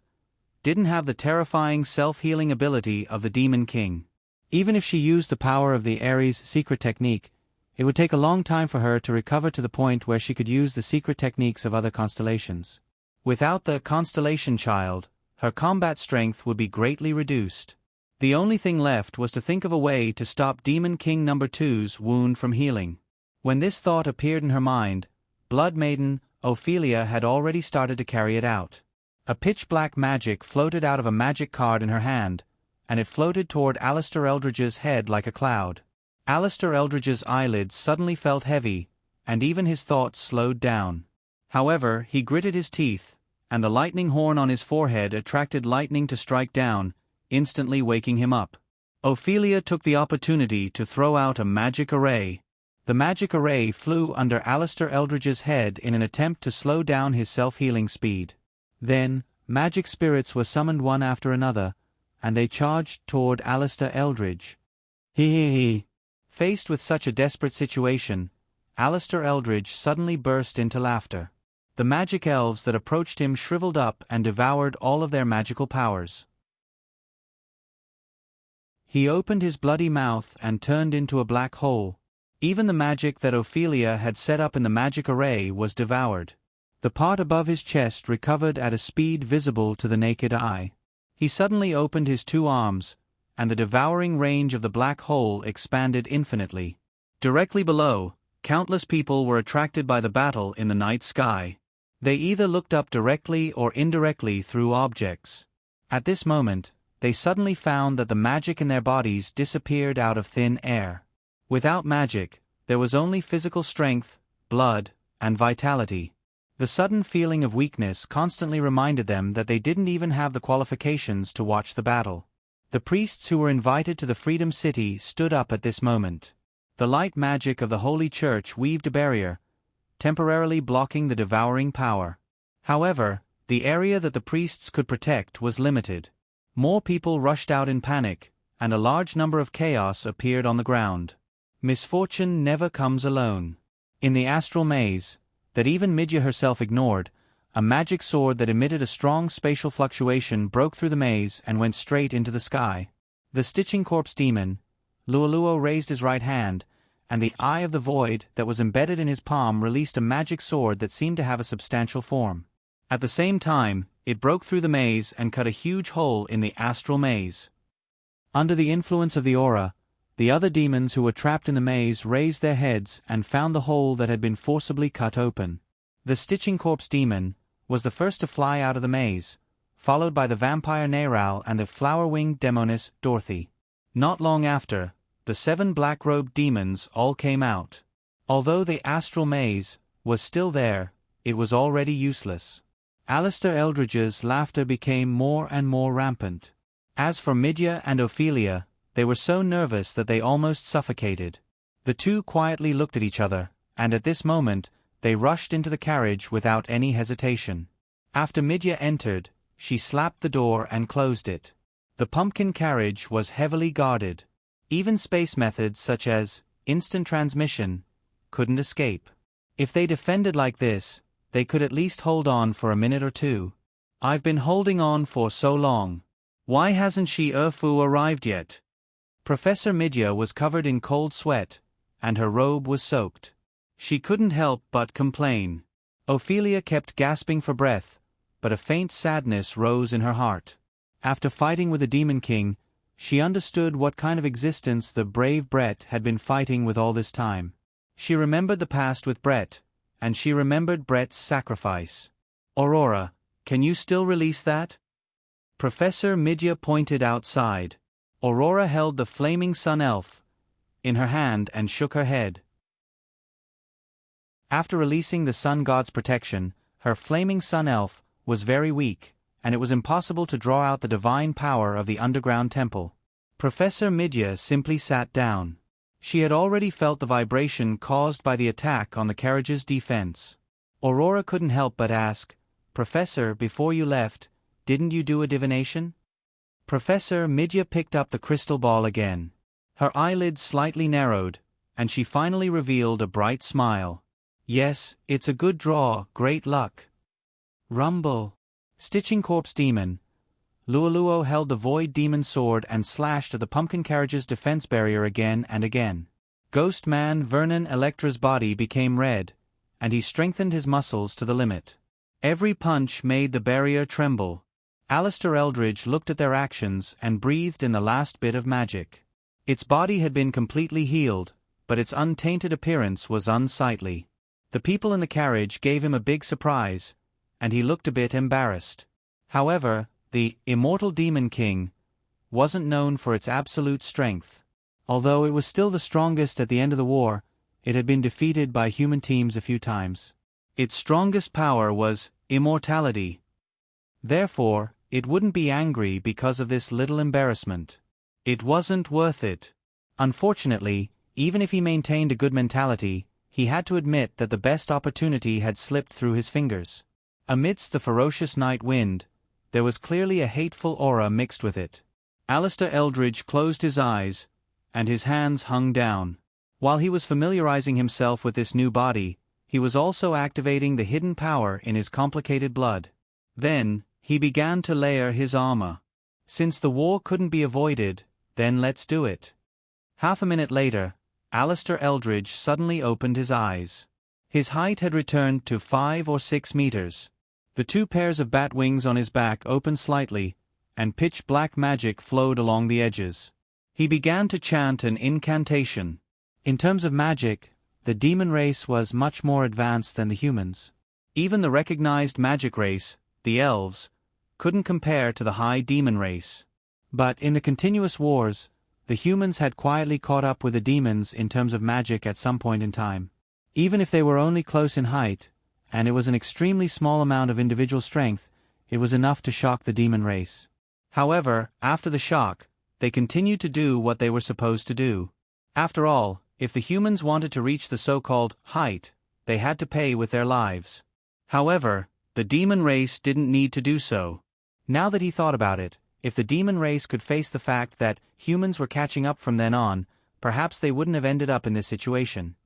didn't have the terrifying self-healing ability of the Demon King. Even if she used the power of the Ares secret technique, it would take a long time for her to recover to the point where she could use the secret techniques of other constellations. Without the Constellation Child, her combat strength would be greatly reduced. The only thing left was to think of a way to stop Demon King No. 2's wound from healing. When this thought appeared in her mind, Blood Maiden Ophelia had already started to carry it out. A pitch-black magic floated out of a magic card in her hand, and it floated toward Alistair Eldridge's head like a cloud. Alistair Eldridge's eyelids suddenly felt heavy, and even his thoughts slowed down. However, he gritted his teeth, and the lightning horn on his forehead attracted lightning to strike down, instantly waking him up. Ophelia took the opportunity to throw out a magic array. The magic array flew under Alistair Eldridge's head in an attempt to slow down his self-healing speed. Then, magic spirits were summoned one after another, and they charged toward Alistair Eldridge. He. Faced with such a desperate situation, Alistair Eldridge suddenly burst into laughter. The magic elves that approached him shriveled up and devoured all of their magical powers. He opened his bloody mouth and turned into a black hole. Even the magic that Ophelia had set up in the magic array was devoured. The part above his chest recovered at a speed visible to the naked eye. He suddenly opened his two arms, and the devouring range of the black hole expanded infinitely. Directly below, countless people were attracted by the battle in the night sky. They either looked up directly or indirectly through objects. At this moment, they suddenly found that the magic in their bodies disappeared out of thin air. Without magic, there was only physical strength, blood, and vitality. The sudden feeling of weakness constantly reminded them that they didn't even have the qualifications to watch the battle. The priests who were invited to the Freedom City stood up at this moment. The light magic of the Holy Church weaved a barrier, temporarily blocking the devouring power. However, the area that the priests could protect was limited. More people rushed out in panic, and a large number of chaos appeared on the ground. Misfortune never comes alone. In the astral maze, that even Midya herself ignored, a magic sword that emitted a strong spatial fluctuation broke through the maze and went straight into the sky. The Stitching Corpse demon, Luoluo, raised his right hand, and the Eye of the Void that was embedded in his palm released a magic sword that seemed to have a substantial form. At the same time, it broke through the maze and cut a huge hole in the astral maze. Under the influence of the aura, the other demons who were trapped in the maze raised their heads and found the hole that had been forcibly cut open. The Stitching Corpse demon was the first to fly out of the maze, followed by the vampire Narrate and the flower-winged demoness Dorothy. Not long after, the 7 black-robed demons all came out. Although the astral maze was still there, it was already useless. Alistair Eldridge's laughter became more and more rampant. As for Midya and Ophelia, they were so nervous that they almost suffocated. The two quietly looked at each other, and at this moment, they rushed into the carriage without any hesitation. After Midya entered, she slapped the door and closed it. The pumpkin carriage was heavily guarded. Even space methods such as instant transmission couldn't escape. If they defended like this, they could at least hold on for a minute or two. I've been holding on for so long. Why hasn't she arrived yet? Professor Midya was covered in cold sweat, and her robe was soaked. She couldn't help but complain. Ophelia kept gasping for breath, but a faint sadness rose in her heart. After fighting with the Demon King, she understood what kind of existence the brave Brett had been fighting with all this time. She remembered the past with Brett, and she remembered Brett's sacrifice. Aurora, can you still release that? Professor Midya pointed outside. Aurora held the flaming sun elf in her hand and shook her head. After releasing the sun god's protection, her flaming sun elf was very weak, and it was impossible to draw out the divine power of the underground temple. Professor Midya simply sat down. She had already felt the vibration caused by the attack on the carriage's defense. Aurora couldn't help but ask, "Professor, before you left, didn't you do a divination?" Professor Midya picked up the crystal ball again. Her eyelids slightly narrowed, and she finally revealed a bright smile. "Yes, it's a good draw, great luck." Rumble. Stitching Corpse demon, Luoluo held the Void Demon sword and slashed at the pumpkin carriage's defense barrier again and again. Ghost Man Vernon Electra's body became red, and he strengthened his muscles to the limit. Every punch made the barrier tremble. Alistair Eldridge looked at their actions and breathed in the last bit of magic. Its body had been completely healed, but its untainted appearance was unsightly. The people in the carriage gave him a big surprise, and he looked a bit embarrassed. However, the Immortal Demon King wasn't known for its absolute strength. Although it was still the strongest at the end of the war, it had been defeated by human teams a few times. Its strongest power was immortality. Therefore, it wouldn't be angry because of this little embarrassment. It wasn't worth it. Unfortunately, even if he maintained a good mentality, he had to admit that the best opportunity had slipped through his fingers. Amidst the ferocious night wind, there was clearly a hateful aura mixed with it. Alistair Eldridge closed his eyes, and his hands hung down. While he was familiarizing himself with this new body, he was also activating the hidden power in his complicated blood. Then, he began to layer his armor. Since the war couldn't be avoided, then let's do it. Half a minute later, Alistair Eldridge suddenly opened his eyes. His height had returned to 5 or 6 meters. The 2 pairs of bat wings on his back opened slightly, and pitch-black magic flowed along the edges. He began to chant an incantation. In terms of magic, the demon race was much more advanced than the humans. Even the recognized magic race, the elves, couldn't compare to the high demon race. But in the continuous wars, the humans had quietly caught up with the demons in terms of magic at some point in time. Even if they were only close in height, and it was an extremely small amount of individual strength, it was enough to shock the demon race. However, after the shock, they continued to do what they were supposed to do. After all, if the humans wanted to reach the so-called height, they had to pay with their lives. However, the demon race didn't need to do so. Now that he thought about it, if the demon race could face the fact that humans were catching up from then on, perhaps they wouldn't have ended up in this situation.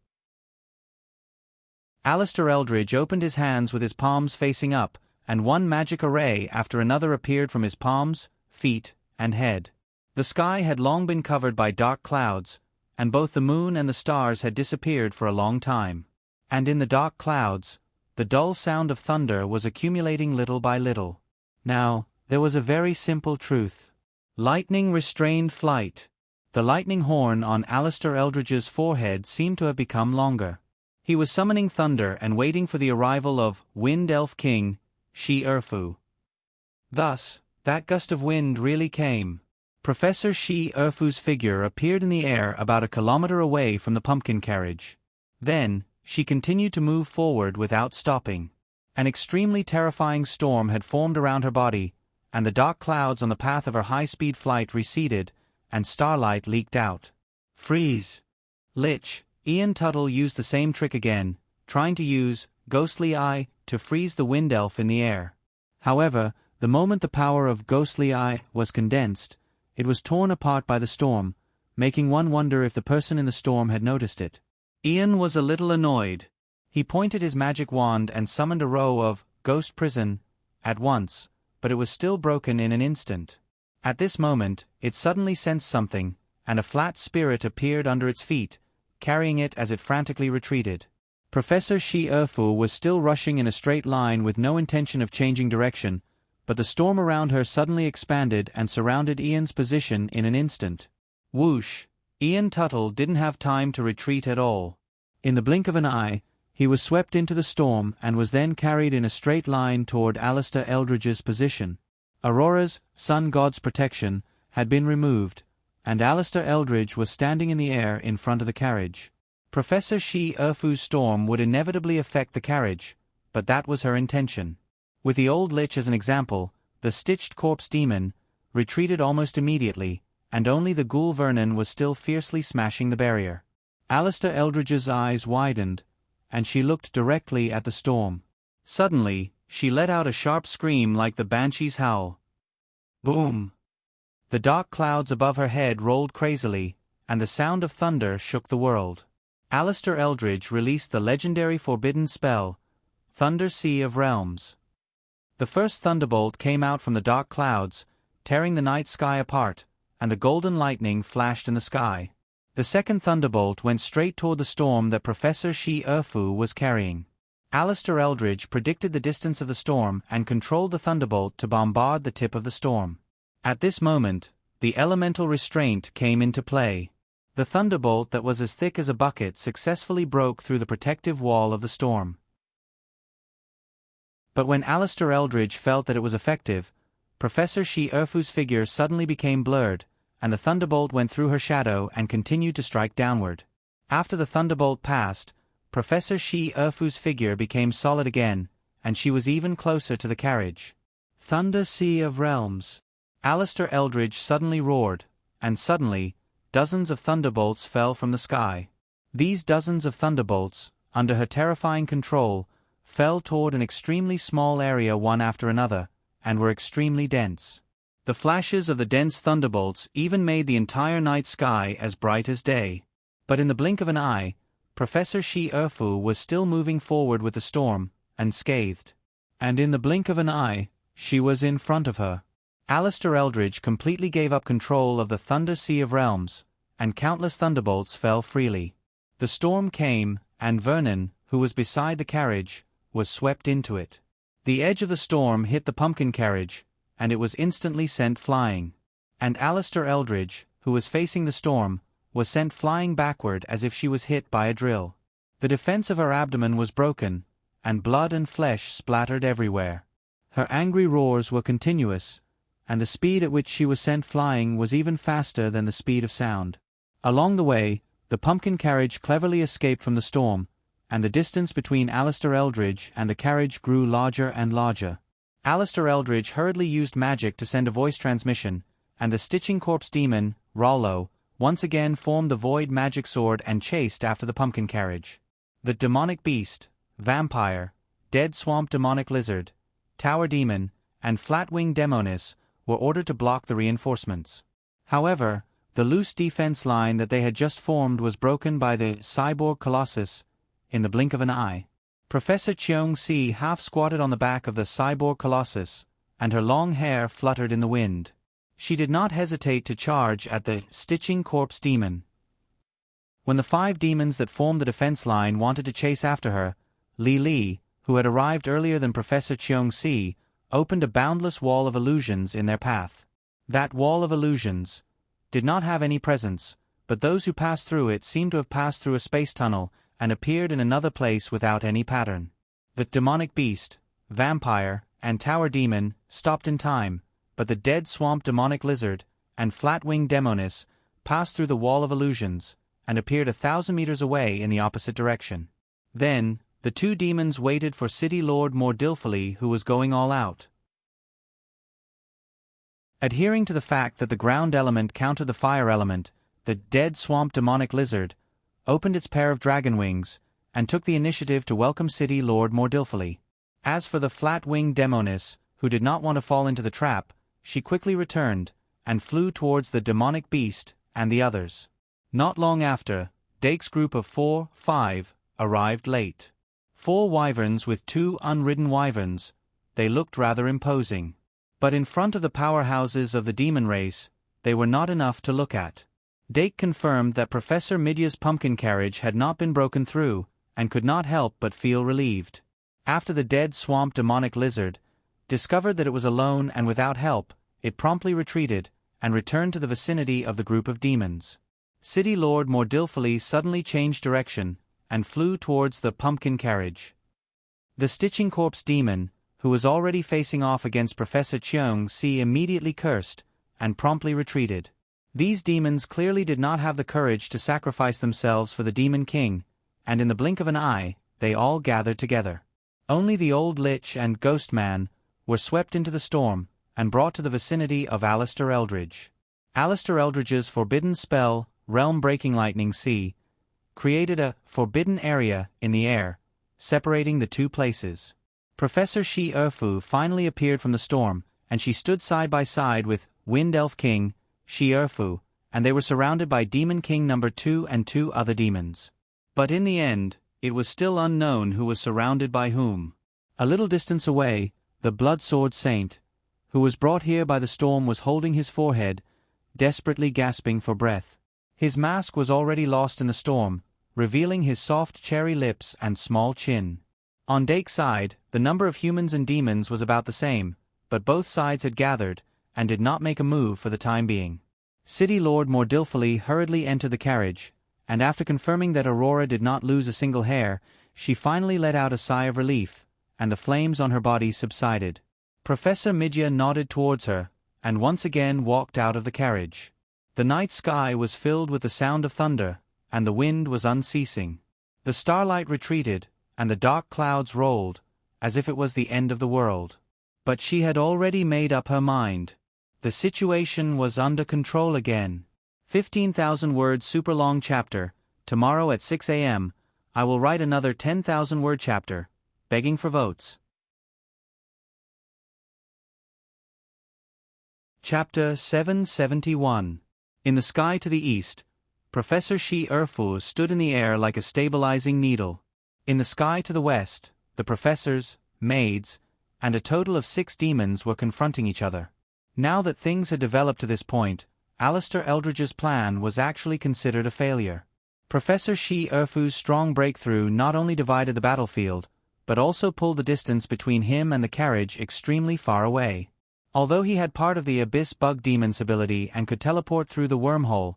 Alistair Eldridge opened his hands with his palms facing up, and one magic array after another appeared from his palms, feet, and head. The sky had long been covered by dark clouds, and both the moon and the stars had disappeared for a long time. And in the dark clouds, the dull sound of thunder was accumulating little by little. Now, there was a very simple truth. Lightning restrained flight. The lightning horn on Alistair Eldridge's forehead seemed to have become longer. He was summoning thunder and waiting for the arrival of Wind Elf King, Shi-Erfu. Thus, that gust of wind really came. Professor Shi-Erfu's figure appeared in the air about a kilometer away from the pumpkin carriage. Then, she continued to move forward without stopping. An extremely terrifying storm had formed around her body, and the dark clouds on the path of her high-speed flight receded, and starlight leaked out. Freeze! Lich, Ian Tuttle used the same trick again, trying to use Ghostly Eye to freeze the wind elf in the air. However, the moment the power of Ghostly Eye was condensed, it was torn apart by the storm, making one wonder if the person in the storm had noticed it. Ian was a little annoyed. He pointed his magic wand and summoned a row of Ghost Prison at once, but it was still broken in an instant. At this moment, it suddenly sensed something, and a flat spirit appeared under its feet, carrying it as it frantically retreated. Professor Shi-Erfu was still rushing in a straight line with no intention of changing direction, but the storm around her suddenly expanded and surrounded Ian's position in an instant. Whoosh! Ian Tuttle didn't have time to retreat at all. In the blink of an eye, he was swept into the storm and was then carried in a straight line toward Alistair Eldridge's position. Aurora's, sun god's protection, had been removed, and Alistair Eldridge was standing in the air in front of the carriage. Professor Shi-Erfu's storm would inevitably affect the carriage, but that was her intention. With the old Lich as an example, the stitched corpse demon retreated almost immediately, and only the ghoul Vernon was still fiercely smashing the barrier. Alistair Eldridge's eyes widened, and she looked directly at the storm. Suddenly, she let out a sharp scream like the banshee's howl. Boom! The dark clouds above her head rolled crazily, and the sound of thunder shook the world. Alistair Eldridge released the legendary forbidden spell, Thunder Sea of Realms. The first thunderbolt came out from the dark clouds, tearing the night sky apart, and the golden lightning flashed in the sky. The second thunderbolt went straight toward the storm that Professor Shi-Erfu was carrying. Alistair Eldridge predicted the distance of the storm and controlled the thunderbolt to bombard the tip of the storm. At this moment, the elemental restraint came into play. The thunderbolt that was as thick as a bucket successfully broke through the protective wall of the storm. But when Alistair Eldridge felt that it was effective, Professor Shi-Erfu's figure suddenly became blurred, and the thunderbolt went through her shadow and continued to strike downward. After the thunderbolt passed, Professor Shi-Erfu's figure became solid again, and she was even closer to the carriage. Thunder Sea of Realms! Alistair Eldridge suddenly roared, and suddenly, dozens of thunderbolts fell from the sky. These dozens of thunderbolts, under her terrifying control, fell toward an extremely small area one after another, and were extremely dense. The flashes of the dense thunderbolts even made the entire night sky as bright as day. But in the blink of an eye, Professor Shi-Erfu was still moving forward with the storm, unscathed. And in the blink of an eye, she was in front of her. Alistair Eldridge completely gave up control of the Thunder Sea of Realms, and countless thunderbolts fell freely. The storm came, and Vernon, who was beside the carriage, was swept into it. The edge of the storm hit the pumpkin carriage, and it was instantly sent flying. And Alistair Eldridge, who was facing the storm, was sent flying backward as if she was hit by a drill. The defense of her abdomen was broken, and blood and flesh splattered everywhere. Her angry roars were continuous, and the speed at which she was sent flying was even faster than the speed of sound. Along the way, the pumpkin carriage cleverly escaped from the storm, and the distance between Alistair Eldridge and the carriage grew larger and larger. Alistair Eldridge hurriedly used magic to send a voice transmission, and the Stitching Corpse demon, Rollo, once again formed the void magic sword and chased after the pumpkin carriage. The demonic beast, vampire, dead swamp demonic lizard, tower demon, and flat-winged demoness were ordered to block the reinforcements. However, the loose defense line that they had just formed was broken by the cyborg colossus in the blink of an eye. Professor Cheong-si half squatted on the back of the cyborg colossus, and her long hair fluttered in the wind. She did not hesitate to charge at the Stitching Corpse demon. When the 5 demons that formed the defense line wanted to chase after her, Li, who had arrived earlier than Professor Cheong-si, opened a boundless wall of illusions in their path. That wall of illusions did not have any presence, but those who passed through it seemed to have passed through a space tunnel and appeared in another place without any pattern. The demonic beast, vampire, and tower demon stopped in time, but the dead swamp demonic lizard and flat-winged demoness passed through the wall of illusions and appeared 1,000 meters away in the opposite direction. Then, the 2 demons waited for City Lord Mordilfully, who was going all out. Adhering to the fact that the ground element countered the fire element, the dead swamp demonic lizard opened its pair of dragon wings, and took the initiative to welcome City Lord Mordilfully. As for the flat-winged demoness, who did not want to fall into the trap, she quickly returned, and flew towards the demonic beast and the others. Not long after, Dake's group of 5 arrived late. 4 wyverns with 2 unridden wyverns. They looked rather imposing. But in front of the powerhouses of the demon race, they were not enough to look at. Dake confirmed that Professor Midya's pumpkin carriage had not been broken through, and could not help but feel relieved. After the dead swamp demonic lizard discovered that it was alone and without help, it promptly retreated, and returned to the vicinity of the group of demons. City Lord Mordilfully suddenly changed direction, and flew towards the pumpkin carriage. The Stitching Corpse demon, who was already facing off against Professor Cheong-si, immediately cursed, and promptly retreated. These demons clearly did not have the courage to sacrifice themselves for the Demon King, and in the blink of an eye, they all gathered together. Only the old Lich and Ghost Man were swept into the storm, and brought to the vicinity of Alistair Eldridge. Alistair Eldridge's forbidden spell, Realm-Breaking Lightning Sea, created a forbidden area in the air, separating the 2 places. Professor Shi-Erfu finally appeared from the storm, and she stood side by side with Wind Elf King Shi-Erfu, and they were surrounded by Demon King No. 2 and 2 other demons. But in the end, it was still unknown who was surrounded by whom. A little distance away, the Blood Sword Saint, who was brought here by the storm, was holding his forehead, desperately gasping for breath. His mask was already lost in the storm, revealing his soft cherry lips and small chin. On Dake's side, the number of humans and demons was about the same, but both sides had gathered, and did not make a move for the time being. City Lord Mordilfully hurriedly entered the carriage, and after confirming that Aurora did not lose a single hair, she finally let out a sigh of relief, and the flames on her body subsided. Professor Midgia nodded towards her, and once again walked out of the carriage. The night sky was filled with the sound of thunder, and the wind was unceasing. The starlight retreated, and the dark clouds rolled, as if it was the end of the world. But she had already made up her mind. The situation was under control again. 15,000 word super long chapter. Tomorrow at 6 a.m., I will write another 10,000 word chapter, begging for votes. Chapter 771. In the sky to the east, Professor Shi Erfu stood in the air like a stabilizing needle. In the sky to the west, the professors, maids, and a total of 6 demons were confronting each other. Now that things had developed to this point, Alistair Eldridge's plan was actually considered a failure. Professor Shi Erfu's strong breakthrough not only divided the battlefield, but also pulled the distance between him and the carriage extremely far away. Although he had part of the Abyss Bug Demon's ability and could teleport through the wormhole,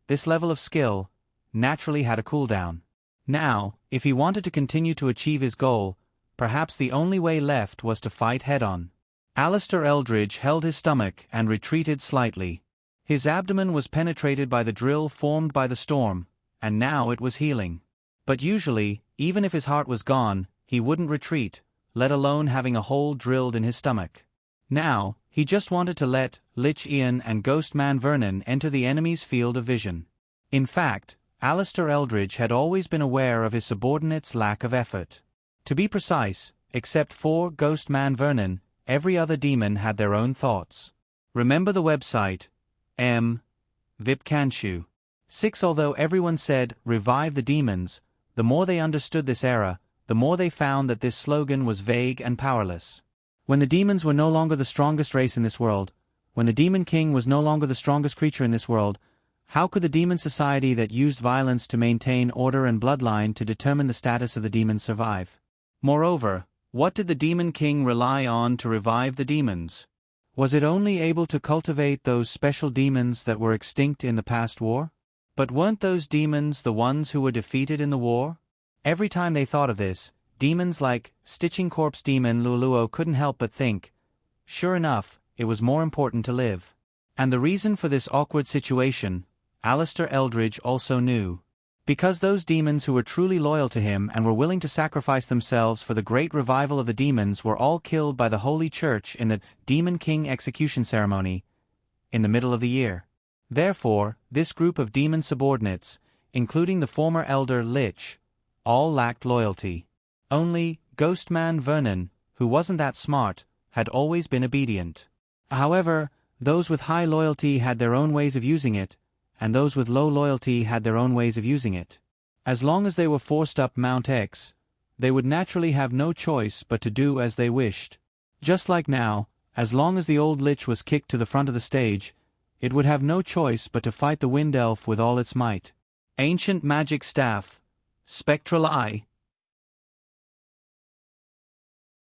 this level of skill naturally had a cooldown. Now, if he wanted to continue to achieve his goal, perhaps the only way left was to fight head-on. Alistair Eldridge held his stomach and retreated slightly. His abdomen was penetrated by the drill formed by the storm, and now it was healing. But usually, even if his heart was gone, he wouldn't retreat, let alone having a hole drilled in his stomach. Now, he just wanted to let Lich Ian and Ghost Man Vernon enter the enemy's field of vision. In fact, Alistair Eldridge had always been aware of his subordinates' lack of effort. To be precise, except for Ghost Man Vernon, every other demon had their own thoughts. Remember the website, Vipkanshu. 6. Although everyone said, "Revive the demons," the more they understood this era, the more they found that this slogan was vague and powerless. When the demons were no longer the strongest race in this world, when the Demon King was no longer the strongest creature in this world, how could the demon society that used violence to maintain order and bloodline to determine the status of the demons survive? Moreover, what did the Demon King rely on to revive the demons? Was it only able to cultivate those special demons that were extinct in the past war? But weren't those demons the ones who were defeated in the war? Every time they thought of this, demons like Stitching Corpse Demon Luluo couldn't help but think, sure enough, it was more important to live. And the reason for this awkward situation, Alistair Eldridge also knew. Because those demons who were truly loyal to him and were willing to sacrifice themselves for the great revival of the demons were all killed by the Holy Church in the Demon King execution ceremony in the middle of the year. Therefore, this group of demon subordinates, including the former elder Lich, all lacked loyalty. Only Ghostman Vernon, who wasn't that smart, had always been obedient. However, those with high loyalty had their own ways of using it, and those with low loyalty had their own ways of using it. As long as they were forced up Mount X, they would naturally have no choice but to do as they wished. Just like now, as long as the old Lich was kicked to the front of the stage, it would have no choice but to fight the Wind Elf with all its might. Ancient Magic Staff, Spectral Eye.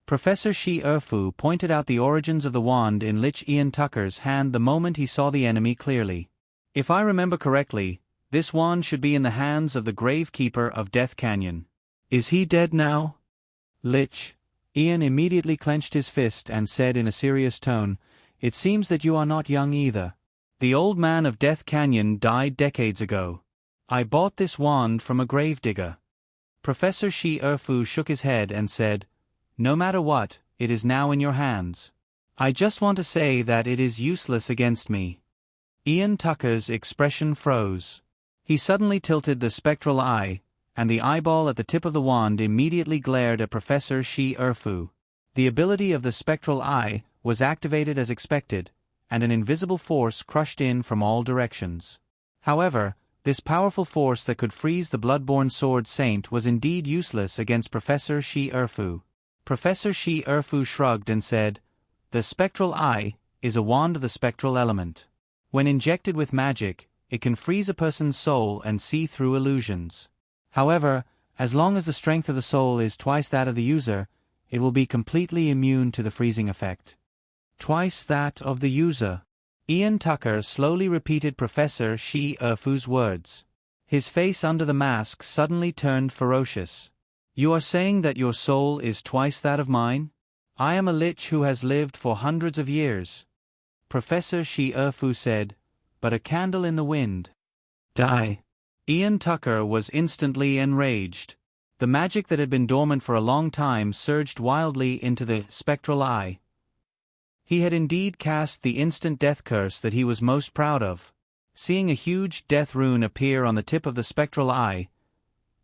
Professor Shi Erfu pointed out the origins of the wand in Lich Ian Tucker's hand the moment he saw the enemy clearly. If I remember correctly, this wand should be in the hands of the Gravekeeper of Death Canyon. Is he dead now? Lich. Ian immediately clenched his fist and said in a serious tone, "It seems that you are not young either. The old man of Death Canyon died decades ago. I bought this wand from a gravedigger." Professor Shi Erfu shook his head and said, "No matter what, it is now in your hands. I just want to say that it is useless against me." Ian Tucker's expression froze. He suddenly tilted the spectral eye, and the eyeball at the tip of the wand immediately glared at Professor Shi Erfu. The ability of the spectral eye was activated as expected, and an invisible force crushed in from all directions. However, this powerful force that could freeze the bloodborne sword saint was indeed useless against Professor Shi Erfu. Professor Shi Erfu shrugged and said, The spectral eye is a wand of the spectral element. When injected with magic, it can freeze a person's soul and see through illusions. However, as long as the strength of the soul is twice that of the user, it will be completely immune to the freezing effect. Twice that of the user. Ian Tucker slowly repeated Professor Shi Erfu's words. His face under the mask suddenly turned ferocious. You are saying that your soul is twice that of mine? I am a lich who has lived for hundreds of years. Professor Shi Erfu said, but a candle in the wind. Die. Ian Tucker was instantly enraged. The magic that had been dormant for a long time surged wildly into the spectral eye. He had indeed cast the instant death curse that he was most proud of. Seeing a huge death rune appear on the tip of the spectral eye,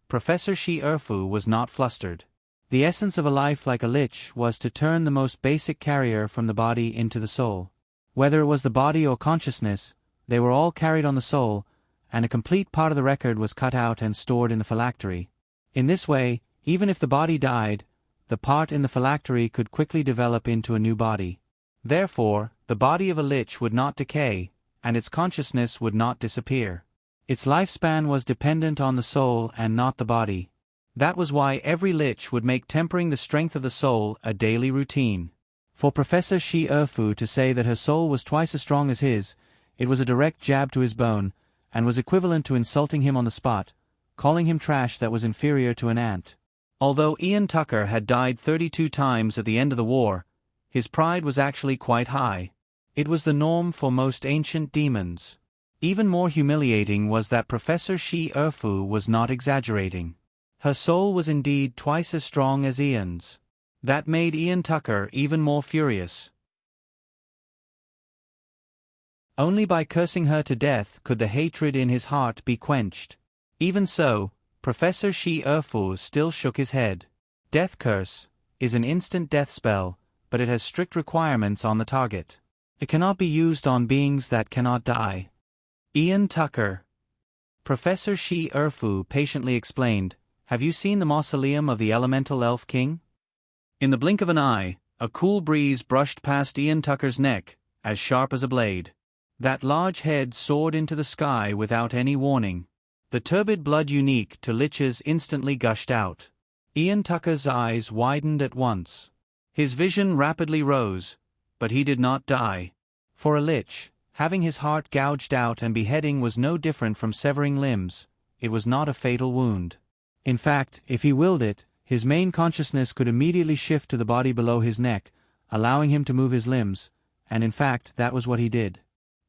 Professor Shi Erfu was not flustered. The essence of a life like a lich was to turn the most basic carrier from the body into the soul. Whether it was the body or consciousness, they were all carried on the soul, and a complete part of the record was cut out and stored in the phylactery. In this way, even if the body died, the part in the phylactery could quickly develop into a new body. Therefore, the body of a lich would not decay, and its consciousness would not disappear. Its lifespan was dependent on the soul and not the body. That was why every lich would make tempering the strength of the soul a daily routine. For Professor Shi Erfu to say that her soul was twice as strong as his, it was a direct jab to his bone, and was equivalent to insulting him on the spot, calling him trash that was inferior to an ant. Although Ian Tucker had died 32 times at the end of the war, his pride was actually quite high. It was the norm for most ancient demons. Even more humiliating was that Professor Shi Erfu was not exaggerating. Her soul was indeed twice as strong as Ian's. That made Ian Tucker even more furious. Only by cursing her to death could the hatred in his heart be quenched. Even so, Professor Shi Erfu still shook his head. Death Curse is an instant death spell, but it has strict requirements on the target. It cannot be used on beings that cannot die. Ian Tucker. Professor Shi Erfu patiently explained, have you seen the mausoleum of the elemental elf king? In the blink of an eye, a cool breeze brushed past Ian Tucker's neck, as sharp as a blade. That large head soared into the sky without any warning. The turbid blood unique to liches instantly gushed out. Ian Tucker's eyes widened at once. His vision rapidly rose, but he did not die. For a lich, having his heart gouged out and beheading was no different from severing limbs. It was not a fatal wound. In fact, if he willed it, his main consciousness could immediately shift to the body below his neck, allowing him to move his limbs, and in fact that was what he did.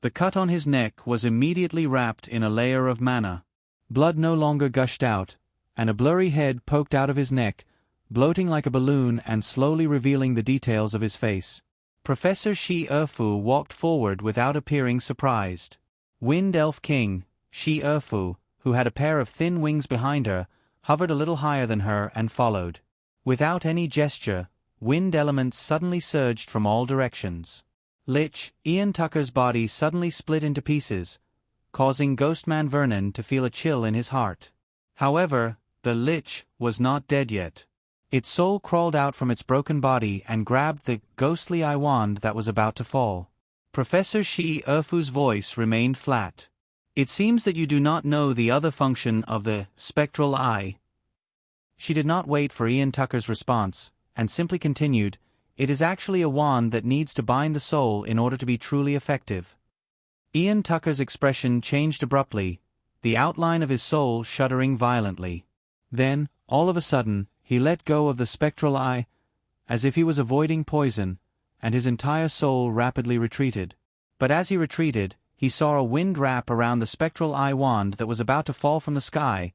The cut on his neck was immediately wrapped in a layer of mana. Blood no longer gushed out, and a blurry head poked out of his neck, bloating like a balloon and slowly revealing the details of his face. Professor Shi Erfu walked forward without appearing surprised. Wind Elf King, Shi Erfu, who had a pair of thin wings behind her, hovered a little higher than her and followed. Without any gesture, wind elements suddenly surged from all directions. Lich, Ian Tucker's body suddenly split into pieces, causing Ghostman Vernon to feel a chill in his heart. However, the lich was not dead yet. Its soul crawled out from its broken body and grabbed the ghostly eye wand that was about to fall. Professor Shi Erfu's voice remained flat. It seems that you do not know the other function of the spectral eye. She did not wait for Ian Tucker's response, and simply continued, it is actually a wand that needs to bind the soul in order to be truly effective. Ian Tucker's expression changed abruptly, the outline of his soul shuddering violently. Then, all of a sudden, he let go of the spectral eye, as if he was avoiding poison, and his entire soul rapidly retreated. But as he retreated, he saw a wind wrap around the spectral eye wand that was about to fall from the sky,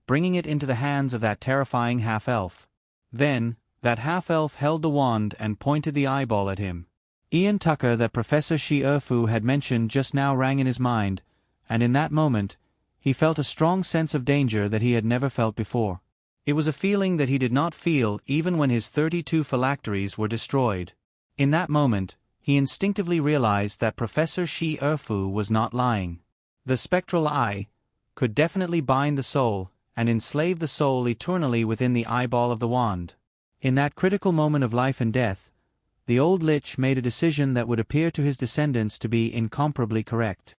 bringing it into the hands of that terrifying half-elf. Then, that half-elf held the wand and pointed the eyeball at him. Ian Tucker that Professor Shi Erfu had mentioned just now rang in his mind, and in that moment, he felt a strong sense of danger that he had never felt before. It was a feeling that he did not feel even when his 32 phylacteries were destroyed. In that moment, he instinctively realized that Professor Shi Erfu was not lying. The spectral eye could definitely bind the soul and enslave the soul eternally within the eyeball of the wand. In that critical moment of life and death, the old Lich made a decision that would appear to his descendants to be incomparably correct.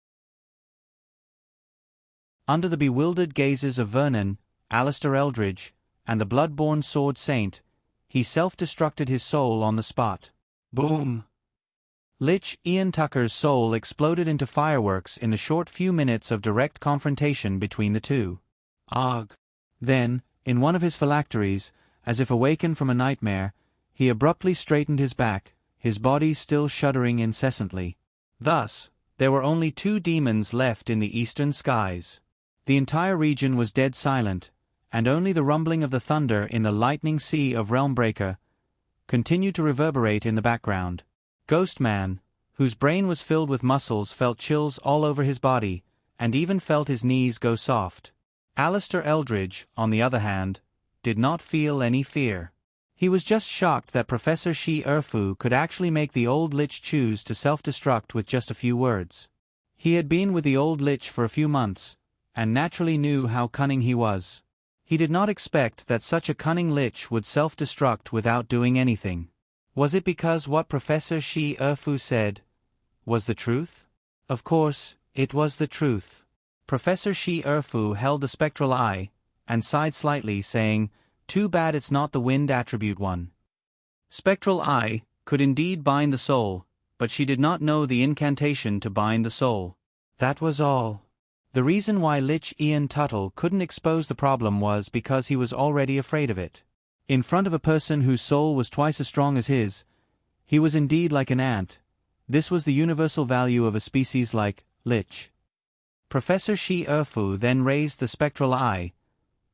Under the bewildered gazes of Vernon, Alistair Eldridge, and the blood-borne Sword Saint, he self-destructed his soul on the spot. Boom! Lich Ian Tucker's soul exploded into fireworks in the short few minutes of direct confrontation between the two. Ugh! Then, in one of his phylacteries, as if awakened from a nightmare, he abruptly straightened his back, his body still shuddering incessantly. Thus, there were only 2 demons left in the eastern skies. The entire region was dead silent, and only the rumbling of the thunder in the lightning sea of Realmbreaker continued to reverberate in the background. Ghostman, whose brain was filled with muscles, felt chills all over his body, and even felt his knees go soft. Alistair Eldridge, on the other hand, did not feel any fear. He was just shocked that Professor Shi-Erfu could actually make the old Lich choose to self-destruct with just a few words. He had been with the old Lich for a few months, and naturally knew how cunning he was. He did not expect that such a cunning Lich would self-destruct without doing anything. Was it because what Professor Shi-Erfu said was the truth? Of course, it was the truth. Professor Shi-Erfu held the spectral eye, and sighed slightly, saying, "Too bad it's not the wind attribute one." Spectral eye could indeed bind the soul, but she did not know the incantation to bind the soul. That was all. The reason why Lich Ian Tuttle couldn't expose the problem was because he was already afraid of it. In front of a person whose soul was twice as strong as his, he was indeed like an ant. This was the universal value of a species like Lich. Professor Shi-Erfu then raised the spectral eye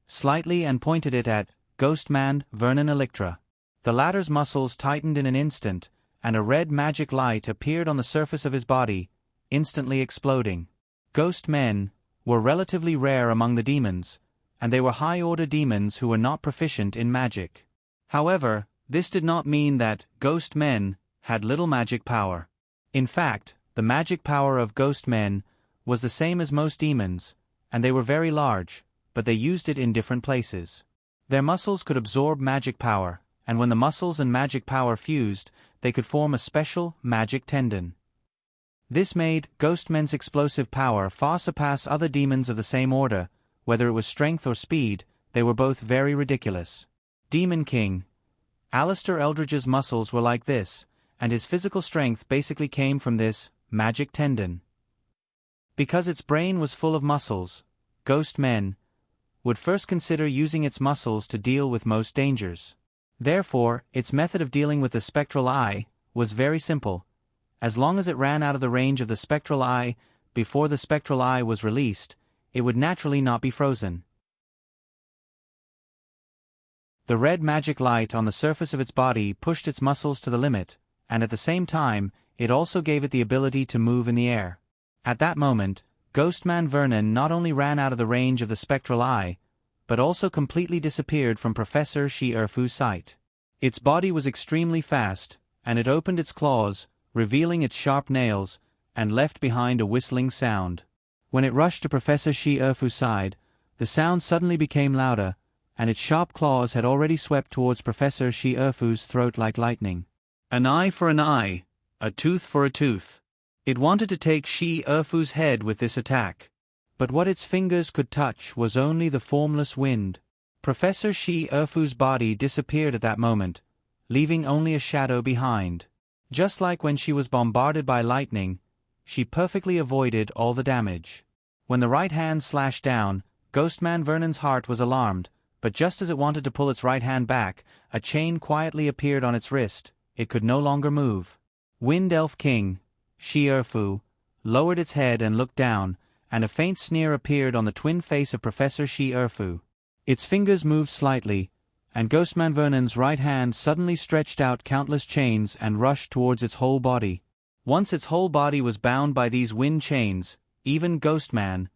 slightly and pointed it at Ghostman Vernon Electra. The latter's muscles tightened in an instant, and a red magic light appeared on the surface of his body, instantly exploding. Ghost men were relatively rare among the demons, and they were high-order demons who were not proficient in magic. However, this did not mean that ghost men had little magic power. In fact, the magic power of ghost men was the same as most demons, and they were very large, but they used it in different places. Their muscles could absorb magic power, and when the muscles and magic power fused, they could form a special magic tendon. This made ghost men's explosive power far surpass other demons of the same order. Whether it was strength or speed, they were both very ridiculous. Demon King Alistair Eldridge's muscles were like this, and his physical strength basically came from this magic tendon. Because its brain was full of muscles, ghost men would first consider using its muscles to deal with most dangers. Therefore, its method of dealing with the spectral eye was very simple. As long as it ran out of the range of the spectral eye before the spectral eye was released, it would naturally not be frozen. The red magic light on the surface of its body pushed its muscles to the limit, and at the same time, it also gave it the ability to move in the air. At that moment, Ghostman Vernon not only ran out of the range of the spectral eye, but also completely disappeared from Professor Shi-Erfu's sight. Its body was extremely fast, and it opened its claws, revealing its sharp nails, and left behind a whistling sound. When it rushed to Professor Shi-Erfu's side, the sound suddenly became louder, and its sharp claws had already swept towards Professor Shi-Erfu's throat like lightning. An eye for an eye, a tooth for a tooth. It wanted to take Shi-Erfu's head with this attack. But what its fingers could touch was only the formless wind. Professor Shi-Erfu's body disappeared at that moment, leaving only a shadow behind. Just like when she was bombarded by lightning, she perfectly avoided all the damage. When the right hand slashed down, Ghostman Vernon's heart was alarmed, but just as it wanted to pull its right hand back, a chain quietly appeared on its wrist. It could no longer move. Wind Elf King Shi-Erfu lowered its head and looked down, and a faint sneer appeared on the twin face of Professor Shi-Erfu. Its fingers moved slightly, and Ghostman Vernon's right hand suddenly stretched out countless chains and rushed towards its whole body. Once its whole body was bound by these wind chains, even Ghostman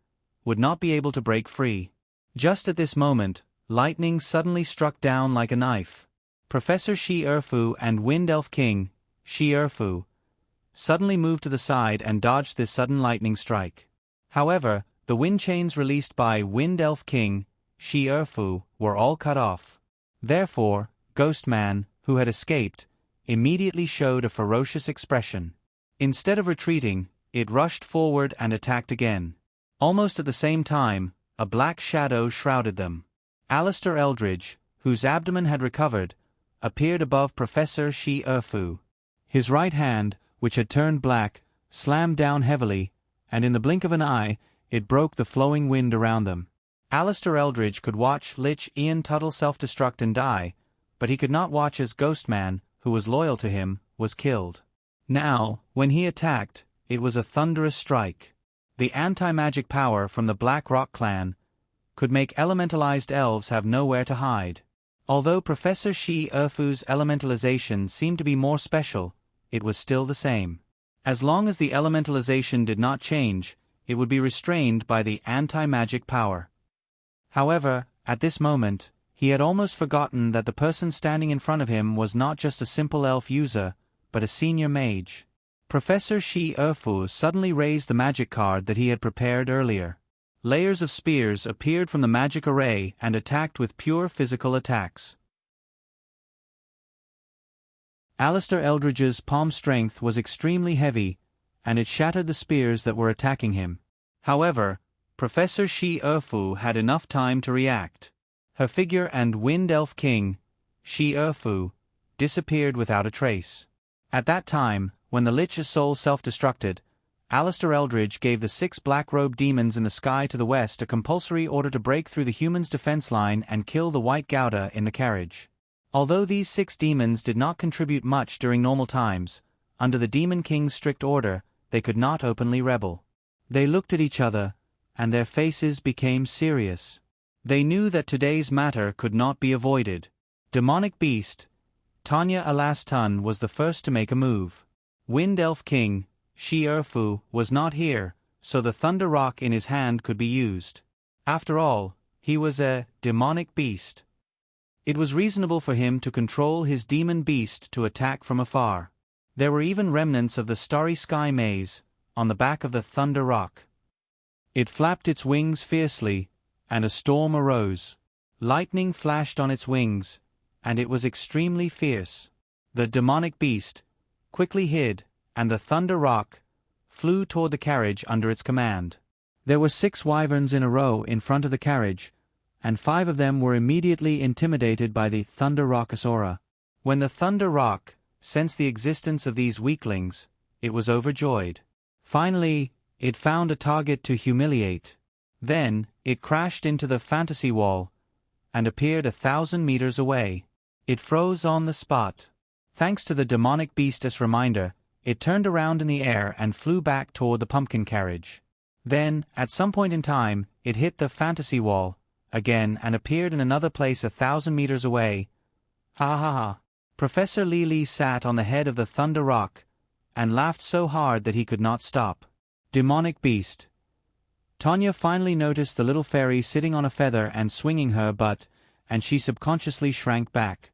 would not be able to break free. Just at this moment, lightning suddenly struck down like a knife. Professor Shi-Erfu and Wind Elf King Shi-Erfu suddenly moved to the side and dodged this sudden lightning strike. However, the wind chains released by Wind Elf King Shi-Erfu were all cut off. Therefore, Ghostman, who had escaped, immediately showed a ferocious expression. Instead of retreating, it rushed forward and attacked again. Almost at the same time, a black shadow shrouded them. Alistair Eldridge, whose abdomen had recovered, appeared above Professor Shi Erfu. His right hand, which had turned black, slammed down heavily, and in the blink of an eye, it broke the flowing wind around them. Alistair Eldridge could watch Lich Ian Tuttle self-destruct and die, but he could not watch as Ghostman, who was loyal to him, was killed. Now, when he attacked, it was a thunderous strike. The anti-magic power from the Black Rock clan could make elementalized elves have nowhere to hide. Although Professor Shi Erfu's elementalization seemed to be more special, it was still the same. As long as the elementalization did not change, it would be restrained by the anti-magic power. However, at this moment, he had almost forgotten that the person standing in front of him was not just a simple elf user, but a senior mage. Professor Shi Erfu suddenly raised the magic card that he had prepared earlier. Layers of spears appeared from the magic array and attacked with pure physical attacks. Alistair Eldridge's palm strength was extremely heavy, and it shattered the spears that were attacking him. However, Professor Shi Erfu had enough time to react. Her figure and Wind Elf King, Shi Erfu, disappeared without a trace. At that time, when the Lich's soul self-destructed, Alistair Eldridge gave the 6 black-robed demons in the sky to the west a compulsory order to break through the humans' defense line and kill the White Gouda in the carriage. Although these 6 demons did not contribute much during normal times, under the Demon King's strict order, they could not openly rebel. They looked at each other, and their faces became serious. They knew that today's matter could not be avoided. Demonic Beast, Tanya Alastun was the first to make a move. Wind Elf King, Shi Erfu, was not here, so the Thunder Rock in his hand could be used. After all, he was a demonic beast. It was reasonable for him to control his demon beast to attack from afar. There were even remnants of the Starry Sky Maze on the back of the Thunder Rock. It flapped its wings fiercely, and a storm arose. Lightning flashed on its wings, and it was extremely fierce. The demonic beast quickly hid, and the Thunder Rock flew toward the carriage under its command. There were 6 wyverns in a row in front of the carriage, and 5 of them were immediately intimidated by the Thunder Rock's aura. When the Thunder Rock sensed the existence of these weaklings, it was overjoyed. Finally, it found a target to humiliate. Then, it crashed into the fantasy wall, and appeared 1,000 meters away. It froze on the spot. Thanks to the demonic beast's reminder, it turned around in the air and flew back toward the pumpkin carriage. Then, at some point in time, it hit the fantasy wall again and appeared in another place 1,000 meters away. Ha ha ha. Professor Li sat on the head of the Thunder Rock and laughed so hard that he could not stop. Demonic Beast. Tanya finally noticed the little fairy sitting on a feather and swinging her butt, and she subconsciously shrank back.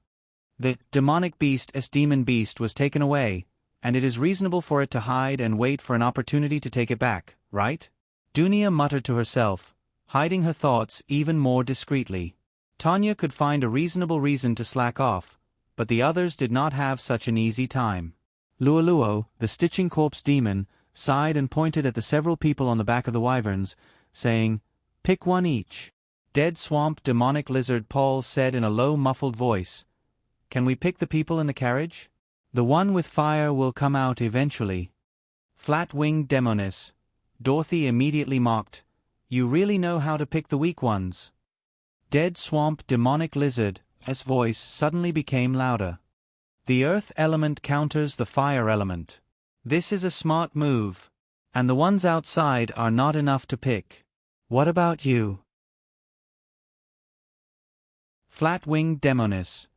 The demonic beast's demon beast was taken away, and it is reasonable for it to hide and wait for an opportunity to take it back, right? Dunia muttered to herself, hiding her thoughts even more discreetly. Tanya could find a reasonable reason to slack off, but the others did not have such an easy time. Luoluo, the Stitching Corpse demon, sighed and pointed at the several people on the back of the wyverns, saying, "Pick one each." Dead Swamp Demonic Lizard Paul said in a low muffled voice, "Can we pick the people in the carriage? The one with fire will come out eventually." Flat-Winged Demoness, Dorothy immediately mocked, "You really know how to pick the weak ones." Dead Swamp Demonic Lizard's voice suddenly became louder. "The earth element counters the fire element. This is a smart move, and the ones outside are not enough to pick. What about you?" Flat-Winged Demoness.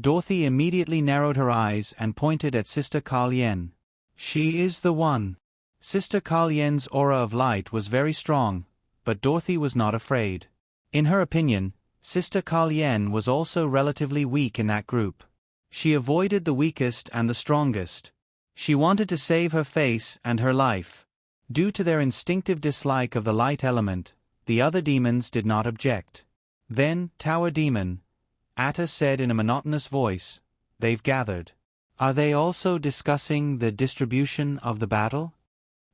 Dorothy immediately narrowed her eyes and pointed at Sister Carlien. "She is the one." Sister Carlien's aura of light was very strong, but Dorothy was not afraid. In her opinion, Sister Carlien was also relatively weak in that group. She avoided the weakest and the strongest. She wanted to save her face and her life. Due to their instinctive dislike of the light element, the other demons did not object. Then, Tower Demon, Atta said in a monotonous voice, "They've gathered. Are they also discussing the distribution of the battle?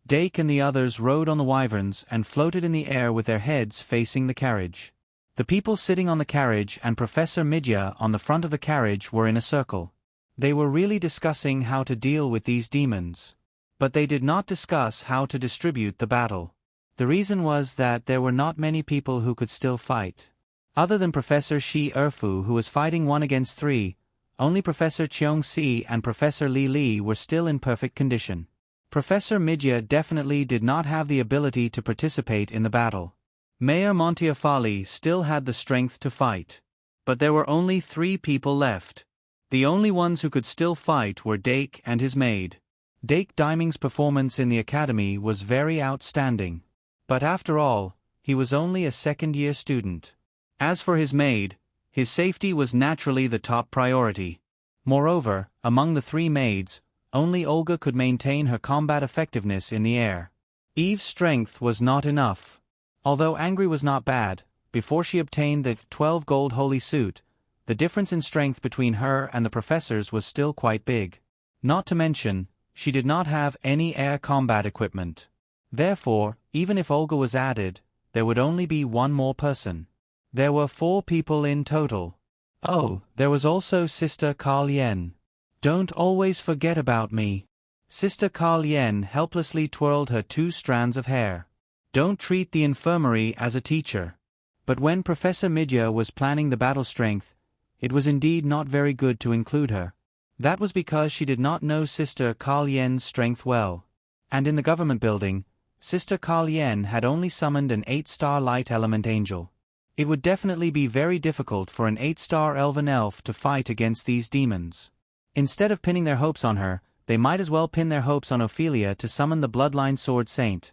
Dake and the others rode on the wyverns and floated in the air with their heads facing the carriage. The people sitting on the carriage and Professor Midya on the front of the carriage were in a circle. They were really discussing how to deal with these demons. But they did not discuss how to distribute the battle. The reason was that there were not many people who could still fight. Other than Professor Shi Erfu, who was fighting 1 against 3, only Professor Cheong Si and Professor Li Li were still in perfect condition. Professor Midya definitely did not have the ability to participate in the battle. Mayor Montefiore still had the strength to fight. But there were only 3 people left. The only ones who could still fight were Dake and his maid. Dake Diming's performance in the academy was very outstanding. But after all, he was only a second-year student. As for his maid, his safety was naturally the top priority. Moreover, among the 3 maids, only Olga could maintain her combat effectiveness in the air. Eve's strength was not enough. Although Angry was not bad, before she obtained the 12 gold holy suit, the difference in strength between her and the professors was still quite big. Not to mention, she did not have any air combat equipment. Therefore, even if Olga was added, there would only be 1 more person. There were 4 people in total. Oh, there was also Sister Carl Yen. Don't always forget about me. Sister Carl Yen helplessly twirled her 2 strands of hair. Don't treat the infirmary as a teacher. But when Professor Midya was planning the battle strength, it was indeed not very good to include her. That was because she did not know Sister Carl Yen's strength well. And in the government building, Sister Carl Yen had only summoned an 8-star light element angel. It would definitely be very difficult for an 8-star elven elf to fight against these demons. Instead of pinning their hopes on her, they might as well pin their hopes on Ophelia to summon the Bloodline Sword Saint.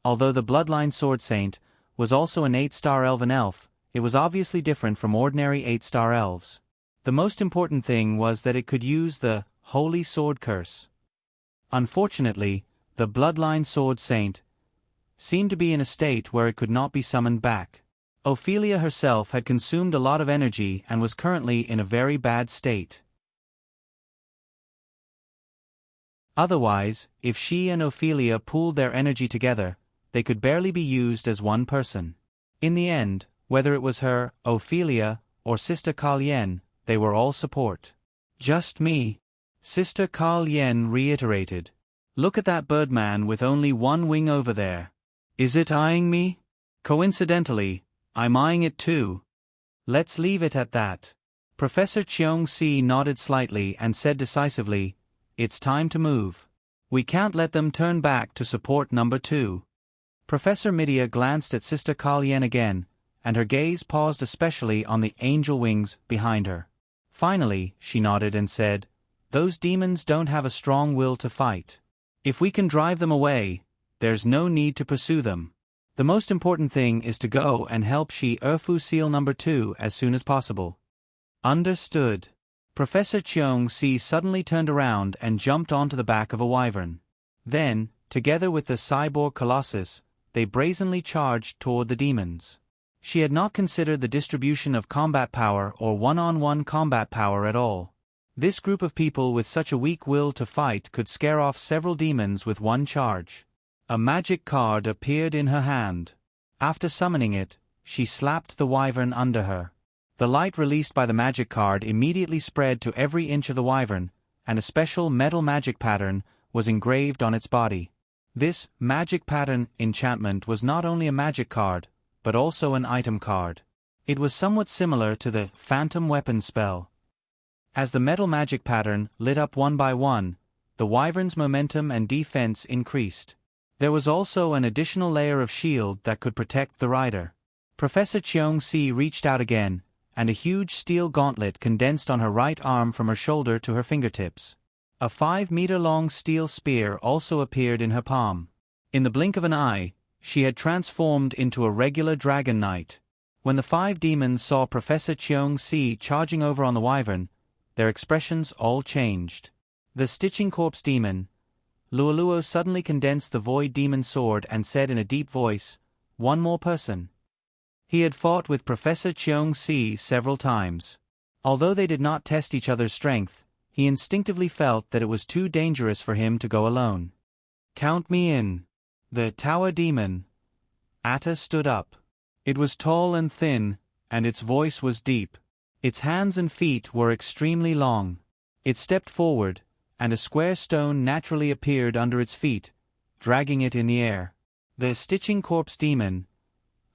Although the Bloodline Sword Saint was also an 8-star elven elf, it was obviously different from ordinary 8-star elves. The most important thing was that it could use the Holy Sword Curse. Unfortunately, the Bloodline Sword Saint seemed to be in a state where it could not be summoned back. Ophelia herself had consumed a lot of energy and was currently in a very bad state. Otherwise, if she and Ophelia pooled their energy together, they could barely be used as 1 person. In the end, whether it was her, Ophelia, or Sister Carl Yen, they were all support. Just me. Sister Carl Yen reiterated. Look at that birdman with only 1 wing over there. Is it eyeing me? Coincidentally, I'm eyeing it too. Let's leave it at that. Professor Cheong Si nodded slightly and said decisively, it's time to move. We can't let them turn back to support number 2. Professor Midya glanced at Sister Carl Yen again, and her gaze paused especially on the angel wings behind her. Finally, she nodded and said, those demons don't have a strong will to fight. If we can drive them away, there's no need to pursue them. The most important thing is to go and help Shi Erfu seal number 2 as soon as possible. Understood. Professor Cheong Si suddenly turned around and jumped onto the back of a wyvern. Then, together with the cyborg colossus, they brazenly charged toward the demons. She had not considered the distribution of combat power or one-on-one combat power at all. This group of people with such a weak will to fight could scare off several demons with 1 charge. A magic card appeared in her hand. After summoning it, she slapped the wyvern under her. The light released by the magic card immediately spread to every inch of the wyvern, and a special metal magic pattern was engraved on its body. This magic pattern enchantment was not only a magic card, but also an item card. It was somewhat similar to the Phantom Weapon spell. As the metal magic pattern lit up 1 by 1, the wyvern's momentum and defense increased. There was also an additional layer of shield that could protect the rider. Professor Cheong Si reached out again, and a huge steel gauntlet condensed on her right arm from her shoulder to her fingertips. A 5-meter-long steel spear also appeared in her palm. In the blink of an eye, she had transformed into a regular dragon knight. When the 5 demons saw Professor Cheong Si charging over on the wyvern, their expressions all changed. The Stitching Corpse demon, Luoluo, suddenly condensed the Void Demon sword and said in a deep voice, 1 more person. He had fought with Professor Cheong Si several times. Although they did not test each other's strength, he instinctively felt that it was too dangerous for him to go alone. "Count me in." The tower demon, Atta, stood up. It was tall and thin, and its voice was deep. Its hands and feet were extremely long. It stepped forward, and a square stone naturally appeared under its feet, dragging it in the air. The stitching corpse demon,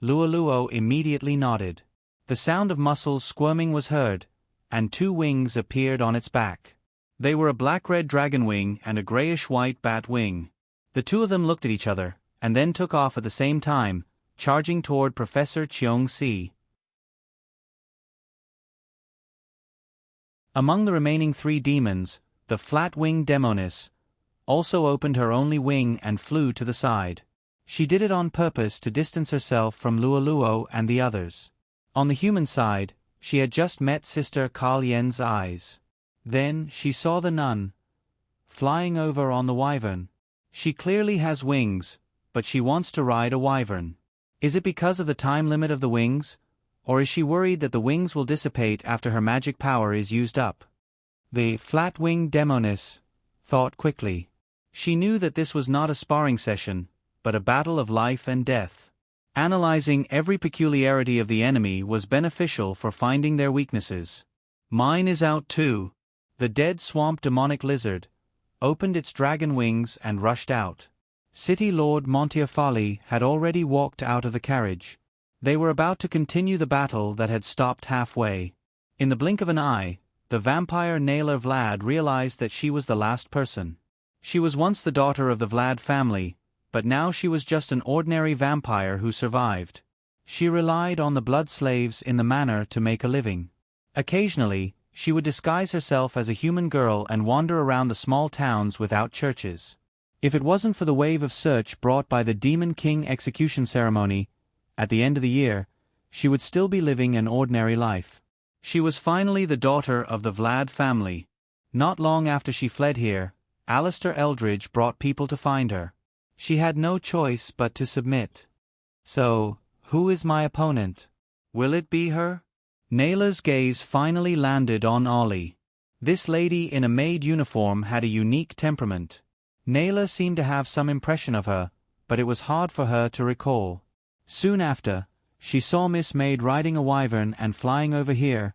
Luoluo, immediately nodded. The sound of muscles squirming was heard, and 2 wings appeared on its back. They were a black-red dragon wing and a grayish-white bat wing. The 2 of them looked at each other, and then took off at the same time, charging toward Professor Cheong-si. Among the remaining 3 demons, the flat-winged demoness also opened her only wing and flew to the side. She did it on purpose to distance herself from Luoluo and the others. On the human side, she had just met Sister Carl Yen's eyes. Then she saw the nun flying over on the wyvern. She clearly has wings, but she wants to ride a wyvern. Is it because of the time limit of the wings, or is she worried that the wings will dissipate after her magic power is used up? The flat-winged demoness thought quickly. She knew that this was not a sparring session, but a battle of life and death. Analyzing every peculiarity of the enemy was beneficial for finding their weaknesses. "Mine is out too." The dead swamp demonic lizard opened its dragon wings and rushed out. City Lord Montefiore had already walked out of the carriage. They were about to continue the battle that had stopped halfway. In the blink of an eye, the vampire Naylor Vlad realized that she was the last person. She was once the daughter of the Vlad family, but now she was just an ordinary vampire who survived. She relied on the blood slaves in the manor to make a living. Occasionally, she would disguise herself as a human girl and wander around the small towns without churches. If it wasn't for the wave of search brought by the Demon King execution ceremony, at the end of the year, she would still be living an ordinary life. She was finally the daughter of the Vlad family. Not long after she fled here, Alistair Eldridge brought people to find her. She had no choice but to submit. So, who is my opponent? Will it be her? Naylor's gaze finally landed on Ollie. This lady in a maid uniform had a unique temperament. Naylor seemed to have some impression of her, but it was hard for her to recall. Soon after, she saw Miss Maid riding a wyvern and flying over here,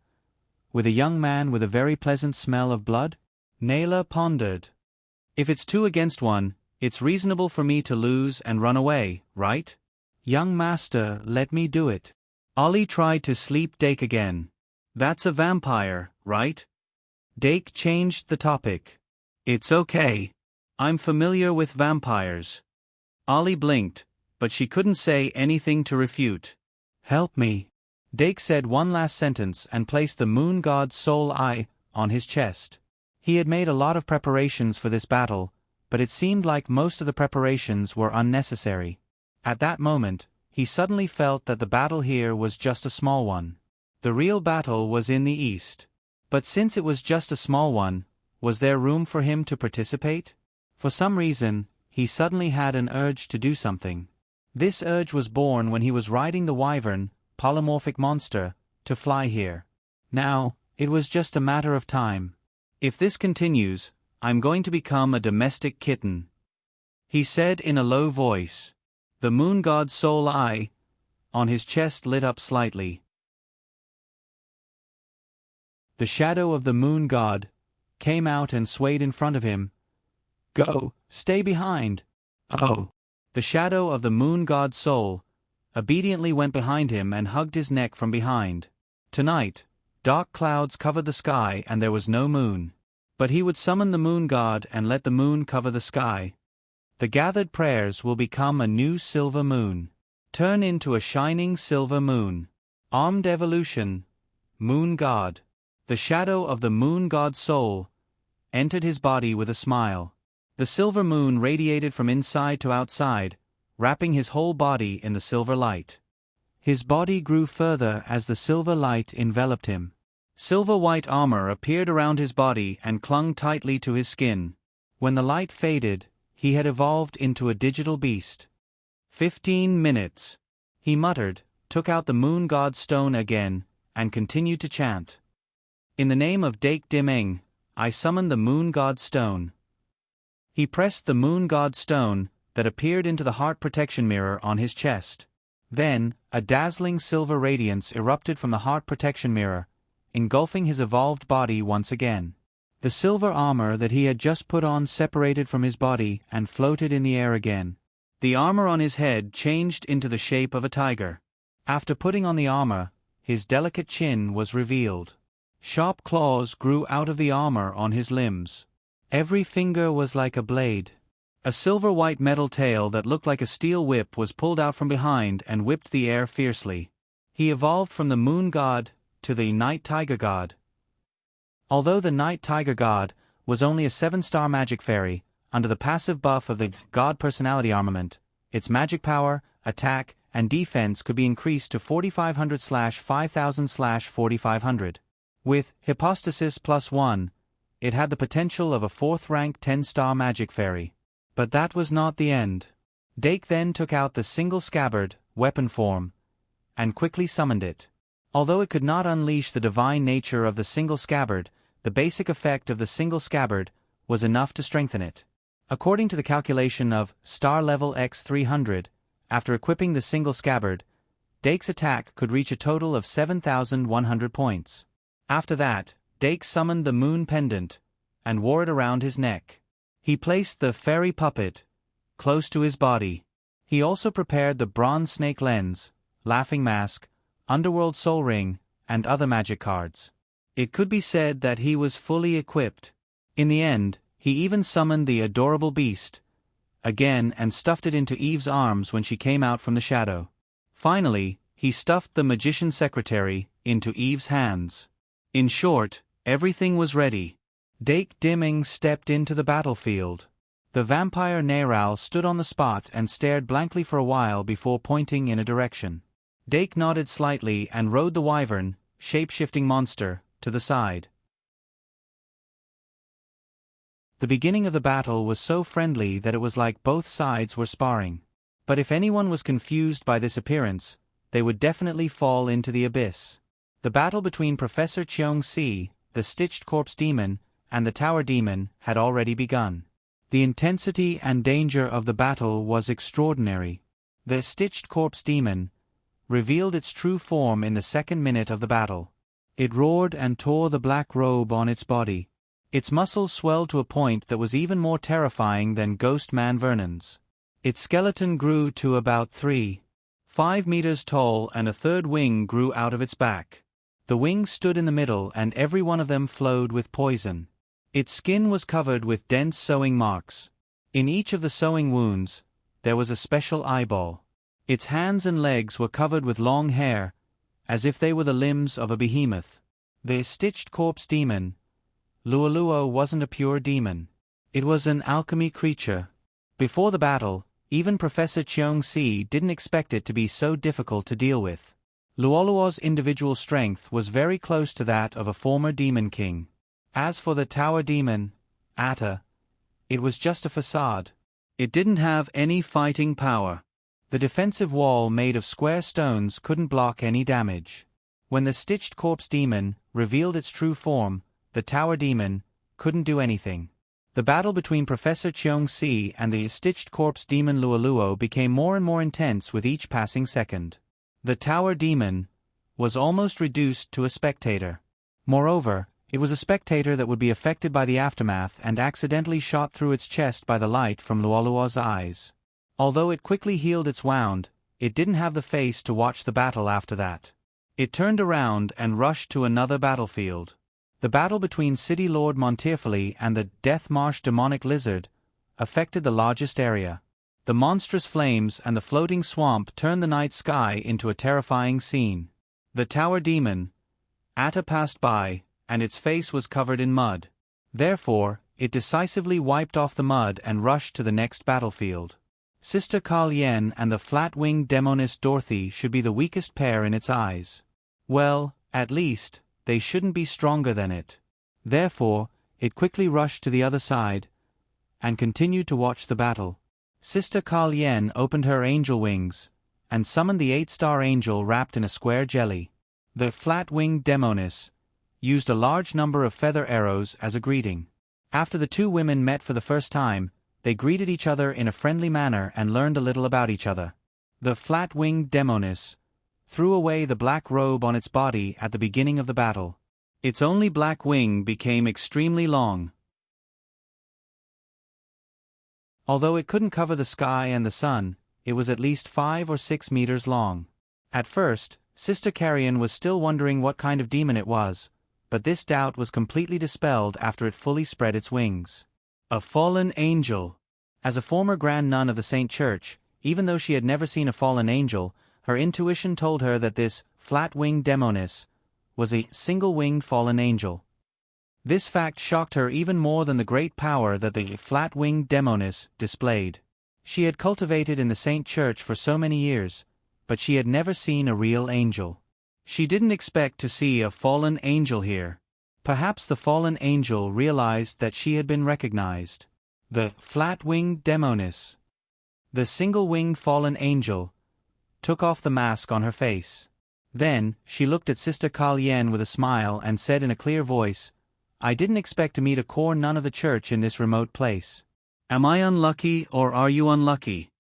with a young man with a very pleasant smell of blood. Naylor pondered. If it's 2 against 1, it's reasonable for me to lose and run away, right? Young master, let me do it. Ollie tried to sleep Dake again. That's a vampire, right? Dake changed the topic. It's okay. I'm familiar with vampires. Ollie blinked, but she couldn't say anything to refute. Help me. Dake said one last sentence and placed the moon god's soul eye on his chest. He had made a lot of preparations for this battle, but it seemed like most of the preparations were unnecessary. At that moment, he suddenly felt that the battle here was just a small one. The real battle was in the east. But since it was just a small one, was there room for him to participate? For some reason, he suddenly had an urge to do something. This urge was born when he was riding the wyvern, polymorphic monster, to fly here. Now, it was just a matter of time. If this continues, I'm going to become a domestic kitten, he said in a low voice. The moon god's soul eye on his chest lit up slightly. The shadow of the moon god came out and swayed in front of him. Go, stay behind. Oh. The shadow of the moon god's soul obediently went behind him and hugged his neck from behind. Tonight, dark clouds covered the sky and there was no moon. But he would summon the moon god and let the moon cover the sky. The gathered prayers will become a new silver moon. Turn into a shining silver moon. Armed evolution. Moon god. The shadow of the moon god's soul entered his body with a smile. The silver moon radiated from inside to outside, wrapping his whole body in the silver light. His body grew further as the silver light enveloped him. Silver-white armor appeared around his body and clung tightly to his skin. When the light faded, he had evolved into a digital beast. 15 minutes. He muttered, took out the moon god's stone again, and continued to chant. In the name of Dake Dimeng, I summon the Moon God Stone. He pressed the Moon God Stone, that appeared into the heart protection mirror on his chest. Then, a dazzling silver radiance erupted from the heart protection mirror, engulfing his evolved body once again. The silver armor that he had just put on separated from his body and floated in the air again. The armor on his head changed into the shape of a tiger. After putting on the armor, his delicate chin was revealed. Sharp claws grew out of the armor on his limbs. Every finger was like a blade. A silver-white metal tail that looked like a steel whip was pulled out from behind and whipped the air fiercely. He evolved from the Moon God to the Night Tiger God. Although the Night Tiger God was only a 7-star magic fairy, under the passive buff of the God Personality armament, its magic power, attack, and defense could be increased to 4500/5000/4500. With Hypostasis +1, it had the potential of a 4th-rank 10-star magic fairy. But that was not the end. Dake then took out the single scabbard, weapon form, and quickly summoned it. Although it could not unleash the divine nature of the single scabbard, the basic effect of the single scabbard was enough to strengthen it. According to the calculation of Star Level X 300, after equipping the single scabbard, Dake's attack could reach a total of 7,100 points. After that, Dake summoned the Moon Pendant, and wore it around his neck. He placed the fairy puppet close to his body. He also prepared the Bronze Snake Lens, Laughing Mask, Underworld Soul Ring, and other magic cards. It could be said that he was fully equipped. In the end, he even summoned the adorable beast again and stuffed it into Eve's arms when she came out from the shadow. Finally, he stuffed the magician's secretary into Eve's hands. In short, everything was ready. Dake Dimming stepped into the battlefield. The vampire Narrate stood on the spot and stared blankly for a while before pointing in a direction. Dake nodded slightly and rode the wyvern, shape-shifting monster, to the side. The beginning of the battle was so friendly that it was like both sides were sparring. But if anyone was confused by this appearance, they would definitely fall into the abyss. The battle between Professor Cheong-si, the Stitched Corpse Demon, and the Tower Demon had already begun. The intensity and danger of the battle was extraordinary. The Stitched Corpse Demon revealed its true form in the 2nd minute of the battle. It roared and tore the black robe on its body. Its muscles swelled to a point that was even more terrifying than Ghost Man Vernon's. Its skeleton grew to about 3.5 meters tall, and a 3rd wing grew out of its back. The wings stood in the middle, and every one of them flowed with poison. Its skin was covered with dense sewing marks. In each of the sewing wounds, there was a special eyeball. Its hands and legs were covered with long hair, as if they were the limbs of a behemoth. The Stitched Corpse Demon, Luoluo, wasn't a pure demon. It was an alchemy creature. Before the battle, even Professor Cheong-si didn't expect it to be so difficult to deal with. Luoluo's individual strength was very close to that of a former demon king. As for the Tower Demon, Atta, it was just a facade. It didn't have any fighting power. The defensive wall made of square stones couldn't block any damage. When the Stitched Corpse Demon revealed its true form, the Tower Demon couldn't do anything. The battle between Professor Cheong-si and the Stitched Corpse Demon Luoluo became more and more intense with each passing second. The Tower Demon was almost reduced to a spectator. Moreover, it was a spectator that would be affected by the aftermath and accidentally shot through its chest by the light from Luoluo's eyes. Although it quickly healed its wound, it didn't have the face to watch the battle after that. It turned around and rushed to another battlefield. The battle between City Lord Montefiore and the Death Marsh Demonic Lizard affected the largest area. The monstrous flames and the floating swamp turned the night sky into a terrifying scene. The Tower Demon, Atta, passed by, and its face was covered in mud. Therefore, it decisively wiped off the mud and rushed to the next battlefield. Sister Kalyen and the flat-winged demoness Dorothy should be the weakest pair in its eyes. Well, at least, they shouldn't be stronger than it. Therefore, it quickly rushed to the other side and continued to watch the battle. Sister Kalyen opened her angel wings and summoned the 8-star angel wrapped in a square jelly. The flat-winged demoness used a large number of feather arrows as a greeting. After the two women met for the first time, they greeted each other in a friendly manner and learned a little about each other. The flat-winged demoness threw away the black robe on its body at the beginning of the battle. Its only black wing became extremely long. Although it couldn't cover the sky and the sun, it was at least 5 or 6 meters long. At first, Sister Carrion was still wondering what kind of demon it was, but this doubt was completely dispelled after it fully spread its wings. A fallen angel. As a former Grand Nun of the Saint Church, even though she had never seen a fallen angel, her intuition told her that this flat-winged demoness was a single-winged fallen angel. This fact shocked her even more than the great power that the flat-winged demoness displayed. She had cultivated in the Saint Church for so many years, but she had never seen a real angel. She didn't expect to see a fallen angel here. Perhaps the fallen angel realized that she had been recognized. The flat-winged demoness, the single-winged fallen angel, took off the mask on her face. Then, she looked at Sister Carrion with a smile and said in a clear voice, "I didn't expect to meet a core nun of the church in this remote place. Am I unlucky or are you unlucky?"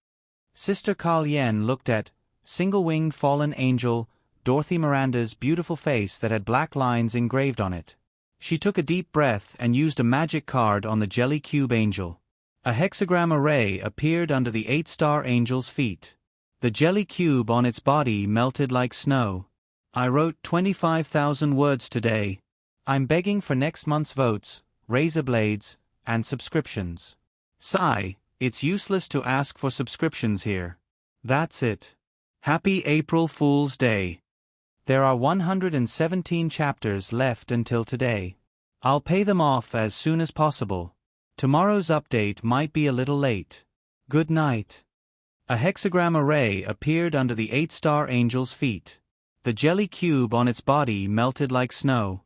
Sister Carrion looked at single-winged fallen angel Dorothy Miranda's beautiful face that had black lines engraved on it. She took a deep breath and used a magic card on the jelly cube angel. A hexagram array appeared under the 8-star angel's feet. The jelly cube on its body melted like snow. "I wrote 25,000 words today. I'm begging for next month's votes, razor blades, and subscriptions. Sigh, it's useless to ask for subscriptions here. That's it. Happy April Fool's Day. There are 117 chapters left until today. I'll pay them off as soon as possible. Tomorrow's update might be a little late. Good night." A hexagram array appeared under the 8-star angel's feet. The jelly cube on its body melted like snow.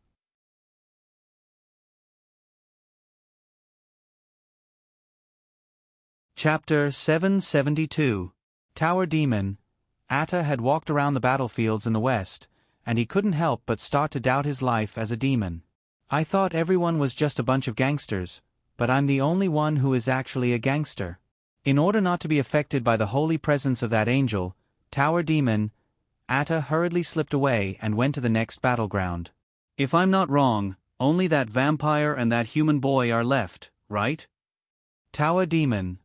Chapter 772. Tower Demon. Atta had walked around the battlefields in the west, and he couldn't help but start to doubt his life as a demon. "I thought everyone was just a bunch of gangsters, but I'm the only one who is actually a gangster." In order not to be affected by the holy presence of that angel, Tower Demon, Atta hurriedly slipped away and went to the next battleground. "If I'm not wrong, only that vampire and that human boy are left, right?" Tower Demon.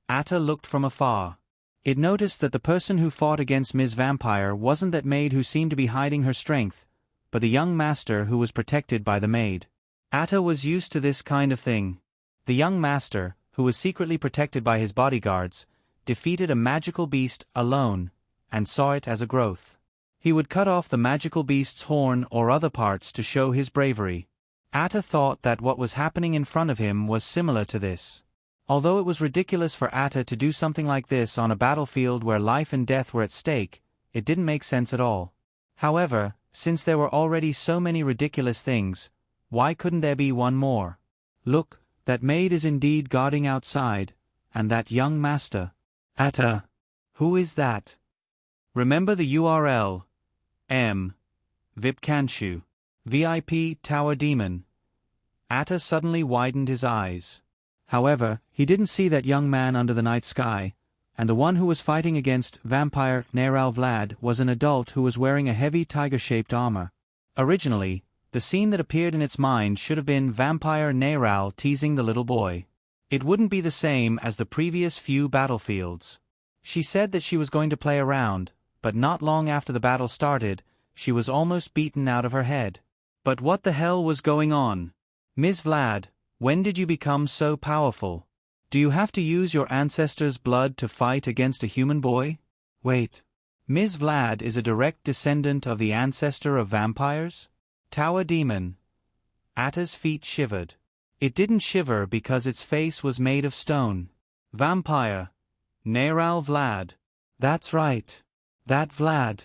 Atta looked from afar. It noticed that the person who fought against Ms. Vampire wasn't that maid who seemed to be hiding her strength, but the young master who was protected by the maid. Atta was used to this kind of thing. The young master, who was secretly protected by his bodyguards, defeated a magical beast alone, and saw it as a growth. He would cut off the magical beast's horn or other parts to show his bravery. Atta thought that what was happening in front of him was similar to this. Although it was ridiculous for Atta to do something like this on a battlefield where life and death were at stake, it didn't make sense at all. However, since there were already so many ridiculous things, why couldn't there be one more? Look, that maid is indeed guarding outside, and that young master. Atta. Who is that? Remember the URL. Vipkanshu. VIP Tower Demon. Atta suddenly widened his eyes. However, he didn't see that young man under the night sky, and the one who was fighting against Vampire Narrate Vlad was an adult who was wearing a heavy tiger-shaped armor. Originally, the scene that appeared in its mind should have been Vampire Narrate teasing the little boy. It wouldn't be the same as the previous few battlefields. She said that she was going to play around, but not long after the battle started, she was almost beaten out of her head. But what the hell was going on? Ms. Vlad, when did you become so powerful? Do you have to use your ancestors' blood to fight against a human boy? Wait. Ms. Vlad is a direct descendant of the ancestor of vampires? Tower Demon. Atta's feet shivered. It didn't shiver because its face was made of stone. Vampire. Narrate Vlad. That's right. That Vlad.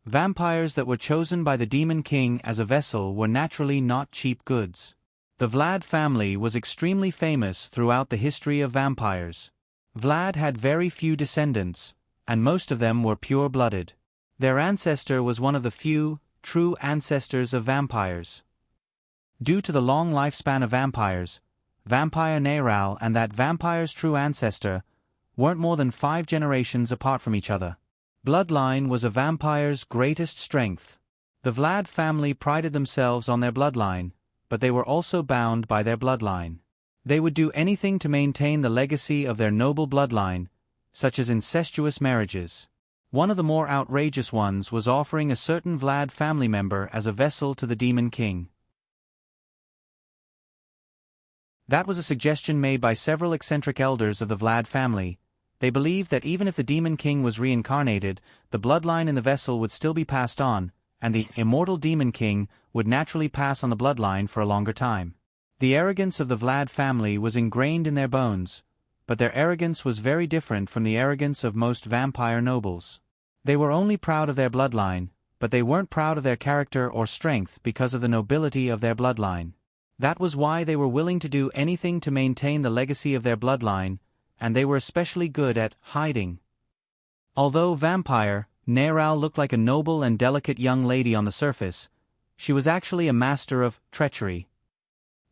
Vampires that were chosen by the Demon King as a vessel were naturally not cheap goods. The Vlad family was extremely famous throughout the history of vampires. Vlad had very few descendants, and most of them were pure-blooded. Their ancestor was one of the few, true ancestors of vampires. Due to the long lifespan of vampires, Vampire Narrate and that vampire's true ancestor weren't more than 5 generations apart from each other. Bloodline was a vampire's greatest strength. The Vlad family prided themselves on their bloodline, but they were also bound by their bloodline. They would do anything to maintain the legacy of their noble bloodline, such as incestuous marriages. One of the more outrageous ones was offering a certain Vlad family member as a vessel to the Demon King. That was a suggestion made by several eccentric elders of the Vlad family. They believed that even if the Demon King was reincarnated, the bloodline in the vessel would still be passed on, and the immortal Demon King would naturally pass on the bloodline for a longer time. The arrogance of the Vlad family was ingrained in their bones, but their arrogance was very different from the arrogance of most vampire nobles. They were only proud of their bloodline, but they weren't proud of their character or strength because of the nobility of their bloodline. That was why they were willing to do anything to maintain the legacy of their bloodline, and they were especially good at hiding. Although Vampire Narrate looked like a noble and delicate young lady on the surface, she was actually a master of treachery.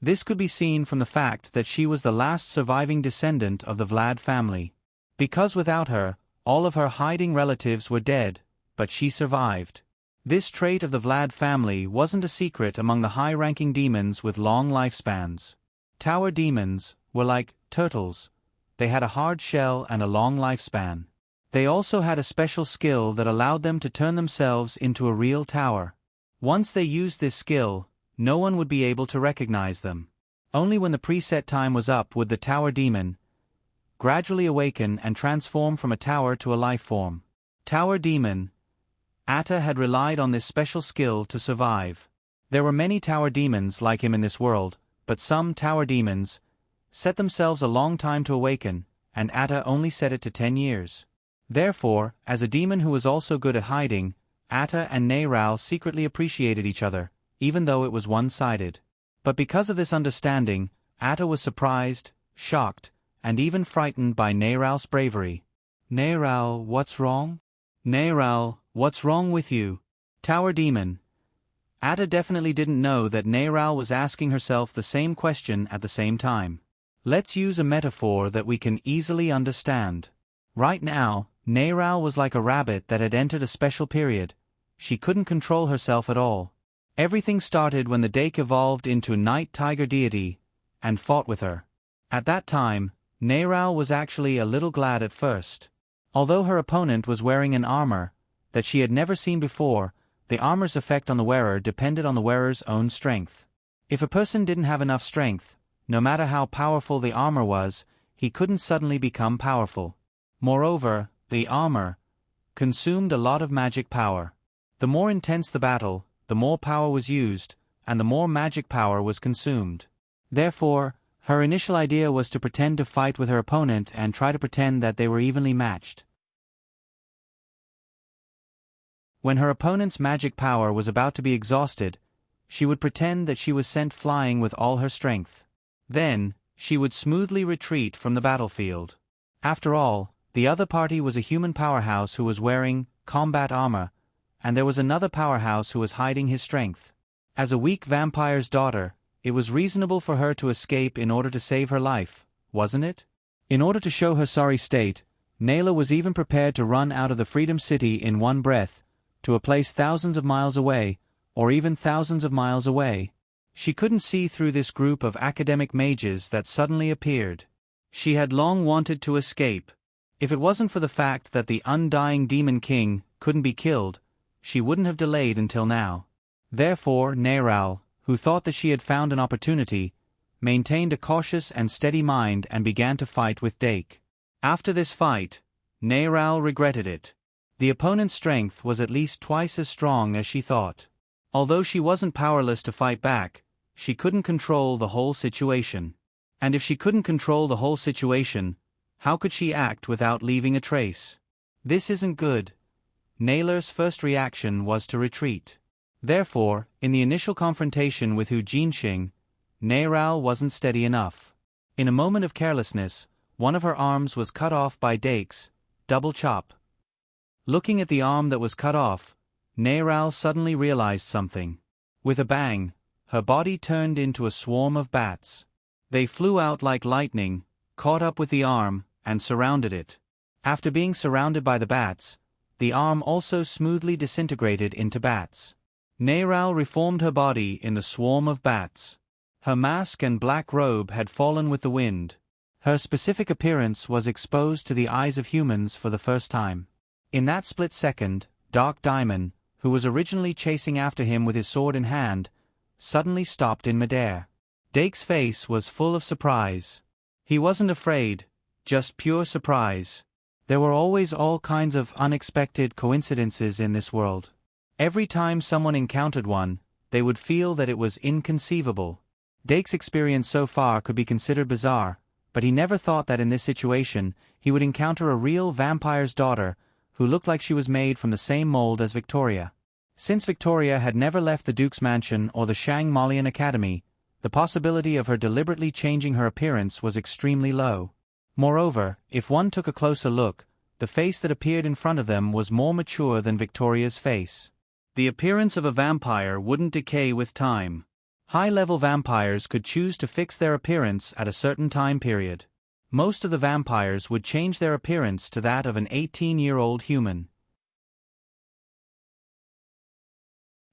This could be seen from the fact that she was the last surviving descendant of the Vlad family. Because without her, all of her hiding relatives were dead, but she survived. This trait of the Vlad family wasn't a secret among the high-ranking demons with long lifespans. Tower demons were like turtles. They had a hard shell and a long lifespan. They also had a special skill that allowed them to turn themselves into a real tower. Once they used this skill, no one would be able to recognize them. Only when the preset time was up would the tower demon gradually awaken and transform from a tower to a life form. Tower demon Atta had relied on this special skill to survive. There were many tower demons like him in this world, but some tower demons set themselves a long time to awaken, and Atta only set it to 10 years. Therefore, as a demon who was also good at hiding, Atta and Narrate secretly appreciated each other, even though it was one-sided. But because of this understanding, Atta was surprised, shocked, and even frightened by Narrate's bravery. "Narrate, what's wrong? Narrate, what's wrong with you?" Tower demon Atta definitely didn't know that Narrate was asking herself the same question at the same time. Let's use a metaphor that we can easily understand. Right now, Narrate was like a rabbit that had entered a special period. She couldn't control herself at all. Everything started when the Dake evolved into a night tiger deity and fought with her. At that time, Narrate was actually a little glad at first. Although her opponent was wearing an armor that she had never seen before, the armor's effect on the wearer depended on the wearer's own strength. If a person didn't have enough strength, no matter how powerful the armor was, he couldn't suddenly become powerful. Moreover, the armor consumed a lot of magic power. The more intense the battle, the more power was used, and the more magic power was consumed. Therefore, her initial idea was to pretend to fight with her opponent and try to pretend that they were evenly matched. When her opponent's magic power was about to be exhausted, she would pretend that she was sent flying with all her strength. Then, she would smoothly retreat from the battlefield. After all, the other party was a human powerhouse who was wearing combat armor, and there was another powerhouse who was hiding his strength. As a weak vampire's daughter, it was reasonable for her to escape in order to save her life, wasn't it? In order to show her sorry state, Nayla was even prepared to run out of the Freedom City in one breath, to a place thousands of miles away, or even thousands of miles away. She couldn't see through this group of academic mages that suddenly appeared. She had long wanted to escape. If it wasn't for the fact that the undying Demon King couldn't be killed, she wouldn't have delayed until now. Therefore, Narrate, who thought that she had found an opportunity, maintained a cautious and steady mind and began to fight with Dake. After this fight, Narrate regretted it. The opponent's strength was at least twice as strong as she thought. Although she wasn't powerless to fight back, she couldn't control the whole situation. And if she couldn't control the whole situation, how could she act without leaving a trace? This isn't good. Nayla's first reaction was to retreat. Therefore, in the initial confrontation with Hu Jinxing, Narrate wasn't steady enough. In a moment of carelessness, one of her arms was cut off by Dake's double chop. Looking at the arm that was cut off, Narrate suddenly realized something. With a bang, her body turned into a swarm of bats. They flew out like lightning, caught up with the arm, and surrounded it. After being surrounded by the bats, the arm also smoothly disintegrated into bats. Narrate reformed her body in the swarm of bats. Her mask and black robe had fallen with the wind. Her specific appearance was exposed to the eyes of humans for the first time. In that split second, Dark Diamond, who was originally chasing after him with his sword in hand, suddenly stopped in midair. Dake's face was full of surprise. He wasn't afraid, just pure surprise. There were always all kinds of unexpected coincidences in this world. Every time someone encountered one, they would feel that it was inconceivable. Dake's experience so far could be considered bizarre, but he never thought that in this situation he would encounter a real vampire's daughter who looked like she was made from the same mold as Victoria. Since Victoria had never left the Duke's mansion or the Shang Malian Academy, the possibility of her deliberately changing her appearance was extremely low. Moreover, if one took a closer look, the face that appeared in front of them was more mature than Victoria's face. The appearance of a vampire wouldn't decay with time. High-level vampires could choose to fix their appearance at a certain time period. Most of the vampires would change their appearance to that of an 18-year-old human.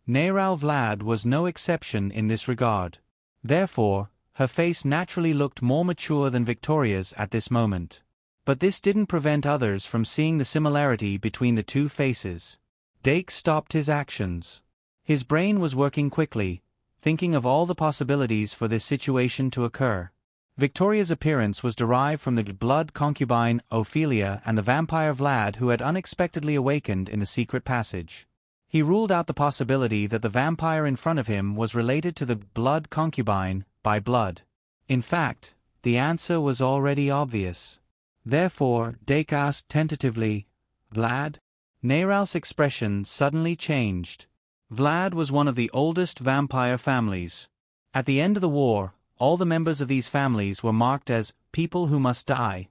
Narrate Vlad was no exception in this regard. Therefore, her face naturally looked more mature than Victoria's at this moment. But this didn't prevent others from seeing the similarity between the two faces. Dake stopped his actions. His brain was working quickly, thinking of all the possibilities for this situation to occur. Victoria's appearance was derived from the blood concubine Ophelia and the vampire Vlad who had unexpectedly awakened in the secret passage. He ruled out the possibility that the vampire in front of him was related to the blood concubine by blood. In fact, the answer was already obvious. Therefore, Dake asked tentatively, "Vlad?" Narate's expression suddenly changed. Vlad was one of the oldest vampire families. At the end of the war, all the members of these families were marked as people who must die.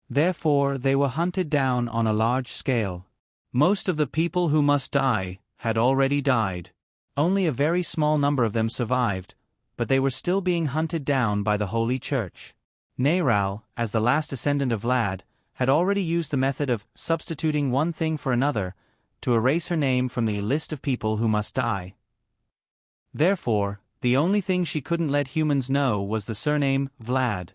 Therefore, they were hunted down on a large scale. Most of the people who must die had already died. Only a very small number of them survived, but they were still being hunted down by the Holy Church. Narrate, as the last descendant of Vlad, had already used the method of substituting one thing for another to erase her name from the list of people who must die. Therefore, the only thing she couldn't let humans know was the surname Vlad.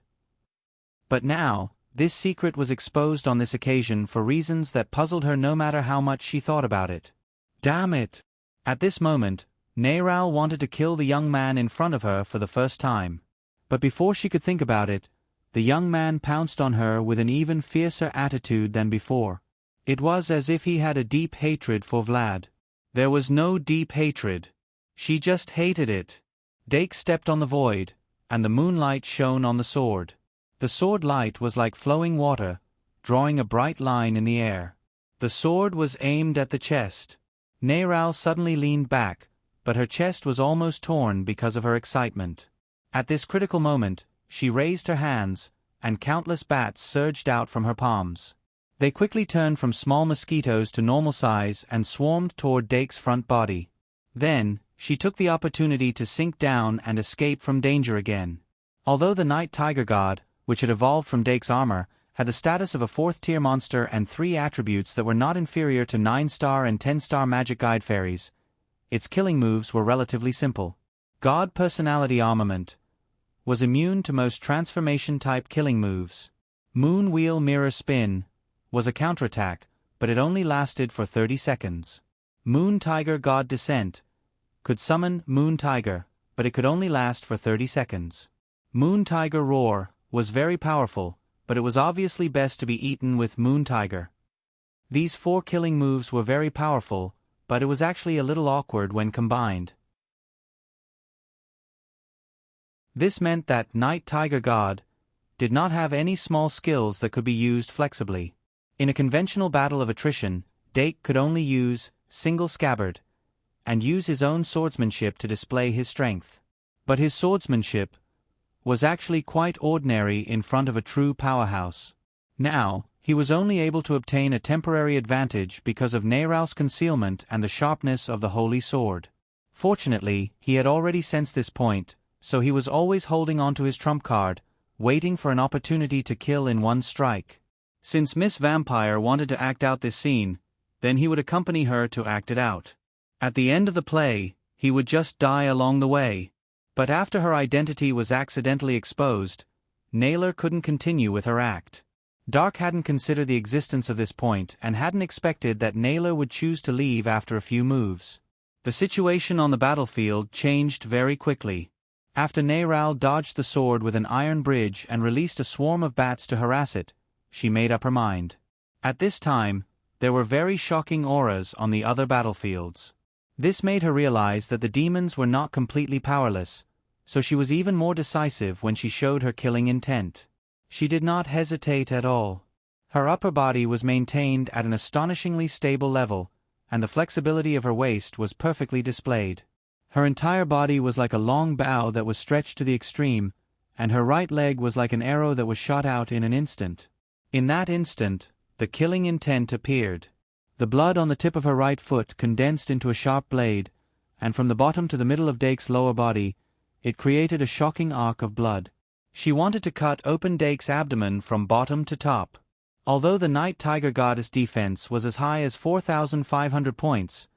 But now, this secret was exposed on this occasion for reasons that puzzled her no matter how much she thought about it. Damn it! At this moment, Narrate wanted to kill the young man in front of her for the first time. But before she could think about it, the young man pounced on her with an even fiercer attitude than before. It was as if he had a deep hatred for Vlad. There was no deep hatred. She just hated it. Dake stepped on the void, and the moonlight shone on the sword. The sword light was like flowing water, drawing a bright line in the air. The sword was aimed at the chest. Narrate suddenly leaned back, but her chest was almost torn because of her excitement. At this critical moment, she raised her hands, and countless bats surged out from her palms. They quickly turned from small mosquitoes to normal size and swarmed toward Dake's front body. Then, she took the opportunity to sink down and escape from danger again. Although the Night Tiger God, which had evolved from Dake's armor, had the status of a 4th-tier monster and 3 attributes that were not inferior to 9-star and 10-star magic guide fairies, its killing moves were relatively simple. God Personality Armament was immune to most transformation-type killing moves. Moon Wheel Mirror Spin was a counterattack, but it only lasted for 30 seconds. Moon Tiger God Descent could summon Moon Tiger, but it could only last for 30 seconds. Moon Tiger Roar was very powerful, but it was obviously best to be eaten with Moon Tiger. These 4 killing moves were very powerful, but it was actually a little awkward when combined. This meant that Night Tiger God did not have any small skills that could be used flexibly. In a conventional battle of attrition, Dake could only use Single Scabbard and use his own swordsmanship to display his strength. But his swordsmanship was actually quite ordinary in front of a true powerhouse. Now, he was only able to obtain a temporary advantage because of Narate's concealment and the sharpness of the holy sword. Fortunately, he had already sensed this point, so he was always holding on to his trump card, waiting for an opportunity to kill in one strike. Since Miss Vampire wanted to act out this scene, then he would accompany her to act it out. At the end of the play, he would just die along the way. But after her identity was accidentally exposed, Naylor couldn't continue with her act. Dark hadn't considered the existence of this point and hadn't expected that Naylor would choose to leave after a few moves. The situation on the battlefield changed very quickly. After Narrate dodged the sword with an iron bridge and released a swarm of bats to harass it, she made up her mind. At this time, there were very shocking auras on the other battlefields. This made her realize that the demons were not completely powerless, so she was even more decisive when she showed her killing intent. She did not hesitate at all. Her upper body was maintained at an astonishingly stable level, and the flexibility of her waist was perfectly displayed. Her entire body was like a long bow that was stretched to the extreme, and her right leg was like an arrow that was shot out in an instant. In that instant, the killing intent appeared. The blood on the tip of her right foot condensed into a sharp blade, and from the bottom to the middle of Dake's lower body, it created a shocking arc of blood. She wanted to cut open Dake's abdomen from bottom to top. Although the Night Tiger Goddess defense was as high as 4,500 points,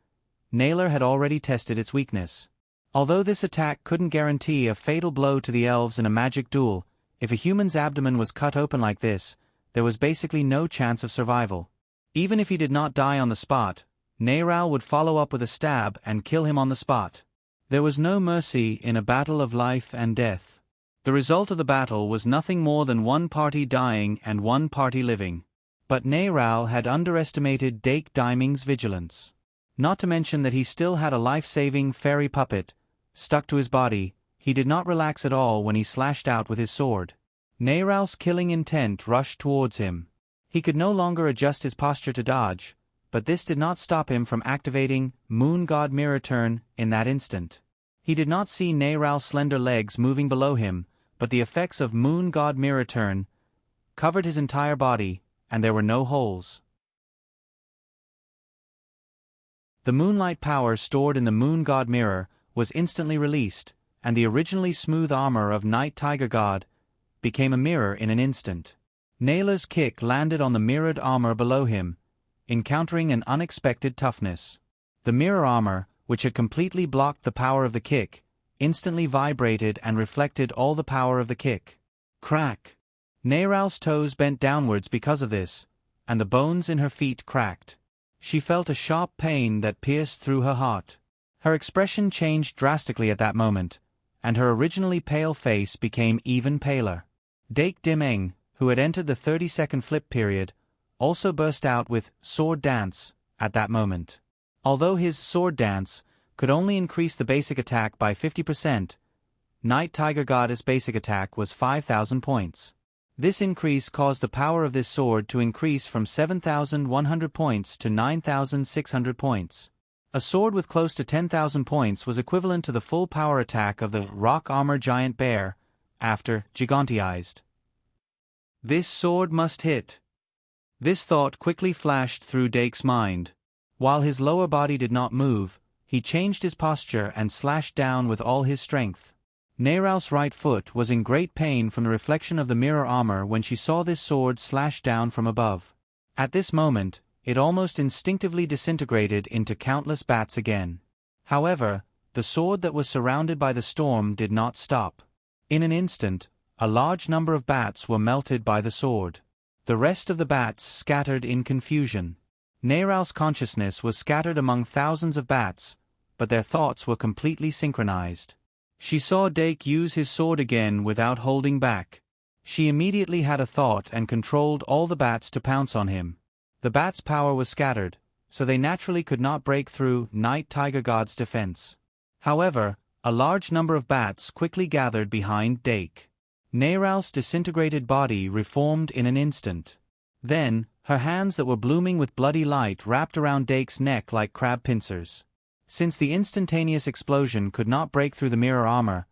Naylor had already tested its weakness. Although this attack couldn't guarantee a fatal blow to the elves in a magic duel, if a human's abdomen was cut open like this, there was basically no chance of survival. Even if he did not die on the spot, Narrate would follow up with a stab and kill him on the spot. There was no mercy in a battle of life and death. The result of the battle was nothing more than one party dying and one party living. But Narrate had underestimated Dake Diming's vigilance. Not to mention that he still had a life-saving fairy puppet stuck to his body, he did not relax at all when he slashed out with his sword. Narrate's killing intent rushed towards him. He could no longer adjust his posture to dodge, but this did not stop him from activating Moon God Mirror Turn in that instant. He did not see Narrate's slender legs moving below him, but the effects of Moon God Mirror Turn covered his entire body, and there were no holes. The moonlight power stored in the Moon God Mirror was instantly released, and the originally smooth armor of Night Tiger God became a mirror in an instant. Naylor's kick landed on the mirrored armor below him, encountering an unexpected toughness. The mirror armor, which had completely blocked the power of the kick, instantly vibrated and reflected all the power of the kick. Crack! Narrate's toes bent downwards because of this, and the bones in her feet cracked. She felt a sharp pain that pierced through her heart. Her expression changed drastically at that moment, and her originally pale face became even paler. Dake Dimeng, who had entered the 30-second flip period, also burst out with Sword Dance at that moment. Although his Sword Dance could only increase the basic attack by 50%, Night Tiger Goddess basic attack was 5,000 points. This increase caused the power of this sword to increase from 7,100 points to 9,600 points. A sword with close to 10,000 points was equivalent to the full power attack of the Rock Armor Giant Bear after Giganteized. This sword must hit. This thought quickly flashed through Dake's mind. While his lower body did not move, he changed his posture and slashed down with all his strength. Narrate's right foot was in great pain from the reflection of the mirror armor when she saw this sword slash down from above. At this moment, it almost instinctively disintegrated into countless bats again. However, the sword that was surrounded by the storm did not stop. In an instant, a large number of bats were melted by the sword. The rest of the bats scattered in confusion. Narrate's consciousness was scattered among thousands of bats, but their thoughts were completely synchronized. She saw Dake use his sword again without holding back. She immediately had a thought and controlled all the bats to pounce on him. The bats' power was scattered, so they naturally could not break through Night Tiger God's defense. However, a large number of bats quickly gathered behind Dake. Narrate's disintegrated body reformed in an instant. Then, her hands that were blooming with bloody light wrapped around Dake's neck like crab pincers. Since the instantaneous explosion could not break through the mirror armor,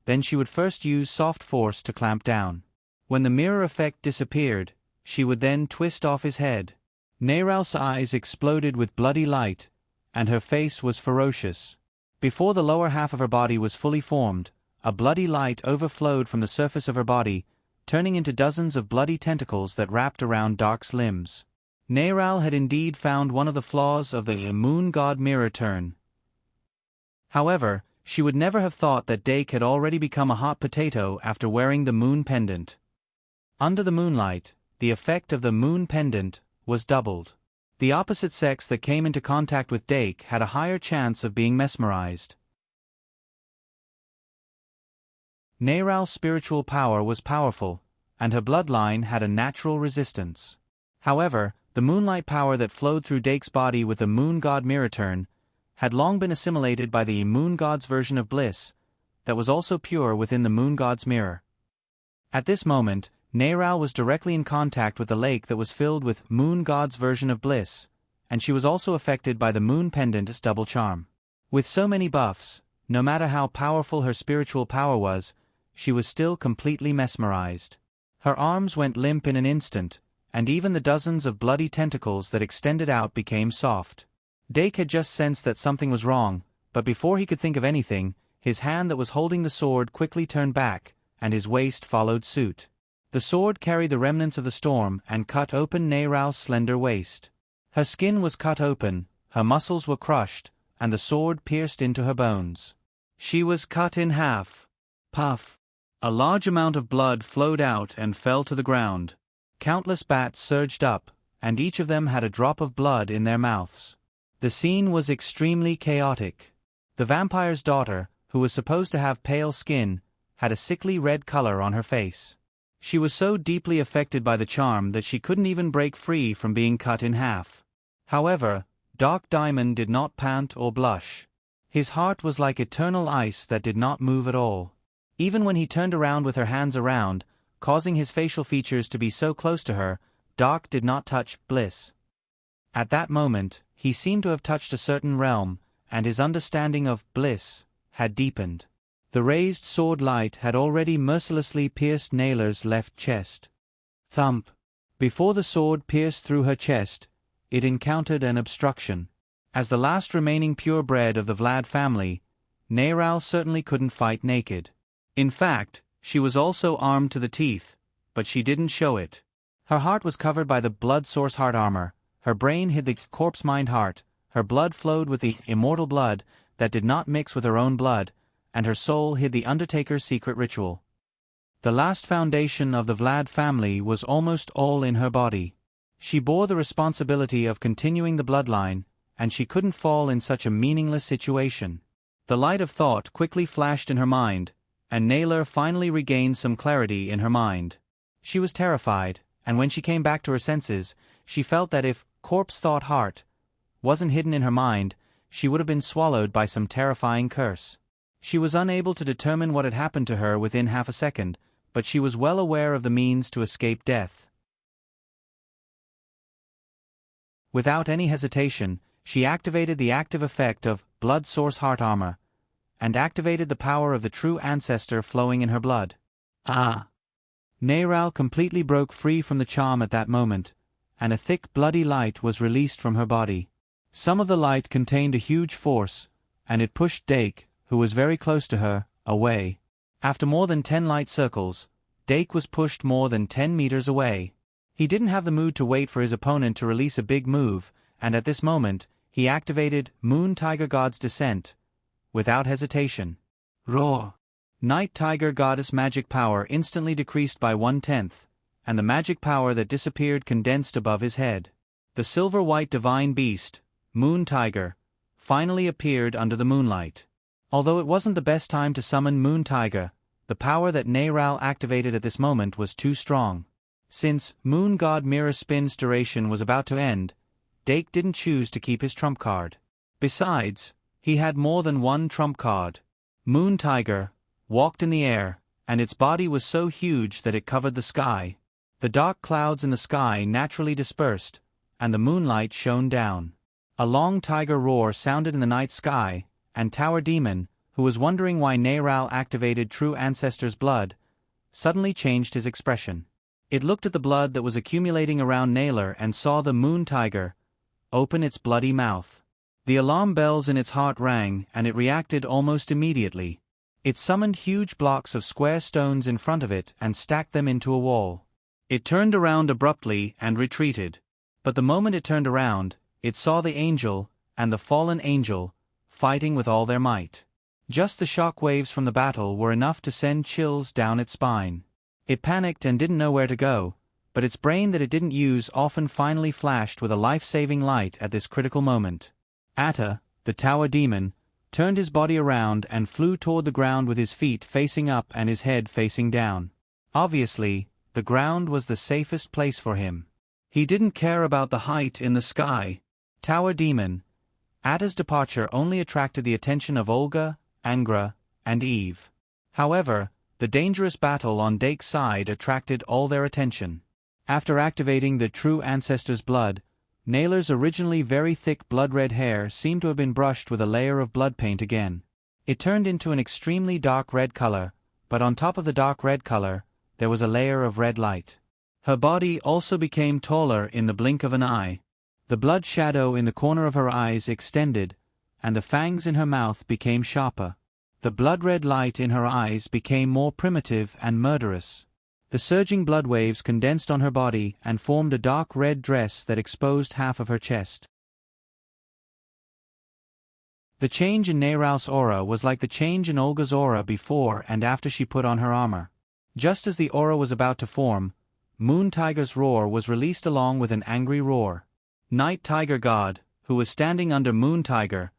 then she would first use soft force to clamp down. When the mirror effect disappeared, she would then twist off his head. Narrate's eyes exploded with bloody light, and her face was ferocious. Before the lower half of her body was fully formed, a bloody light overflowed from the surface of her body, turning into dozens of bloody tentacles that wrapped around Dark's limbs. Narrate had indeed found one of the flaws of the moon god mirror turn. However, she would never have thought that Dake had already become a hot potato after wearing the moon pendant. Under the moonlight, the effect of the moon pendant was doubled. The opposite sex that came into contact with Dake had a higher chance of being mesmerized. Narail's spiritual power was powerful, and her bloodline had a natural resistance. However, the moonlight power that flowed through Dake's body with the moon god mirror turn had long been assimilated by the moon god's version of bliss that was also pure within the moon god's mirror. At this moment, Narrate was directly in contact with the lake that was filled with moon god's version of bliss, and she was also affected by the moon pendant's double charm. With so many buffs, no matter how powerful her spiritual power was, she was still completely mesmerized. Her arms went limp in an instant, and even the dozens of bloody tentacles that extended out became soft. Dake had just sensed that something was wrong, but before he could think of anything, his hand that was holding the sword quickly turned back, and his waist followed suit. The sword carried the remnants of the storm and cut open Narail's slender waist. Her skin was cut open, her muscles were crushed, and the sword pierced into her bones. She was cut in half. Puff! A large amount of blood flowed out and fell to the ground. Countless bats surged up, and each of them had a drop of blood in their mouths. The scene was extremely chaotic. The vampire's daughter, who was supposed to have pale skin, had a sickly red color on her face. She was so deeply affected by the charm that she couldn't even break free from being cut in half. However, Dark Diamond did not pant or blush. His heart was like eternal ice that did not move at all. Even when he turned around with her hands around, causing his facial features to be so close to her, Dark did not touch bliss. At that moment, he seemed to have touched a certain realm, and his understanding of bliss had deepened. The raised sword light had already mercilessly pierced Naylor's left chest. Thump! Before the sword pierced through her chest, it encountered an obstruction. As the last remaining purebred of the Vlad family, Narrate certainly couldn't fight naked. In fact, she was also armed to the teeth, but she didn't show it. Her heart was covered by the blood source heart armor, her brain hid the corpse mind heart, her blood flowed with the immortal blood that did not mix with her own blood, and her soul hid the Undertaker's secret ritual. The last foundation of the Vlad family was almost all in her body. She bore the responsibility of continuing the bloodline, and she couldn't fall in such a meaningless situation. The light of thought quickly flashed in her mind, and Naylor finally regained some clarity in her mind. She was terrified, and when she came back to her senses, she felt that if corpse thought heart wasn't hidden in her mind, she would have been swallowed by some terrifying curse. She was unable to determine what had happened to her within half a second, but she was well aware of the means to escape death. Without any hesitation, she activated the active effect of blood source heart armor, and activated the power of the true ancestor flowing in her blood. Ah! Narrate completely broke free from the charm at that moment, and a thick bloody light was released from her body. Some of the light contained a huge force, and it pushed Dake, who was very close to her, away. After more than 10 light circles, Dake was pushed more than 10 meters away. He didn't have the mood to wait for his opponent to release a big move, and at this moment, he activated Moon Tiger God's Descent, without hesitation. Roar! Night Tiger Goddess magic power instantly decreased by 1/10, and the magic power that disappeared condensed above his head. The silver-white divine beast, Moon Tiger, finally appeared under the moonlight. Although it wasn't the best time to summon Moon Tiger, the power that Narrate activated at this moment was too strong. Since Moon God Mirror Spin's duration was about to end, Dake didn't choose to keep his trump card. Besides, he had more than one trump card. Moon Tiger walked in the air, and its body was so huge that it covered the sky. The dark clouds in the sky naturally dispersed, and the moonlight shone down. A long tiger roar sounded in the night sky, and Tower Demon, who was wondering why Narrate activated True Ancestor's blood, suddenly changed his expression. It looked at the blood that was accumulating around Naylor and saw the Moon Tiger open its bloody mouth. The alarm bells in its heart rang, and it reacted almost immediately. It summoned huge blocks of square stones in front of it and stacked them into a wall. It turned around abruptly and retreated. But the moment it turned around, it saw the angel, and the fallen angel, fighting with all their might. Just the shock waves from the battle were enough to send chills down its spine. It panicked and didn't know where to go, but its brain that it didn't use often finally flashed with a life-saving light at this critical moment. Atta, the tower demon, turned his body around and flew toward the ground with his feet facing up and his head facing down. Obviously, the ground was the safest place for him. He didn't care about the height in the sky. Tower demon. Atta's departure only attracted the attention of Olga, Angra, and Eve. However, the dangerous battle on Dake's side attracted all their attention. After activating the true ancestor's blood, Naylor's originally very thick blood-red hair seemed to have been brushed with a layer of blood paint again. It turned into an extremely dark red color, but on top of the dark red color, there was a layer of red light. Her body also became taller in the blink of an eye. The blood shadow in the corner of her eyes extended, and the fangs in her mouth became sharper. The blood-red light in her eyes became more primitive and murderous. The surging blood waves condensed on her body and formed a dark red dress that exposed half of her chest. The change in Narrate's aura was like the change in Olga's aura before and after she put on her armor. Just as the aura was about to form, Moon Tiger's roar was released along with an angry roar. Night Tiger God, who was standing under Moon Tiger,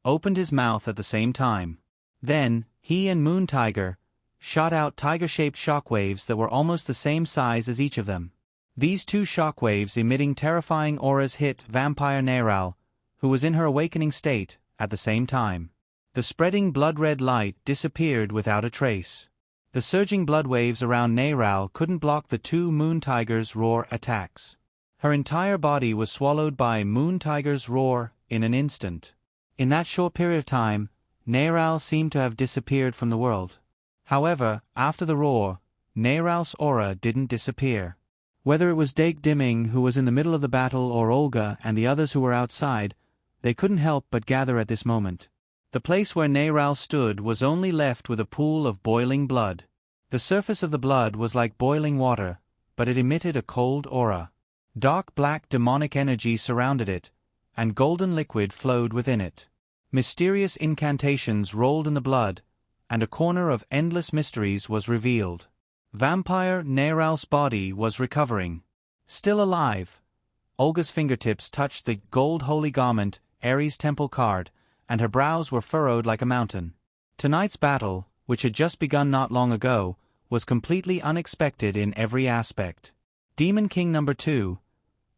opened his mouth at the same time. Then, he and Moon Tiger shot out tiger-shaped shockwaves that were almost the same size as each of them. These two shockwaves emitting terrifying auras hit Vampire Narrate, who was in her awakening state, at the same time. The spreading blood-red light disappeared without a trace. The surging blood waves around Narrate couldn't block the two Moon Tiger's roar attacks. Her entire body was swallowed by Moon Tiger's roar in an instant. In that short period of time, Narrate seemed to have disappeared from the world. However, after the roar, Narrate's aura didn't disappear. Whether it was Dake Dimming who was in the middle of the battle or Olga and the others who were outside, they couldn't help but gather at this moment. The place where Narrate stood was only left with a pool of boiling blood. The surface of the blood was like boiling water, but it emitted a cold aura. Dark black demonic energy surrounded it, and golden liquid flowed within it. Mysterious incantations rolled in the blood, and a corner of endless mysteries was revealed. Vampire Narrate's body was recovering. Still alive, Olga's fingertips touched the gold holy garment, Ares temple card, and her brows were furrowed like a mountain. Tonight's battle, which had just begun not long ago, was completely unexpected in every aspect. Demon King No. 2,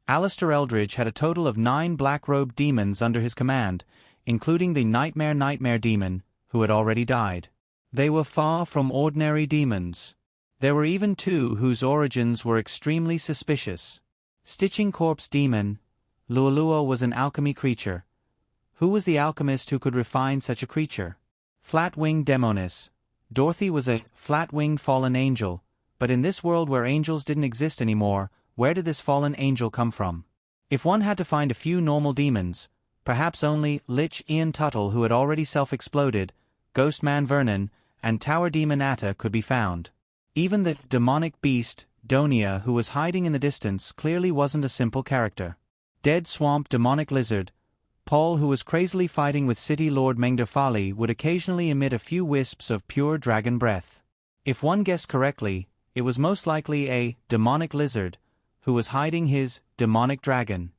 Alistair Eldridge had a total of 9 black-robed demons under his command, including the Nightmare demon, who had already died. They were far from ordinary demons. There were even 2 whose origins were extremely suspicious. Stitching Corpse Demon, Lualua was an alchemy creature. Who was the alchemist who could refine such a creature? Flat-winged Demonis. Dorothy was a flat-winged fallen angel, but in this world where angels didn't exist anymore, where did this fallen angel come from? If one had to find a few normal demons, perhaps only Lich Ian Tuttle, who had already self-exploded, Ghostman Vernon, and Tower Demon Atta could be found. Even the demonic beast, Donia, who was hiding in the distance, clearly wasn't a simple character. Dead Swamp Demonic Lizard, Paul, who was crazily fighting with City Lord Mengderfali, would occasionally emit a few wisps of pure dragon breath. If one guessed correctly, it was most likely a demonic lizard, who was hiding his demonic dragon.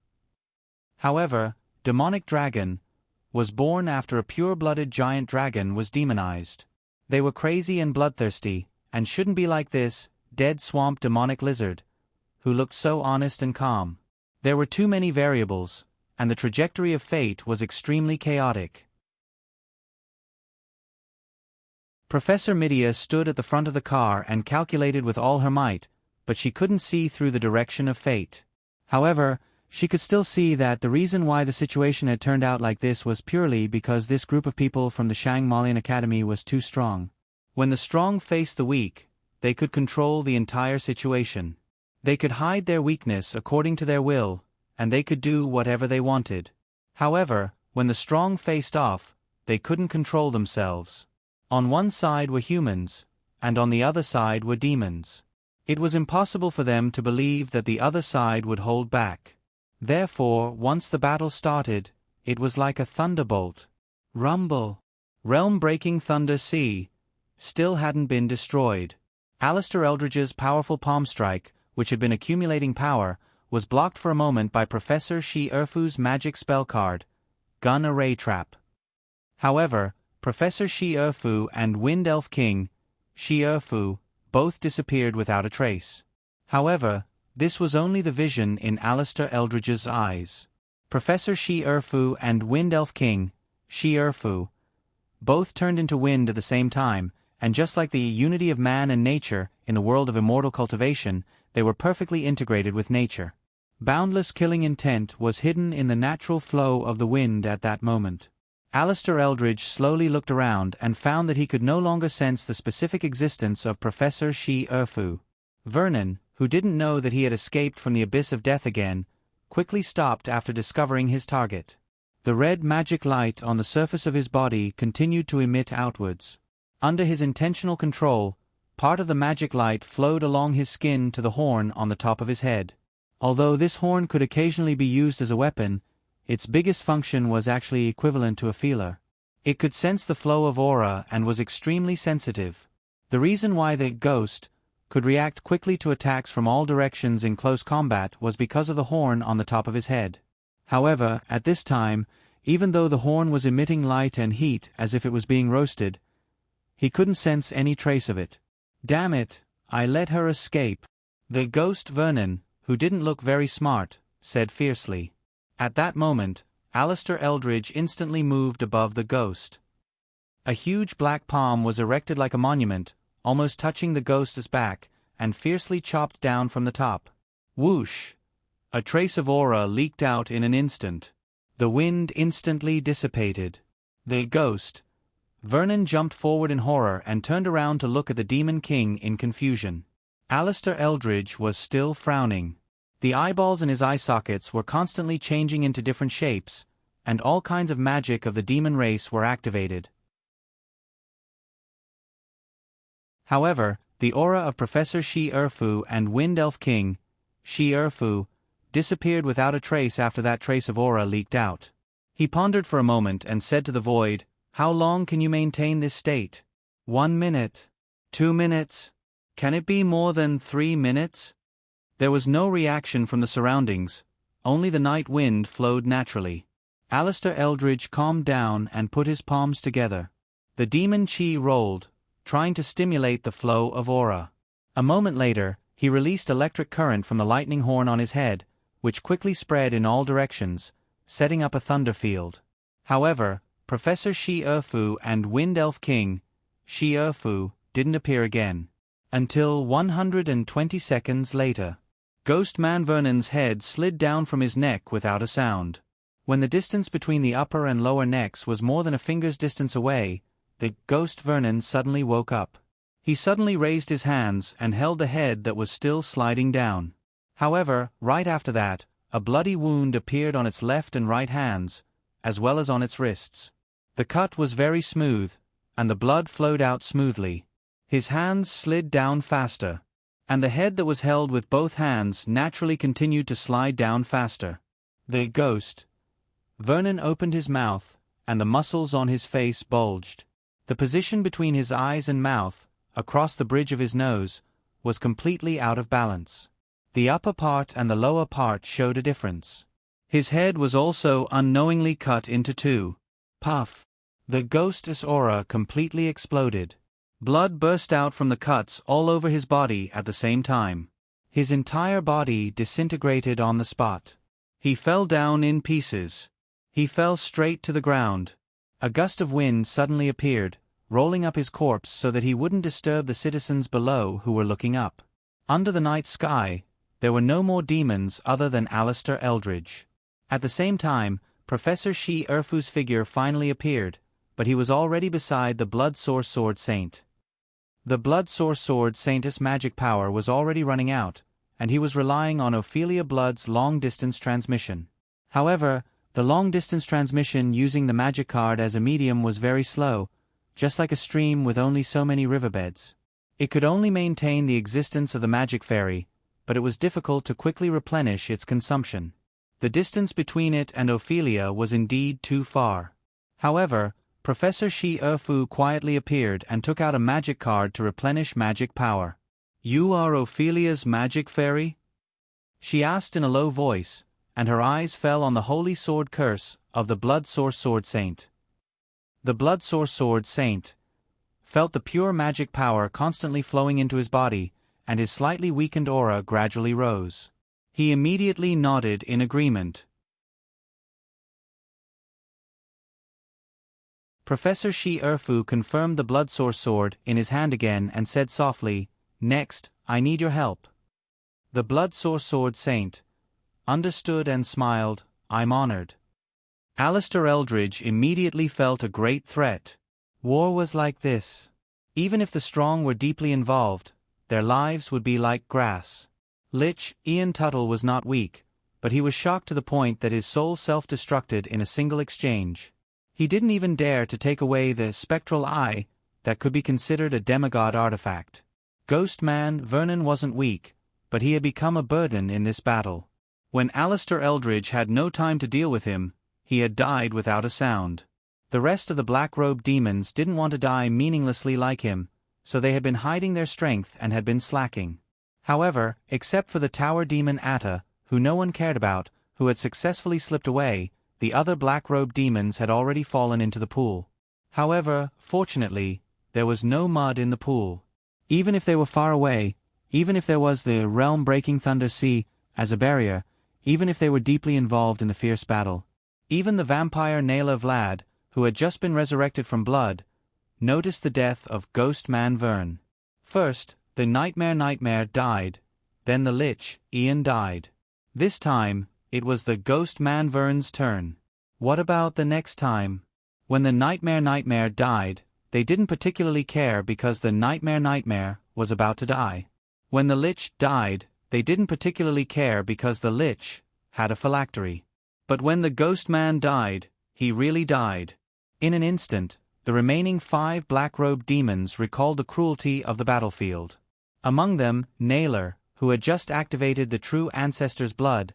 However, demonic dragon was born after a pure-blooded giant dragon was demonized. They were crazy and bloodthirsty, and shouldn't be like this dead swamp demonic lizard, who looked so honest and calm. There were too many variables, and the trajectory of fate was extremely chaotic. Professor Midia stood at the front of the car and calculated with all her might, but she couldn't see through the direction of fate. However, she could still see that the reason why the situation had turned out like this was purely because this group of people from the Shang Malian Academy was too strong. When the strong faced the weak, they could control the entire situation. They could hide their weakness according to their will, and they could do whatever they wanted. However, When the strong faced off, they couldn't control themselves. On one side were humans, and on the other side were demons. It was impossible for them to believe that the other side would hold back. Therefore, once the battle started, it was like a thunderbolt. Rumble. Realm-breaking thunder still hadn't been destroyed. Alistair Eldridge's powerful palm strike, which had been accumulating power, was blocked for a moment by Professor Shi-Erfu's magic spell card, Gun Array Trap. However, Professor Shi-Erfu and Wind Elf King, Shi-Erfu, both disappeared without a trace. However, this was only the vision in Alistair Eldridge's eyes. Professor Shi-Erfu and Wind Elf King, Shi-Erfu, both turned into wind at the same time, and just like the unity of man and nature in the world of immortal cultivation, they were perfectly integrated with nature. Boundless killing intent was hidden in the natural flow of the wind at that moment. Alistair Eldridge slowly looked around and found that he could no longer sense the specific existence of Professor Shi-Erfu. Vernon, who didn't know that he had escaped from the abyss of death again, quickly stopped after discovering his target. The red magic light on the surface of his body continued to emit outwards. Under his intentional control, part of the magic light flowed along his skin to the horn on the top of his head. Although this horn could occasionally be used as a weapon, its biggest function was actually equivalent to a feeler. It could sense the flow of aura and was extremely sensitive. The reason why the ghost could react quickly to attacks from all directions in close combat was because of the horn on the top of his head. However, at this time, even though the horn was emitting light and heat as if it was being roasted, he couldn't sense any trace of it. "Damn it, I let her escape," the ghost Vernon, who didn't look very smart, said fiercely. At that moment, Alistair Eldridge instantly moved above the ghost. A huge black palm was erected like a monument, almost touching the ghost's back, and fiercely chopped down from the top. Whoosh! A trace of aura leaked out in an instant. The wind instantly dissipated. The ghost, Vernon, jumped forward in horror and turned around to look at the Demon King in confusion. Alistair Eldridge was still frowning. The eyeballs in his eye sockets were constantly changing into different shapes, and all kinds of magic of the demon race were activated. However, the aura of Professor Shi-Erfu and Wind Elf King, Shi-Erfu, disappeared without a trace after that trace of aura leaked out. He pondered for a moment and said to the void, "How long can you maintain this state? 1 minute? 2 minutes? Can it be more than 3 minutes?" There was no reaction from the surroundings, only the night wind flowed naturally. Alistair Eldridge calmed down and put his palms together. The demon chi rolled, trying to stimulate the flow of aura. A moment later, he released electric current from the lightning horn on his head, which quickly spread in all directions, setting up a thunder field. However, Professor Shi-Erfu and Wind Elf King, Shi-Erfu, didn't appear again. Until 120 seconds later. Ghost Man Vernon's head slid down from his neck without a sound. When the distance between the upper and lower necks was more than a finger's distance away, the ghost Vernon suddenly woke up. He suddenly raised his hands and held the head that was still sliding down. However, right after that, a bloody wound appeared on its left and right hands, as well as on its wrists. The cut was very smooth, and the blood flowed out smoothly. His hands slid down faster, and the head that was held with both hands naturally continued to slide down faster. The ghost Vernon opened his mouth, and the muscles on his face bulged. The position between his eyes and mouth, across the bridge of his nose, was completely out of balance. The upper part and the lower part showed a difference. His head was also unknowingly cut into two. Puff! The ghost's aura completely exploded. Blood burst out from the cuts all over his body at the same time. His entire body disintegrated on the spot. He fell down in pieces. He fell straight to the ground. A gust of wind suddenly appeared, rolling up his corpse so that he wouldn't disturb the citizens below who were looking up. Under the night sky, there were no more demons other than Alistair Eldridge. At the same time, Professor Shi-Erfu's figure finally appeared, but he was already beside the Blood Source Sword Saint. The Blood Source Sword Saint's magic power was already running out, and he was relying on Ophelia Blood's long-distance transmission. However, The long-distance transmission using the magic card as a medium was very slow, just like a stream with only so many riverbeds. It could only maintain the existence of the magic fairy, but it was difficult to quickly replenish its consumption. The distance between it and Ophelia was indeed too far. However, Professor Shi Erfu quietly appeared and took out a magic card to replenish magic power. "You are Ophelia's magic fairy?" she asked in a low voice, and her eyes fell on the holy sword curse of the Blood Source Sword Saint. The Blood Source Sword Saint felt the pure magic power constantly flowing into his body, and his slightly weakened aura gradually rose. He immediately nodded in agreement. Professor Shi Erfu confirmed the Blood Source Sword in his hand again and said softly, "Next, I need your help." The Blood Source Sword Saint understood and smiled, "I'm honored." Alistair Eldridge immediately felt a great threat. War was like this. Even if the strong were deeply involved, their lives would be like grass. Lich Ian Tuttle was not weak, but he was shocked to the point that his soul self-destructed in a single exchange. He didn't even dare to take away the spectral eye that could be considered a demigod artifact. Ghost Man Vernon wasn't weak, but he had become a burden in this battle. When Alistair Eldridge had no time to deal with him, he had died without a sound. The rest of the black-robed demons didn't want to die meaninglessly like him, so they had been hiding their strength and had been slacking. However, except for the tower demon Atta, who no one cared about, who had successfully slipped away, the other black-robed demons had already fallen into the pool. However, fortunately, there was no mud in the pool. Even if they were far away, even if there was the realm-breaking thunder sea as a barrier, even if they were deeply involved in the fierce battle, even the vampire Naila Vlad, who had just been resurrected from blood, noticed the death of Ghost Man Vern. First, the Nightmare died, then the Lich Ian died. This time, it was the Ghost Man Vern's turn. What about the next time? When the Nightmare died, they didn't particularly care because the Nightmare was about to die. When the Lich died, they didn't particularly care because the Lich had a phylactery. But when the Ghost Man died, he really died. In an instant, the remaining 5 black-robed demons recalled the cruelty of the battlefield. Among them, Naylor, who had just activated the true ancestor's blood,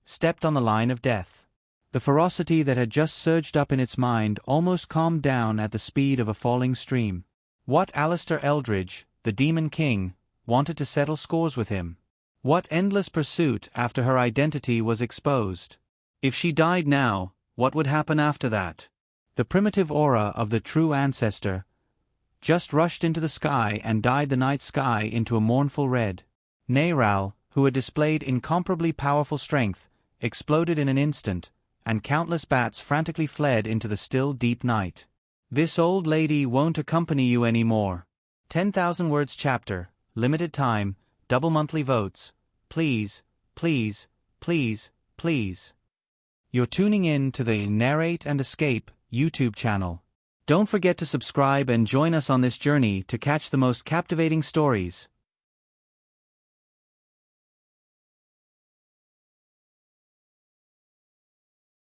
stepped on the line of death. The ferocity that had just surged up in its mind almost calmed down at the speed of a falling stream. What Alistair Eldridge, the Demon King, wanted to settle scores with him? What endless pursuit after her identity was exposed? If she died now, what would happen after that? The primitive aura of the true ancestor just rushed into the sky and dyed the night sky into a mournful red. Nayral, who had displayed incomparably powerful strength, exploded in an instant, and countless bats frantically fled into the still deep night. This old lady won't accompany you anymore. 10,000 words chapter, limited time, double monthly votes. Please, please, please, please. You're tuning in to the Narrate and Escape YouTube channel. Don't forget to subscribe and join us on this journey to catch the most captivating stories.